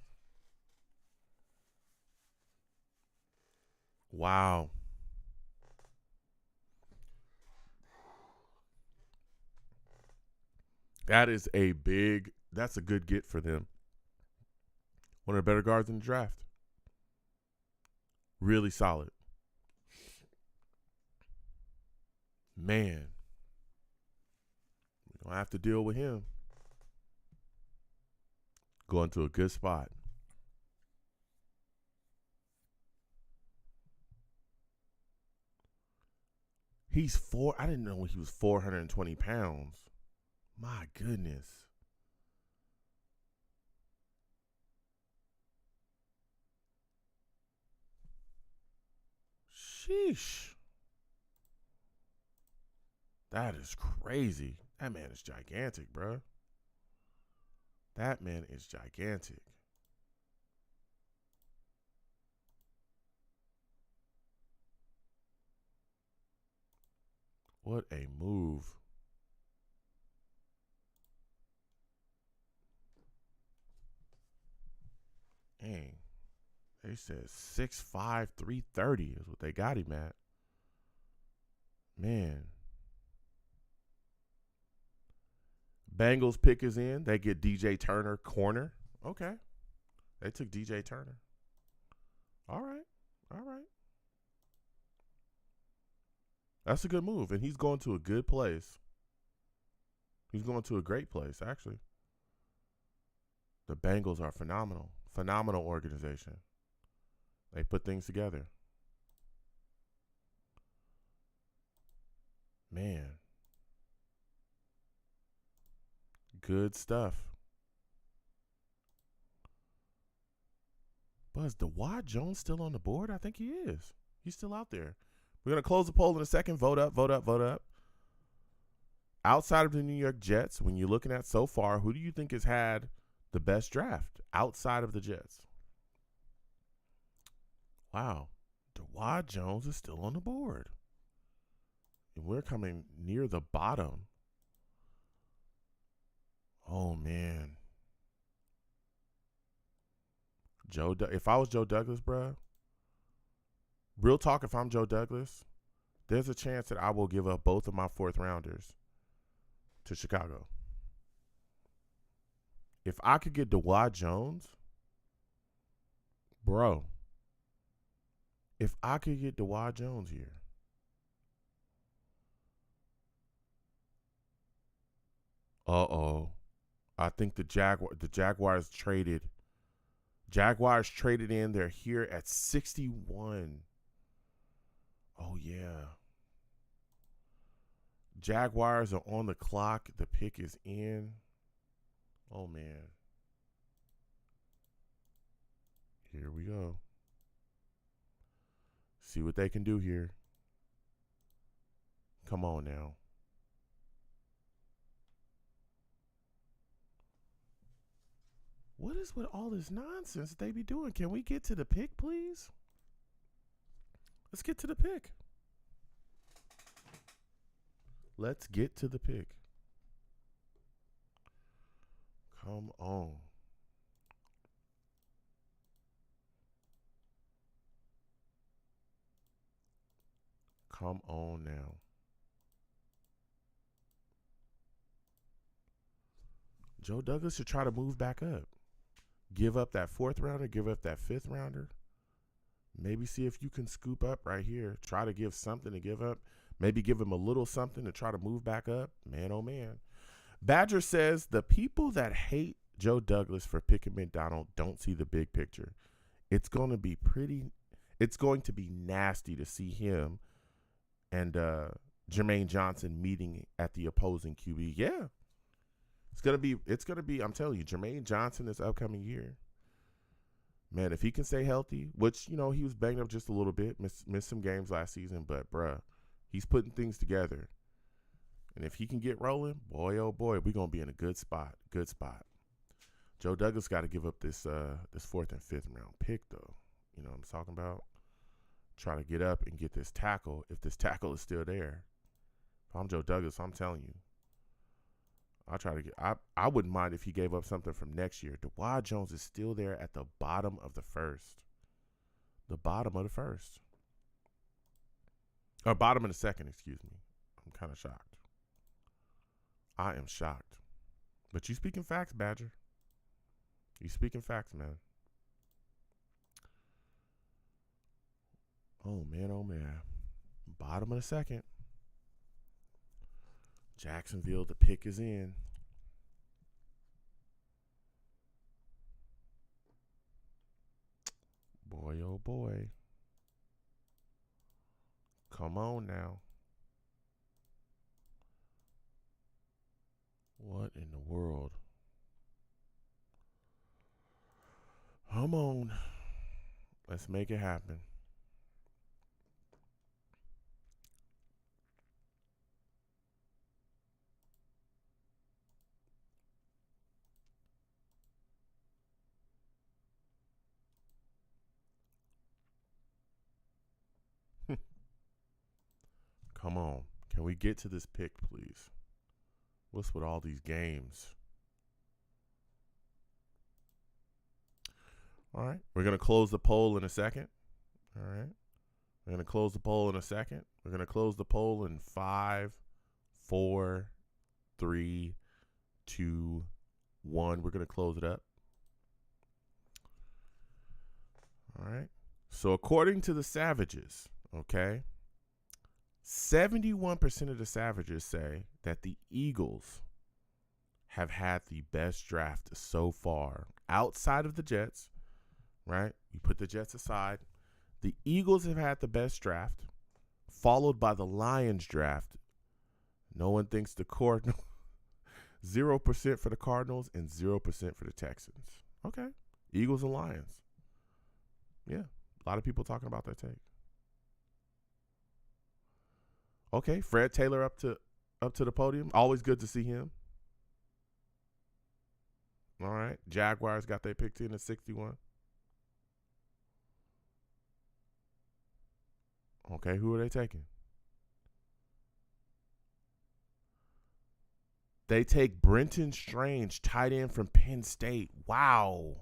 Wow. That's a good get for them. One of the better guards in the draft. Really solid. Man. We don't have to deal with him. Going to a good spot. I didn't know he was 420 pounds. My goodness. Sheesh. That is crazy. That man is gigantic, bro. That man is gigantic. What a move. Dang. They said 6'5", 330 is what they got him at. Man. Bengals pick is in. They get DJ Turner corner. Okay. They took DJ Turner. All right. That's a good move. And he's going to a good place. He's going to a great place, actually. The Bengals are phenomenal. Phenomenal organization. They put things together. Man. Good stuff. But is DeWad Jones still on the board? I think he is. He's still out there. We're going to close the poll in a second. Vote up, vote up, vote up. Outside of the New York Jets, when you're looking at so far, who do you think has had the best draft outside of the Jets? Wow. DeWad Jones is still on the board. And we're coming near the bottom. Oh, man. If I was Joe Douglas, bro, real talk, if I'm Joe Douglas, there's a chance that I will give up both of my fourth rounders to Chicago. If I could get DeWad Jones, bro, if I could get DeWad Jones here, I think the Jaguars traded in. They're here at 61. Oh, yeah. Jaguars are on the clock. The pick is in. Oh, man. Here we go. See what they can do here. Come on now. What is with all this nonsense they be doing? Can we get to the pick, please? Let's get to the pick. Let's get to the pick. Come on. Come on now. Joe Douglas should try to move back up. Give up that 4th rounder, give up that 5th rounder. Maybe see if you can scoop up right here. Try to give something to give up. Maybe give him a little something to try to move back up. Man, oh man. Badger says the people that hate Joe Douglas for picking McDonald don't see the big picture. It's going to be nasty to see him and Jermaine Johnson meeting at the opposing QB. Yeah. It's going to be, I'm telling you, Jermaine Johnson this upcoming year. Man, if he can stay healthy, which, he was banged up just a little bit, missed some games last season, but, bruh, he's putting things together. And if he can get rolling, boy, oh, boy, we're going to be in a good spot. Good spot. Joe Douglas got to give up this 4th and 5th round pick, though. You know what I'm talking about? Try to get up and get this tackle if this tackle is still there. If I'm Joe Douglas, I'm telling you. I wouldn't mind if he gave up something from next year. Dawand Jones is still there at the bottom of the 1st. The bottom of the 1st. Or bottom of the 2nd, excuse me. I'm kind of shocked. I am shocked. But you speaking facts, Badger. You speaking facts, man. Oh, man, oh, man. Bottom of the 2nd. Jacksonville, the pick is in. Boy, oh boy. Come on now. What in the world? Come on. Let's make it happen. Come on. Can we get to this pick, please? What's with all these games? All right. We're going to close the poll in a second. All right. We're going to close the poll in a second. We're going to close the poll in 5, 4, 3, 2, 1. We're going to close it up. All right. So according to the Savages, okay, 71% of the Savages say that the Eagles have had the best draft so far outside of the Jets, right? You put the Jets aside. The Eagles have had the best draft, followed by the Lions draft. No one thinks the Cardinals. 0% for the Cardinals and 0% for the Texans. Okay. Eagles and Lions. Yeah. A lot of people talking about that take. Okay, Fred Taylor up to the podium. Always good to see him. All right. Jaguars got their pick 10 at 61. Okay, who are they taking? They take Brenton Strange, tight end from Penn State. Wow.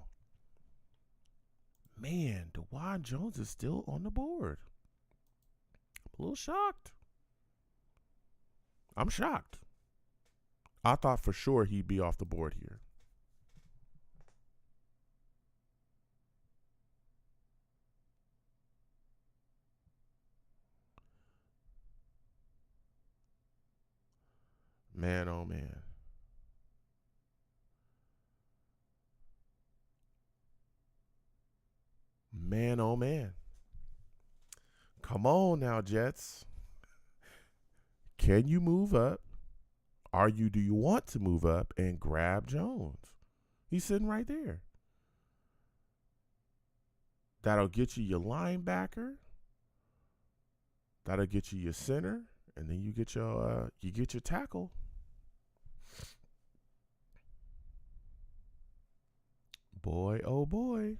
Man, Dawand Jones is still on the board. I'm a little shocked. I'm shocked. I thought for sure he'd be off the board here. Man, oh man. Man, oh man. Come on now, Jets. Can you move up? Do you want to move up and grab Jones? He's sitting right there. That'll get you your linebacker. That'll get you your center, and then you get your tackle. Boy, oh boy.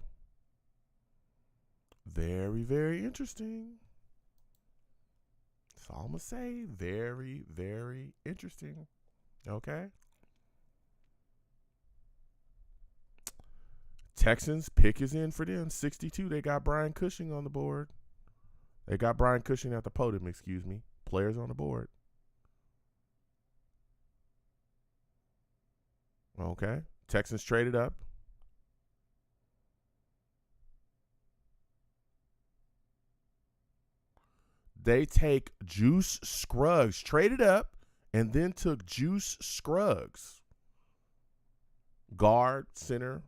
Very, very interesting. That's all I'm going to say. Very, very interesting. Okay. Texans pick is in for them. 62. They got Brian Cushing on the board. They got Brian Cushing at the podium, excuse me. Players on the board. Okay. Texans traded up. They take Juice Scruggs, traded up, and then took Juice Scruggs, guard, center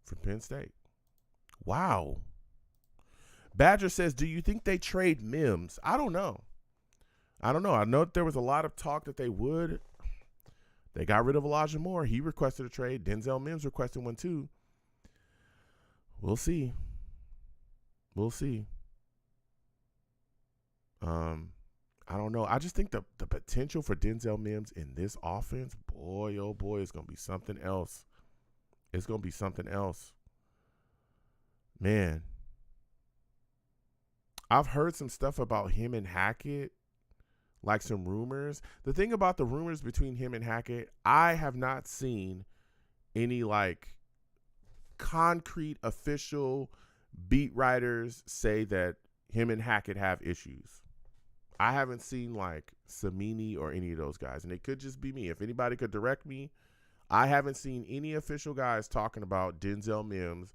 from Penn State. Wow. Badger says, do you think they trade Mims? I don't know. I know that there was a lot of talk that they would. They got rid of Elijah Moore. He requested a trade. Denzel Mims requested one too. We'll see. I don't know. I just think the potential for Denzel Mims in this offense, boy, oh boy, is going to be something else. It's going to be something else. Man. I've heard some stuff about him and Hackett, like some rumors. The thing about the rumors between him and Hackett, I have not seen any like concrete official beat writers say that him and Hackett have issues. I haven't seen like Samini or any of those guys, and it could just be me. If anybody could direct me, I haven't seen any official guys talking about Denzel Mims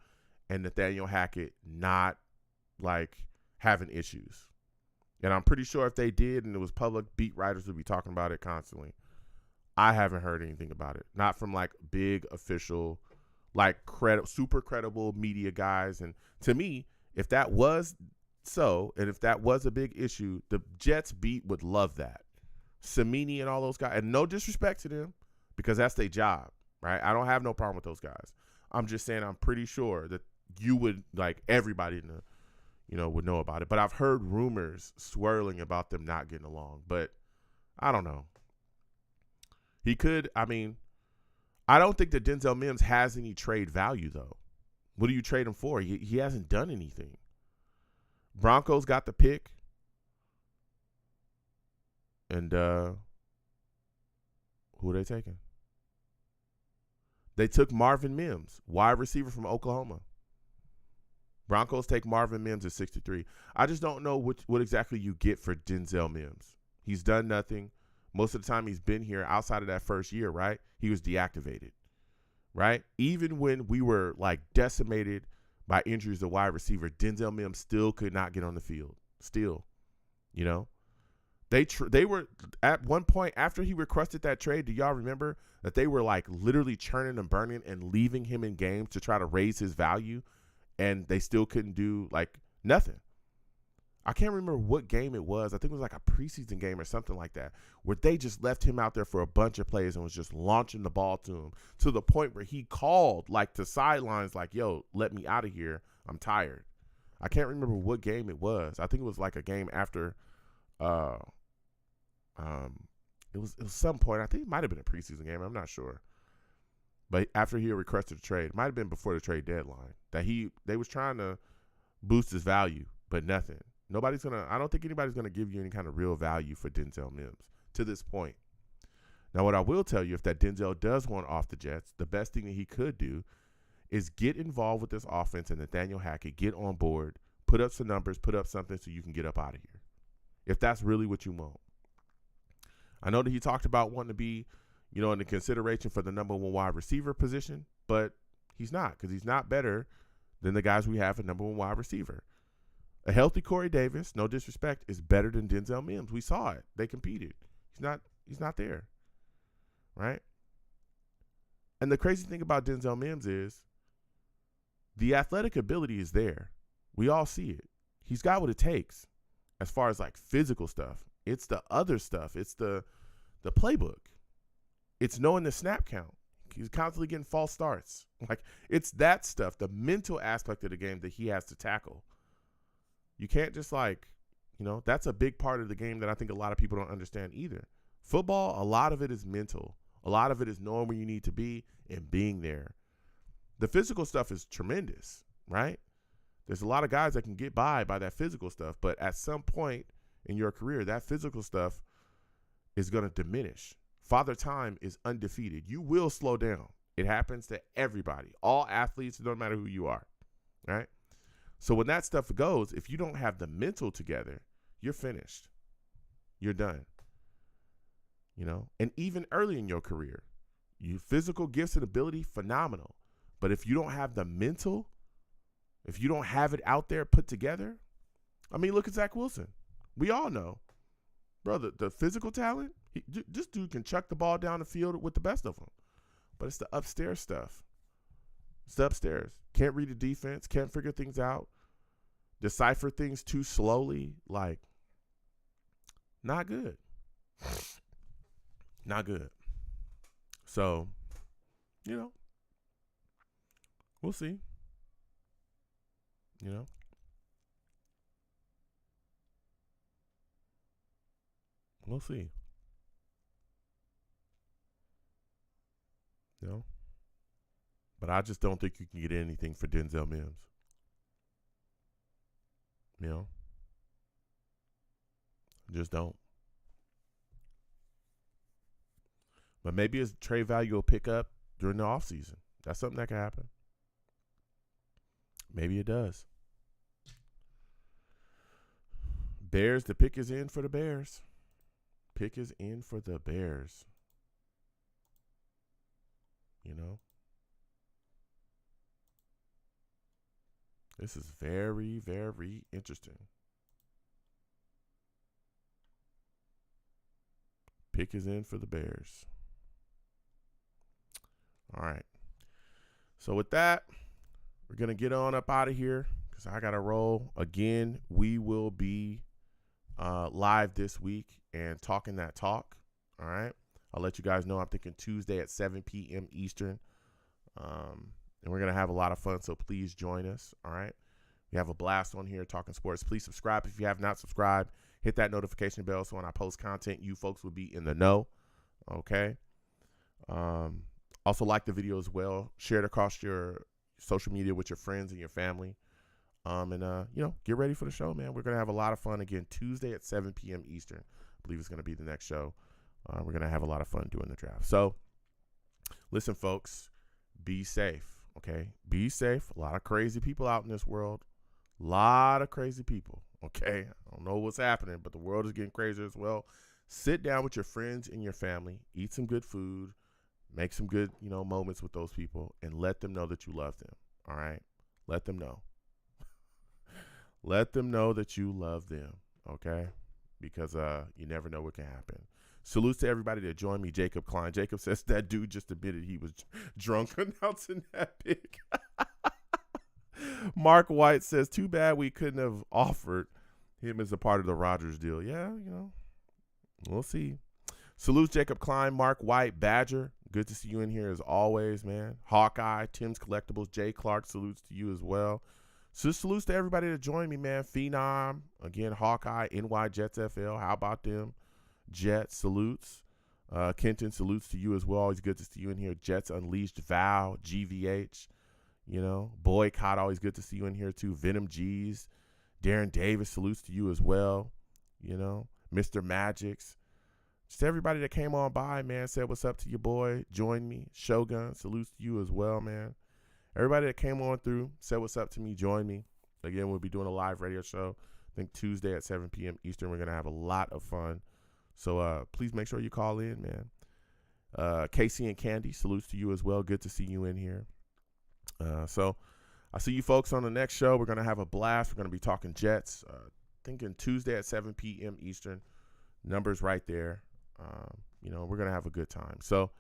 and Nathaniel Hackett not like having issues. And I'm pretty sure if they did and it was public, beat writers would be talking about it constantly. I haven't heard anything about it. Not from like big official, like super credible media guys. And to me, if that was so, and if that was a big issue, the Jets beat would love that. Samini and all those guys, and no disrespect to them because that's their job, right? I don't have no problem with those guys. I'm just saying I'm pretty sure that you would, like everybody in the, would know about it. But I've heard rumors swirling about them not getting along. But I don't know. He could, I don't think that Denzel Mims has any trade value, though. What do you trade him for? He hasn't done anything. Broncos got the pick. And who are they taking? They took Marvin Mims, wide receiver from Oklahoma. Broncos take Marvin Mims at 63. I just don't know what exactly you get for Denzel Mims. He's done nothing. Most of the time he's been here outside of that first year, right? He was deactivated, right? Even when we were like decimated by injuries to wide receiver, Denzel Mims still could not get on the field. Still, They were at one point after he requested that trade. Do y'all remember that they were like literally churning and burning and leaving him in games to try to raise his value? And they still couldn't do like nothing. I can't remember what game it was. I think it was like a preseason game or something like that, where they just left him out there for a bunch of plays and was just launching the ball to him to the point where he called like to sidelines like, yo, let me out of here. I'm tired. I can't remember what game it was. I think it was like a game after it was some point. I think it might have been a preseason game. I'm not sure. But after he had requested a trade, it might have been before the trade deadline, that they was trying to boost his value, but nothing. I don't think anybody's going to give you any kind of real value for Denzel Mims to this point. Now, what I will tell you, if that Denzel does want off the Jets, the best thing that he could do is get involved with this offense and Nathaniel Hackett, get on board, put up some numbers, put up something so you can get up out of here. If that's really what you want. I know that he talked about wanting to be, in the consideration for the number one wide receiver position, but he's not, because he's not better than the guys we have at number one wide receiver. A healthy Corey Davis, no disrespect, is better than Denzel Mims. We saw it. They competed. He's not there. Right? And the crazy thing about Denzel Mims is the athletic ability is there. We all see it. He's got what it takes as far as like physical stuff. It's the other stuff. It's the playbook. It's knowing the snap count. He's constantly getting false starts. Like, it's that stuff, the mental aspect of the game that he has to tackle. You can't just that's a big part of the game that I think a lot of people don't understand either. Football, a lot of it is mental. A lot of it is knowing where you need to be and being there. The physical stuff is tremendous, right? There's a lot of guys that can get by that physical stuff, but at some point in your career, that physical stuff is going to diminish. Father Time is undefeated. You will slow down. It happens to everybody, all athletes. It doesn't matter who you are, right? So when that stuff goes, if you don't have the mental together, you're finished. You're done. You know, and even early in your career, you physical gifts and ability, phenomenal. But if you don't have the mental, if you don't have it out there put together, I mean, look at Zach Wilson. We all know, brother, the physical talent, this dude can chuck the ball down the field with the best of them. But it's the upstairs stuff. It's the upstairs. Can't read the defense, can't figure things out, decipher things too slowly. Like, not good. Not good. So, you know, we'll see. You know. We'll see. You know. But I just don't think you can get anything for Denzel Mims. You know. Just don't. But maybe his trade value will pick up during the offseason. That's something that can happen. Maybe it does. Bears, the pick is in for the Bears. Pick is in for the Bears. You know? This is very, very interesting. Pick is in for the Bears. All right. So with that, we're going to get on up out of here because I got to roll. Again, we will be live this week and talking that talk. All right. I'll let you guys know. I'm thinking Tuesday at 7 p.m. Eastern. And we're going to have a lot of fun, so please join us. All right. We have a blast on here talking sports. Please subscribe if you have not subscribed. Hit that notification bell so when I post content, you folks will be in the know. Okay. Also like the video as well. Share it across your social media with your friends and your family. And you know, get ready for the show, man. We're going to have a lot of fun again Tuesday at 7 p.m. Eastern. I believe it's going to be the next show. We're going to have a lot of fun doing the draft. So listen, folks, be safe. Okay. Be safe. A lot of crazy people out in this world. A lot of crazy people. Okay. I don't know what's happening, but the world is getting crazier as well. Sit down with your friends and your family. Eat some good food. Make some good, you know, moments with those people and let them know that you love them. All right. Let them know. Let them know that you love them. Okay. Because you never know what can happen. Salutes to everybody that joined me. Jacob Klein. Jacob says that dude just admitted he was drunk announcing that pick. Mark White says, too bad we couldn't have offered him as a part of the Rodgers deal. Yeah, you know, we'll see. Salutes Jacob Klein, Mark White, Badger. Good to see you in here as always, man. Hawkeye, Tim's Collectibles, Jay Clark, salutes to you as well. So salutes to everybody that joined me, man. Phenom, again, Hawkeye, NY Jets FL. How about them? Jets, salutes. Kenton, salutes to you as well. Always good to see you in here. Jets Unleashed, Val, GVH, you know. Boycott, always good to see you in here too. Venom G's. Darren Davis, salutes to you as well. You know. Mr. Magics. Just everybody that came on by, man, said what's up to your boy. Join me. Shogun, salutes to you as well, man. Everybody that came on through, said what's up to me, join me. Again, we'll be doing a live radio show. I think Tuesday at 7 p.m. Eastern. We're going to have a lot of fun. So please make sure you call in, man. Casey and Candy, salutes to you as well. Good to see you in here. So I'll see you folks on the next show. We're going to have a blast. We're going to be talking Jets. Thinking Tuesday at 7 p.m. Eastern. Numbers right there. You know, we're going to have a good time. So